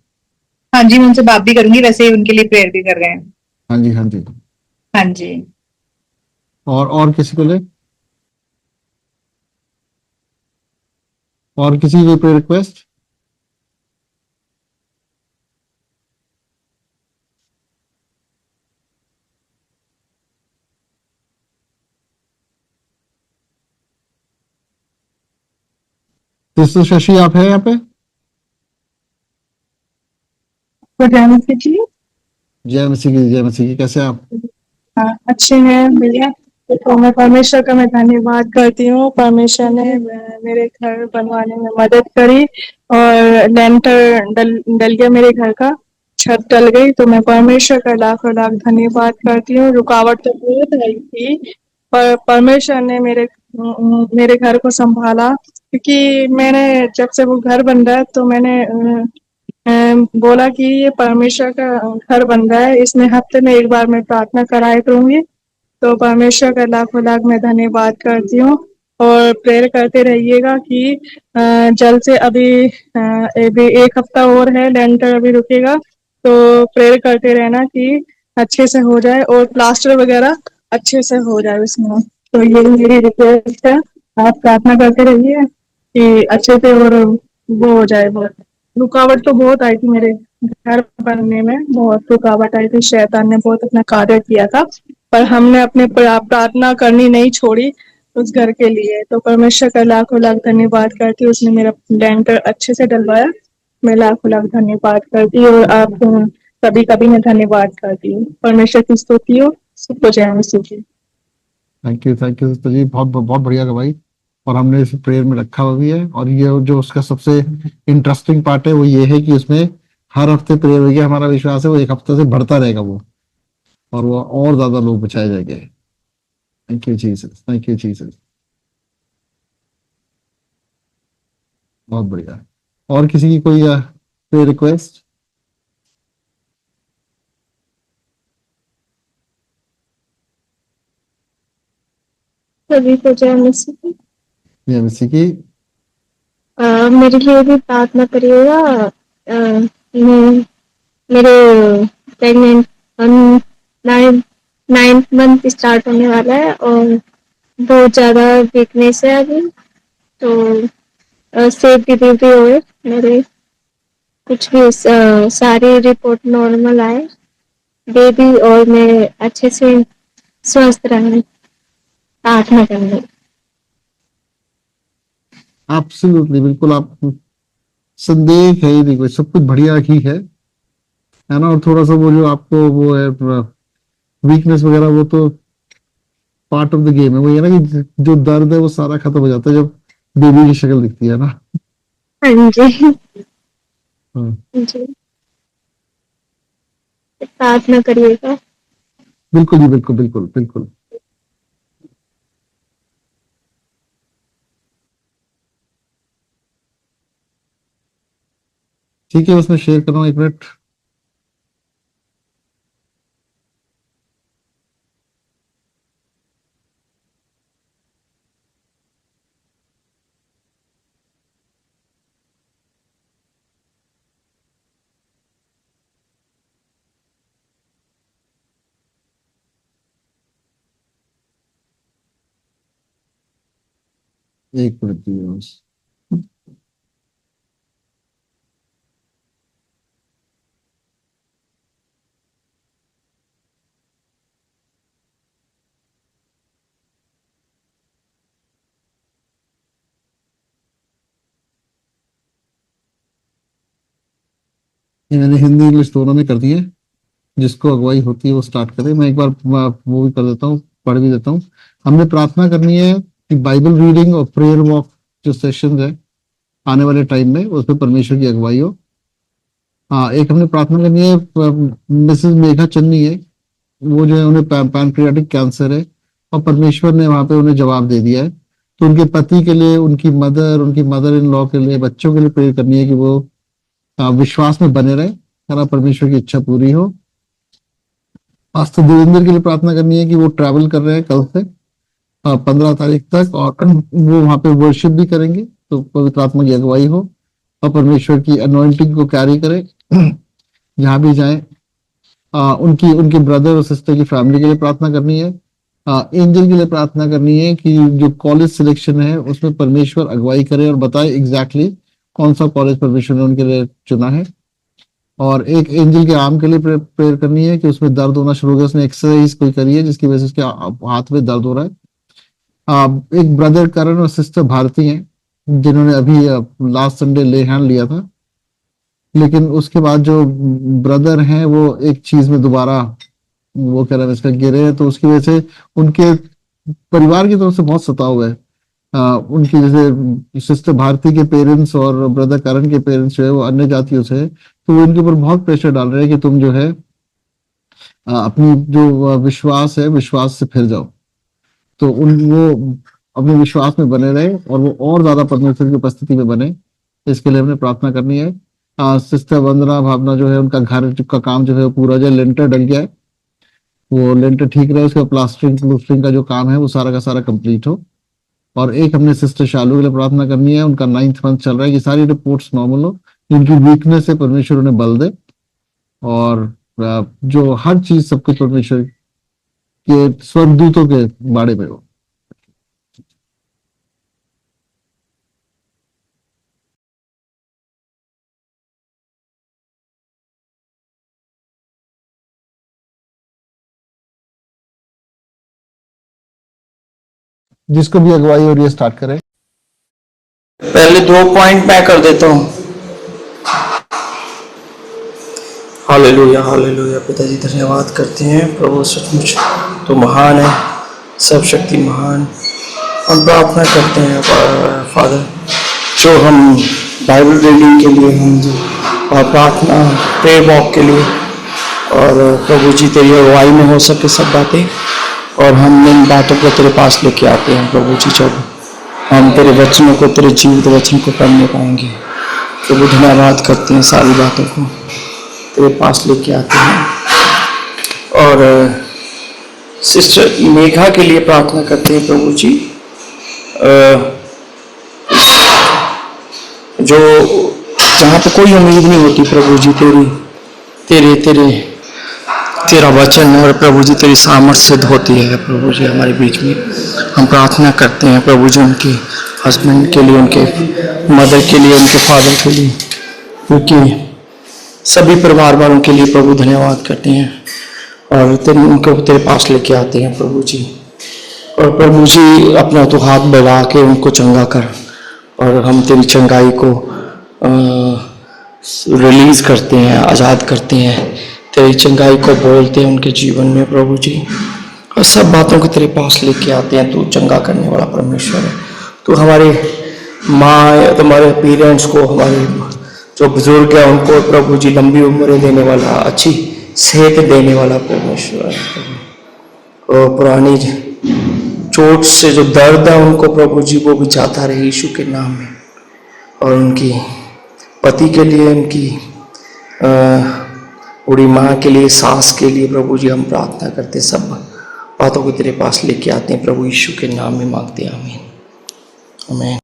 हाँ जी, मैं उनसे बात भी करूंगी, वैसे उनके लिए प्रेयर भी कर रहे हैं। हाँ जी हाँ जी। हाँ जी। और किसी को ले, और किसी को प्रेयर रिक्वेस्ट? सिस्टर शशि, आप है यहाँ पे? जय मसीह जी। जय मसीह की, जय मसीह की। कैसे हैं आप? हाँ अच्छे हैं भैया। तो मैं परमेश्वर का मैं धन्यवाद करती हूँ, परमेश्वर ने मेरे घर बनवाने में मदद करी और लेंटर डल गया मेरे घर का, छत डल गई। तो मैं परमेश्वर का लाखों लाख धन्यवाद करती हूँ। रुकावट तो बहुत आई थी पर परमेश्वर ने मेरे घर को संभाला, क्योंकि मैंने जब से वो घर बन रहा है तो मैंने बोला कि ये परमेश्वर का घर बन रहा है, इसमें हफ्ते में एक बार मैं प्रार्थना कराया करूंगी। तो परमेश्वर का लाखों लाख मैं धन्यवाद करती हूँ और प्रेयर करते रहिएगा कि जल्द से अभी एक हफ्ता और है, लेंटर अभी रुकेगा, तो प्रेयर करते रहना कि अच्छे से हो जाए और प्लास्टर वगैरह अच्छे से हो जाए उसमें। तो ये मेरी रिक्वेस्ट है, आप प्रार्थना करते रहिए कि अच्छे से और वो हो जाए। बहुत रुकावट तो बहुत आई थी मेरे घर बनने में, बहुत रुकावट आई थी, शैतान ने बहुत अपना कार्य किया था, पर हमने अपने प्रार्थना करनी नहीं छोड़ी उस घर के लिए। तो परमेश्वर का लाखों लाख धन्यवाद करती हूँ, उसने मेरा लेंटर अच्छे से डलवाया। मैं लाखों लाख धन्यवाद करती हूँ और आप कभी कभी मैं धन्यवाद करती हूँ। परमेश्वर की स्तुति हो, सबको जय मसीह की। थैंक यू सिस्टर जी, बहुत बहुत बढ़िया गवाही। और हमने इसे प्रेयर में रखा हुआ भी है। और ये जो उसका सबसे इंटरेस्टिंग पार्ट है वो ये है कि उसमें हर हफ्ते प्रेयर होगी। हमारा विश्वास है वो एक हफ्ते से बढ़ता रहेगा वो। और वो और ज्यादा लोग बचाए जाएंगे। Thank you Jesus, thank you Jesus. बहुत बढ़िया। और किसी की कोई रिक्वेस्ट? सभी को जय मसीह। या किसी की? मेरे लिए भी प्रार्थना करिएगा। मैं मेरे प्रेग्नेंट नाइन्थ मंथ स्टार्ट होने वाला है और बहुत ज्यादा वीकनेस है अभी, तो सेफ डिलीवरी हुए मेरे, कुछ भी सारी रिपोर्ट नॉर्मल आए बेबी, और मैं अच्छे से स्वस्थ रहने प्रार्थना करने। एब्सोल्युटली, बिल्कुल। आप संदेह है ही नहीं कोई, सब कुछ बढ़िया ही है ना। और थोड़ा सा वो जो आपको वो है वीकनेस वगैरह, वो तो पार्ट ऑफ द गेम है। वो ये ना कि जो दर्द है वो सारा खत्म हो जाता है जब बेबी की शक्ल दिखती है ना। हाँ जी। हाँ, जी, प्रार्थना करिएगा। बिल्कुल जी, बिल्कुल बिल्कुल बिल्कुल। ठीक है, उसमें शेयर कर रहा हूँ, 1 मिनट। एक मिनट दीजिए बस। ये मैंने हिंदी इंग्लिश दोनों में कर दिए। जिसको अगुवाई होती है वो स्टार्ट करे। मैं एक बार वो भी कर देता हूँ, पढ़ भी देता हूँ। हमने प्रार्थना करनी है कि बाइबल रीडिंग और प्रेयर वॉक जो सेशन है आने वाले टाइम में, उसमें परमेश्वर की अगुवाई हो। हाँ, एक हमने प्रार्थना करनी है, मिसेस मेघा चन्नी है, वो जो है उन्हें पैनक्रियाटिक कैंसर है और परमेश्वर ने वहां पे उन्हें जवाब दे दिया है। तो उनके पति के लिए, उनकी मदर इन लॉ के लिए, बच्चों के लिए प्रेयर करनी है कि वो विश्वास में बने रहे, है परमेश्वर की इच्छा पूरी हो। पास्टर देवेंद्र के लिए प्रार्थना करनी है कि वो ट्रैवल कर रहे हैं कल से 15 तारीख तक, और वो वहां पे वर्शिप भी करेंगे, तो पवित्र आत्मा की अगुवाई हो और परमेश्वर की अनॉइंटिंग को कैरी करे जहां भी जाए। उनके ब्रदर और सिस्टर की फैमिली के लिए प्रार्थना करनी है। एंजल के लिए प्रार्थना करनी है कि जो कॉलेज सिलेक्शन है उसमें परमेश्वर अगुवाई करे और बताए एग्जैक्टली कौन सा कॉलेज परमेश्वर ने उनके लिए चुना है। और एक एंजल के आर्म के लिए प्रेयर करनी है कि उसमें दर्द होना शुरू हो गया, उसने एक्सरसाइज कोई करी है जिसकी वजह से उसके हाथ में दर्द हो रहा है। एक ब्रदर करण और सिस्टर भारती हैं जिन्होंने अभी लास्ट संडे ले हैंड लिया था, लेकिन उसके बाद जो ब्रदर हैं वो एक चीज में दोबारा वो कह रहे हैं इसका गिरे हैं, तो उसकी वजह से उनके परिवार की तरफ से बहुत सता हुआ है। उनकी जैसे सिस्टर भारती के पेरेंट्स और ब्रदर करण के पेरेंट्स जो है वो अन्य जातियों से है, तो वो इनके ऊपर बहुत प्रेशर डाल रहे हैं कि तुम जो है अपनी जो विश्वास है, विश्वास से फिर जाओ। तो वो अपने विश्वास में बने रहे और वो और ज्यादा परमेश्वर की उपस्थिति में बने, इसके लिए हमने प्रार्थना करनी है। सिस्टर वंदना भावना जो है उनका घर का काम जो है पूरा जो लेंटर डल गया है, वो लेंटर ठीक रहे, उसका प्लास्टरिंग का जो काम है वो सारा का सारा कंप्लीट हो। और एक हमने सिस्टर शालू के लिए प्रार्थना करनी है, उनका 9th मंथ चल रहा है, कि सारी रिपोर्ट्स नॉर्मल हो, उनकी वीकनेस है परमेश्वर उन्हें बल दे, और जो हर चीज सब कुछ परमेश्वर के स्वर्गदूतों के बारे में हो। जिसको भी अगुवाई हो रही है स्टार्ट करें। पहले 2 पॉइंट मैं कर देता हूँ। Hallelujah hallelujah. पिताजी धन्यवाद करते हैं प्रभु, सचमुच तो महान है, सब शक्ति महान। हम प्रार्थना करते हैं फादर, जो हम बाइबल रीडिंग के लिए, हम जो और प्रार्थना प्रेयर वॉक के लिए और प्रभु जी तेरी अगुवाई में हो सके सब बातें, और हम इन बातों को तेरे पास लेके आते हैं प्रभु जी। जब हम तेरे वचनों को, तेरे जीवित वचन को पढ़ने पाएंगे प्रभु, धन्यवाद करते हैं, सारी बातों को तेरे पास लेके आते हैं। और सिस्टर मेघा के लिए प्रार्थना करते हैं प्रभु जी, जो जहाँ पे कोई उम्मीद नहीं होती प्रभु जी, तेरा वचन और प्रभु जी तेरी सामर्थ सिद्ध होती है प्रभु जी हमारे बीच में। हम प्रार्थना करते हैं प्रभु जी उनके हस्बैंड के लिए, उनके मदर के लिए, उनके फादर के लिए, क्योंकि सभी परिवार वालों के लिए प्रभु धन्यवाद करते हैं और उनको तेरे पास लेके आते हैं प्रभु जी। और प्रभु जी अपना तो हाथ बढ़ा के उनको चंगा कर, और हम तेरी चंगाई को रिलीज करते हैं, आज़ाद करते हैं, तेरी चंगाई को बोलते हैं उनके जीवन में प्रभु जी, और सब बातों को तेरे पास लेके आते हैं। तू चंगा करने वाला परमेश्वर है। तू हमारे माँ, तुम्हारे पेरेंट्स को, हमारे जो बुजुर्ग हैं उनको प्रभु जी लंबी उम्र देने वाला, अच्छी सेहत देने वाला परमेश्वर है प्रभु। और पुरानी चोट से जो दर्द है उनको प्रभु जी वो भी जाता रहे यीशु के नाम में। और उनकी पति के लिए, उनकी बूढ़ी माँ के लिए, सास के लिए प्रभु जी हम प्रार्थना करते, सब बातों को तेरे पास लेके आते हैं प्रभु यीशु के नाम में मांगते हैं, आमीन आमीन।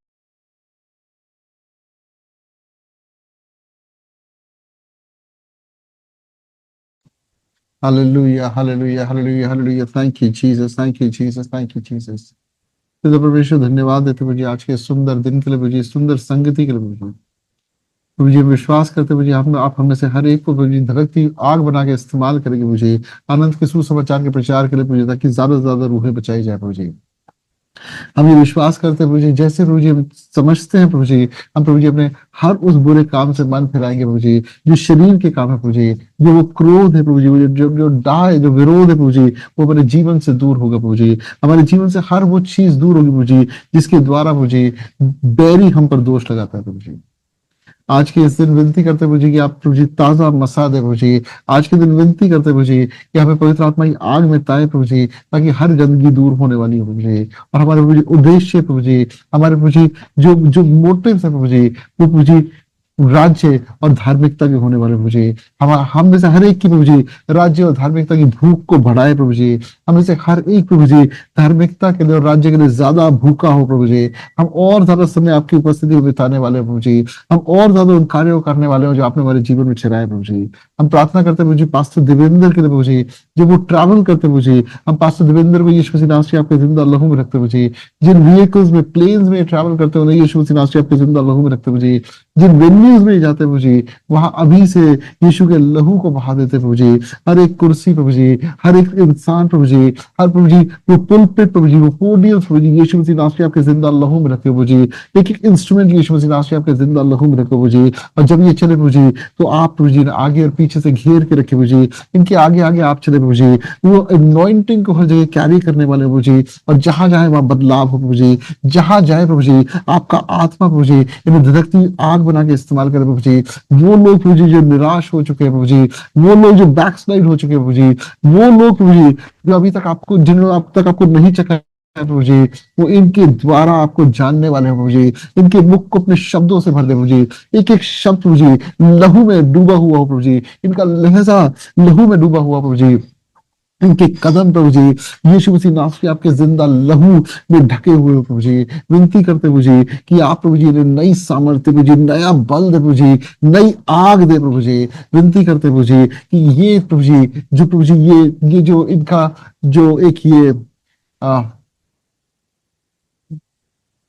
Hallelujah, hallelujah, hallelujah, hallelujah. Thank you, Jesus. Thank you, Jesus. Thank you, Jesus. पिता परमेश्वर धन्यवाद देते मुझे आज के सुंदर दिन के लिए, मुझे सुंदर संगति के लिए। मुझे विश्वास करते मुझे आप हमें से हर एक को मुझे धड़कती आग बना के इस्तेमाल करेंगे मुझे आनंद के सुसमाचार के प्रचार के लिए मुझे, ताकि ज्यादा से ज्यादा रूहें बचाई जाए प्रभु जी। हम ये विश्वास करते हैं प्रभु जी, जैसे प्रभु जी हम समझते हैं प्रभु जी, हम प्रभु जी अपने हर उस बुरे काम से मन फिराएंगे प्रभु जी, जो शरीर के काम है प्रभु जी, जो वो क्रोध है प्रभु जी, जो डाय, जो विरोध है प्रभु जी, वो हमारे जीवन से दूर होगा प्रभु जी। हमारे जीवन से हर वो चीज दूर होगी प्रभु जी जिसके द्वारा प्रभु जी बैरी हम पर दोष लगाता है प्रभु जी। आज के इस दिन विनती करते प्रभु जी कि आप प्रभु जी ताजा मसा दे प्रभु जी। आज के दिन विनती करते प्रभु जी कि हमें पवित्र आत्मा की आग में ताए प्रभु जी, ताकि हर गंदगी दूर होने वाली हो प्रभु जी। और हमारे प्रभु जी उद्देश्य प्रभु जी, हमारे प्रभु जी जो मोटिव है प्रभु जी, वो प्रभु जी राज्य और धार्मिकता के होने वाले प्रभु जी। हम में से हर एक की प्रभु जी राज्य और धार्मिकता की भूख को बढ़ाए प्रभु जी। हम में से हर एक प्रभु जी धार्मिकता के लिए और राज्य के लिए ज्यादा भूखा हो प्रभु जी। हम और ज्यादा समय आपकी उपस्थिति में बिताने वाले प्रभु जी। हम और ज्यादा उन कार्यों को करने वाले हो जो आपने हमारे जीवन में छिराए प्रभु जी। हम प्रार्थना करते प्रभु जी पास्टर देवेंद्र के लिए प्रभु जी, जो वो ट्रैवल करते प्रभु जी। हम पास्टर देवेंद्र को यीशु मसीह नाम से आपके जिंदा लहू में रखते प्रभु जी। जिन व्हीकल्स में, प्लेन्स में ट्रैवल करते उन्हें यीशु मसीह नाम से आपके जिंदा लहू में रखते प्रभु जी। जिन वेन्यूज में जाते प्रभु जी, वहां अभी से यीशु के लहू को बहा देते प्रभु जी। हर एक कुर्सी प्रभु जी, हर एक इंसान प्रभु जी, हर प्रभु जी वो पुलपिट प्रभु जी, वो पोडियम प्रभु जी, यीशु मसीह नाम से आपके जिंदा लहू में रखे प्रभु जी। एक एक इंस्ट्रूमेंट यीशु मसीह नाम से आपके जिंदा लहू में रखे प्रभु जी। और जब ये चले प्रभु जी तो आप प्रभु जी आगे और पीछे से घेर के रखे प्रभु जी। इनके आगे आगे आप चले प्रभु जी। वो अनॉइंटिंग को हर जगह कैरी करने वाले प्रभु जी। और जहां जाए वहां बदलाव हो प्रभु जी। जहां जाए प्रभु जी आपका आत्मा प्रभु जी इन्हें धधकती आग बना के इस्तेमाल करे प्रभु जी। वो लोग प्रभु जी जो निराश हो चुके हैं प्रभु जी, वो लोग जो बैकस्लाइड हो चुके हैं प्रभु जी, वो लोग प्रभु जी जो अभी तक आपको, जिन्होंने अब तक आपको नहीं चखा प्रभु जी, वो इनके द्वारा आपको जानने वाले हैं प्रभु जी। इनके मुख को अपने शब्दों से भर दे प्रभु जी। एक एक शब्द प्रभु जी लहू में डूबा हुआ हो प्रभु जी। इनका लहजा लहू में डूबा हुआ प्रभु जी। इनके कदम प्रभु जी यीशु मसीह नाम से आपके जिंदा लहू में ढके हुए हो प्रभु जी। विनती करते प्रभु जी कि आप प्रभु जी नई सामर्थ्य प्रभु जी, नया बल दे प्रभु जी, नई आग दे प्रभु जी। विनती करते प्रभु जी कि ये प्रभु जी जो प्रभु जी ये जो इनका जो एक ये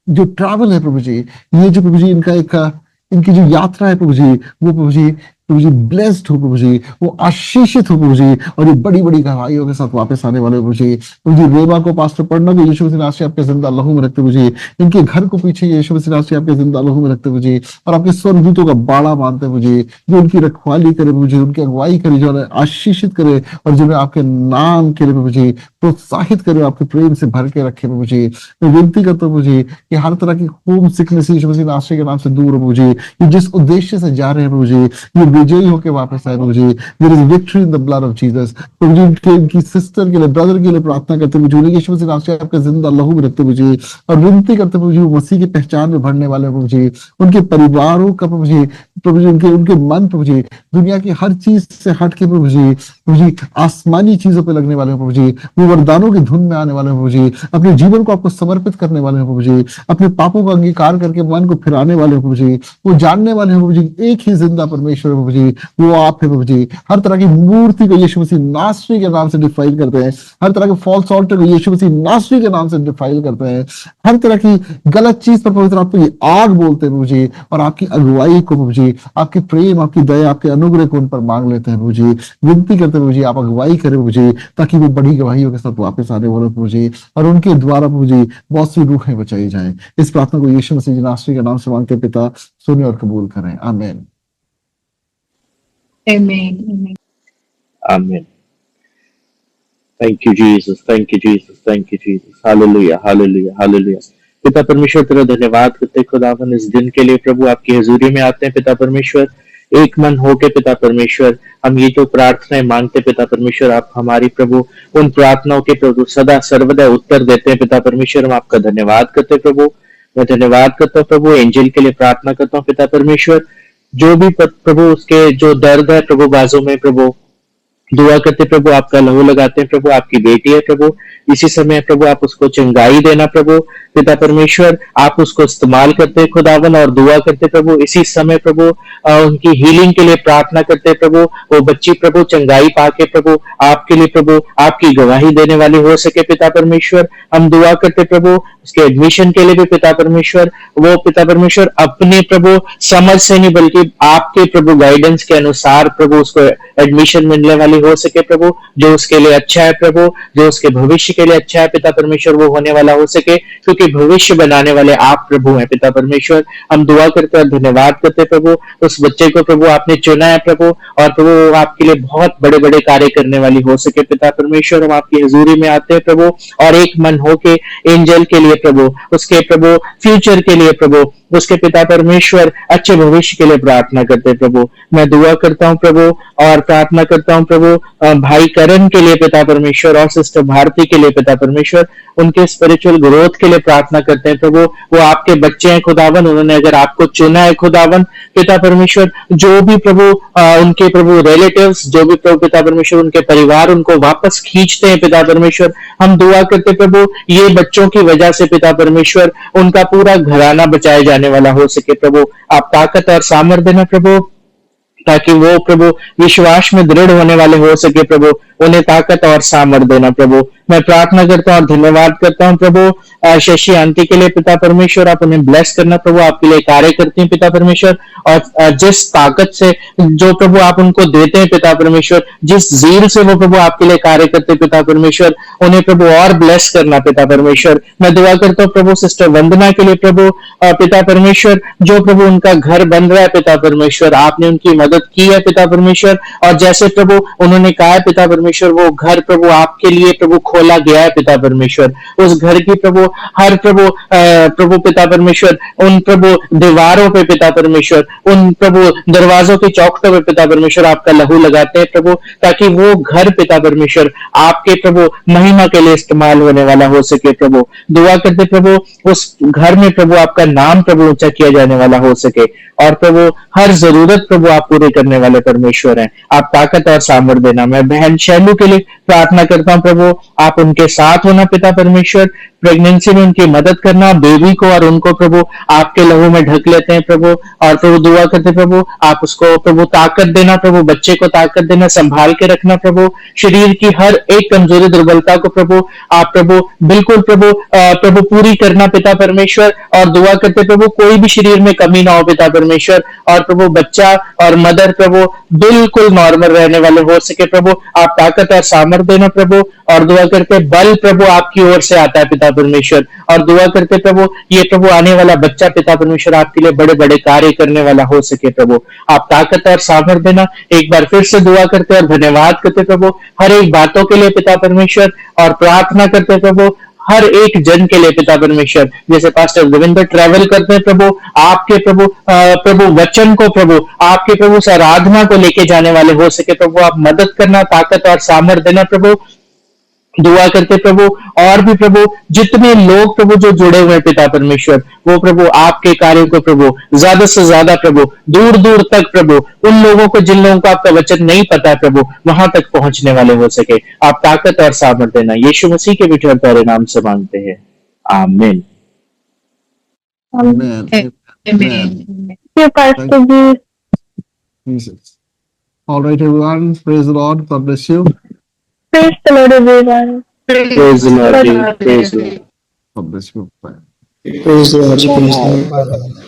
जो ट्रैवल है प्रभु जी, ये जो प्रभु जी इनका एक इनकी जो यात्रा है प्रभु जी, वो प्रभु जी ब्लेस्ड हो प्रभु जी, वो आशीषित हो प्रभु जी। और ये बड़ी बड़ी गवाहियों के साथ वापस आने वाले प्रभु जी। रेबा को पास्टर पढ़ना को यीशु मसीह नाम से आपके जिंदा लहू में रखते प्रभु जी। इनके घर को पीछे यीशु मसीह नाम से आपके जिंदा लहू में रखते प्रभु जी। और आपके स्वर्गदूतों का बाड़ा बांधते प्रभु जी, जो उनकी रखवाली करे प्रभु जी, उनकी अगुवाई करे, जो आशीषित करे और जिन्हें आपके नाम के लिए प्रभु जी प्रोत्साहित करे, आपके प्रेम से भर के रखे प्रभु जी। मैं विनती करता हूँ प्रभु जी कि हर तरह की होम सिकनेस यीशु मसीह नाम के नाम से दूर हो प्रभु जी। ये जिस उद्देश्य से जा रहे हैं प्रभु जी, ये विजयी होकर वापस आए प्रभु जी। There is victory in the blood of Jesus प्रभु जी। उनकी सिस्टर के लिए, ब्रदर के लिए प्रार्थना करते प्रभु जी, यीशु मसीह नाम से आपका जिंदा लहू में रखते प्रभु जी, और विनती करते प्रभु जी, वो मसीह की पहचान में बढ़ने वाले प्रभु जी, उनके परिवारों का प्रभु जी, उनके मन प्रभु जी दुनिया की हर चीज से हट के प्रभु जी आसमानी चीजों पे लगने वाले प्रभु जी, वो वरदानों की धुन में आने वाले प्रभु जी, अपने जीवन को आपको समर्पित करने वाले प्रभु जी, अपने पापों का अंगीकार करके मन को फिराने वाले प्रभु जी, वो जानने वाले हैं प्रभु जी एक ही जिंदा परमेश्वर प्रभु जी, वो आप है प्रभु जी। हर तरह की मूर्ति को यीशु मसीह नासरी के नाम से डिफाइल करते हैं, हर तरह के फॉल्स ऑल्टर को यीशु मसीह नासरी के नाम से डिफाइल करते हैं, हर तरह की गलत चीज पर पवित्र आत्मा की आग बोलते हैं प्रभु जी, और आपकी अगुवाई को प्रभु जी, आपके प्रेम, आपकी दया, आपके अनुग्रह को उन पर मांग लेते हैं प्रभु जी। विनती करते हैं प्रभु जी, आप अगुवाई करें प्रभु जी, ताकि वो बड़ी गवाहियों के साथ वापस आने वाले प्रभु जी, और उनके द्वारा प्रभु जी बहुत सी रूहें बचाई जाएं। इस प्रार्थना को यीशु मसीह नासरी के नाम से मांगते पिता, सुने और कबूल करें। आमीन। Amen. Amen. Thank you, Jesus. Thank you, Jesus. Thank you, Jesus. Hallelujah. Hallelujah. Hallelujah. पिता परमेश्वर तेरा धन्यवाद करते खुदावन इस दिन के लिए प्रभु आपकी हजूरी में आते हैं पिता परमेश्वर, एक मन होके पिता परमेश्वर हम ये जो प्रार्थनाएं मांगते पिता परमेश्वर, आप हमारी प्रभु उन प्रार्थनाओं के प्रभु सदा सर्वदा उत्तर देते हैं पिता परमेश्वर। हम आपका धन्यवाद करते प्रभु। मैं धन्यवाद करता हूँ प्रभु, एंजल के लिए प्रार्थना करता हूँ पिता परमेश्वर, जो भी प्रभु उसके जो दर्द है प्रभु बाजू में प्रभु दुआ करते प्रभु, आपका लहू लगाते हैं प्रभु, आपकी बेटी है प्रभु, इसी समय प्रभु आप उसको चंगाई देना प्रभु पिता परमेश्वर, आप उसको इस्तेमाल करते खुदावन और दुआ करते प्रभु, इसी समय प्रभु उनकी हीलिंग के लिए प्रार्थना करते प्रभु, वो बच्ची प्रभु चंगाई पाके प्रभु आपके लिए प्रभु आपकी गवाही देने वाली हो सके पिता परमेश्वर। हम दुआ करते प्रभु उसके एडमिशन के लिए भी पिता परमेश्वर, वो पिता परमेश्वर अपने प्रभु समझ से नहीं बल्कि आपके प्रभु गाइडेंस के अनुसार प्रभु उसको एडमिशन मिलने वाली हो सके प्रभु, जो उसके लिए अच्छा है प्रभु, जो उसके भविष्य के लिए अच्छा है पिता परमेश्वर वो होने वाला हो सके, क्योंकि भविष्य बनाने वाले आप प्रभु हैं पिता परमेश्वर। हम दुआ करते हैं, धन्यवाद करते प्रभु, उस बच्चे को प्रभु आपने चुना है प्रभु, और प्रभु आपके लिए बहुत बड़े बड़े कार्य करने वाली हो सके पिता परमेश्वर। हम आपकी हजूरी में आते हैं प्रभु, और एक मन होके एंजल के लिए प्रभु, उसके प्रभु फ्यूचर के लिए प्रभु, उसके पिता परमेश्वर अच्छे भविष्य के लिए प्रार्थना करते प्रभु। मैं दुआ करता हूँ प्रभु और प्रार्थना करता हूँ प्रभु भाई करण के लिए पिता परमेश्वर, और सिस्टर भारती के लिए पिता परमेश्वर, उनके स्पिरिचुअल ग्रोथ के लिए प्रार्थना करते हैं प्रभु। वो आपके बच्चे हैं खुदावन, उन्होंने अगर आपको चुना है खुदावन पिता परमेश्वर, जो भी प्रभु उनके प्रभु रिलेटिव्स, जो भी प्रभु पिता परमेश्वर उनके परिवार उनको वापस खींचते हैं पिता परमेश्वर, हम दुआ करते प्रभु ये बच्चों की वजह से पिता परमेश्वर उनका पूरा घराना बचाया जाने वाला हो सके प्रभु। आप ताकत और सामर्थ्य देना प्रभु, ताकि वो प्रभु विश्वास में दृढ़ होने वाले हो सके प्रभु, उन्हें ताकत और सामर्थ्य देना प्रभु। मैं प्रार्थना करता हूँ और धन्यवाद करता हूँ प्रभु शशि आंटी के लिए पिता परमेश्वर, आप उन्हें ब्लेस करना प्रभु, आपके लिए कार्य करती हैं पिता परमेश्वर, और जिस ताकत से जो प्रभु आप उनको देते हैं पिता परमेश्वर, जिस जील से वो प्रभु आपके लिए कार्य करते हैं पिता परमेश्वर, उन्हें प्रभु और ब्लेस करना पिता परमेश्वर। मैं दुआ करता हूँ प्रभु सिस्टर वंदना के लिए प्रभु पिता परमेश्वर, जो प्रभु उनका घर बन रहा है पिता परमेश्वर, आपने उनकी मदद की है पिता परमेश्वर, और जैसे प्रभु उन्होंने कहा है पिता परमेश्वर, वो घर प्रभु आपके लिए प्रभु खोला गया है पिता परमेश्वर। उस घर की प्रभु हर प्रभु पिता परमेश्वर, उन प्रभु दीवारों पे पिता परमेश्वर, उन प्रभु दरवाजों की चौखटों पे पिता परमेश्वर आपका लहू लगाते हैं प्रभु, ताकि वो घर पिता परमेश्वर आपके प्रभु महिमा के लिए इस्तेमाल होने वाला हो सके प्रभु। दुआ करते प्रभु उस घर में प्रभु आपका नाम प्रभु ऊंचा किया जाने वाला हो सके, और प्रभु हर जरूरत प्रभु आप पूरे करने वाले परमेश्वर हैं। आप ताकत और सामर्थ्य देना। मैं बहन शैलू के लिए प्रार्थना करता हूँ प्रभु, आप उनके साथ होना पिता परमेश्वर, प्रेगनेंसी में उनकी मदद करना, बेबी को और उनको प्रभु आपके लहू में ढक लेते हैं प्रभु, और प्रभु दुआ करते प्रभु आप उसको प्रभु ताकत देना प्रभु, बच्चे को ताकत देना, संभाल के रखना प्रभु, शरीर की हर एक कमजोरी दुर्बलता को प्रभु आप प्रभु बिल्कुल प्रभु पूरी करना पिता परमेश्वर, और दुआ करते प्रभु कोई भी शरीर में कमी ना हो पिता परमेश्वर, और प्रभु बच्चा और मदर प्रभु बिल्कुल नॉर्मल रहने वाले हो सके प्रभु। आप ताकत और सामर्थ्य देना प्रभु, और दुआ करते बल प्रभु आपकी ओर से आता है पिता परमेश्वर, और दुआ करते प्रभु ये प्रभु आने वाला बच्चा पिता परमेश्वर आपके लिए बड़े बड़े कार्य करने वाला हो सके प्रभु। आप ताकत और सामर्थ्य देना। एक बार फिर से दुआ करते और धन्यवाद करते प्रभु हर एक बातों के लिए पिता परमेश्वर, और प्रार्थना करते प्रभु हर एक जन के लिए पिता परमेश्वर, जैसे पास्टर गोविंद ट्रैवल करते हैं प्रभु, आपके प्रभु वचन को प्रभु, आपके प्रभु आराधना को लेके जाने वाले हो सके प्रभु, आप मदद करना, ताकत और सामर्थ देना प्रभु। दुआ करते प्रभु, और भी प्रभु जितने लोग प्रभु जो जुड़े हुए हैं पिता परमेश्वर, वो प्रभु आपके कार्यों को प्रभु ज्यादा से ज्यादा प्रभु दूर दूर तक प्रभु उन लोगों को जिन लोगों को आपका वचन नहीं पता है प्रभु, वहां तक पहुंचने वाले हो सके। आप ताकत और सामर्थ देना, यीशु मसीह के विठल प्यारे नाम से मांगते हैं, आमीन। Amen. Amen. Pastor ji. Jesus. All right, everyone. Praise the Lord. God bless you. Praise the Lord, everyone. Praise the Lord, praise the Lord। God bless you. Bye. Praise the Lord.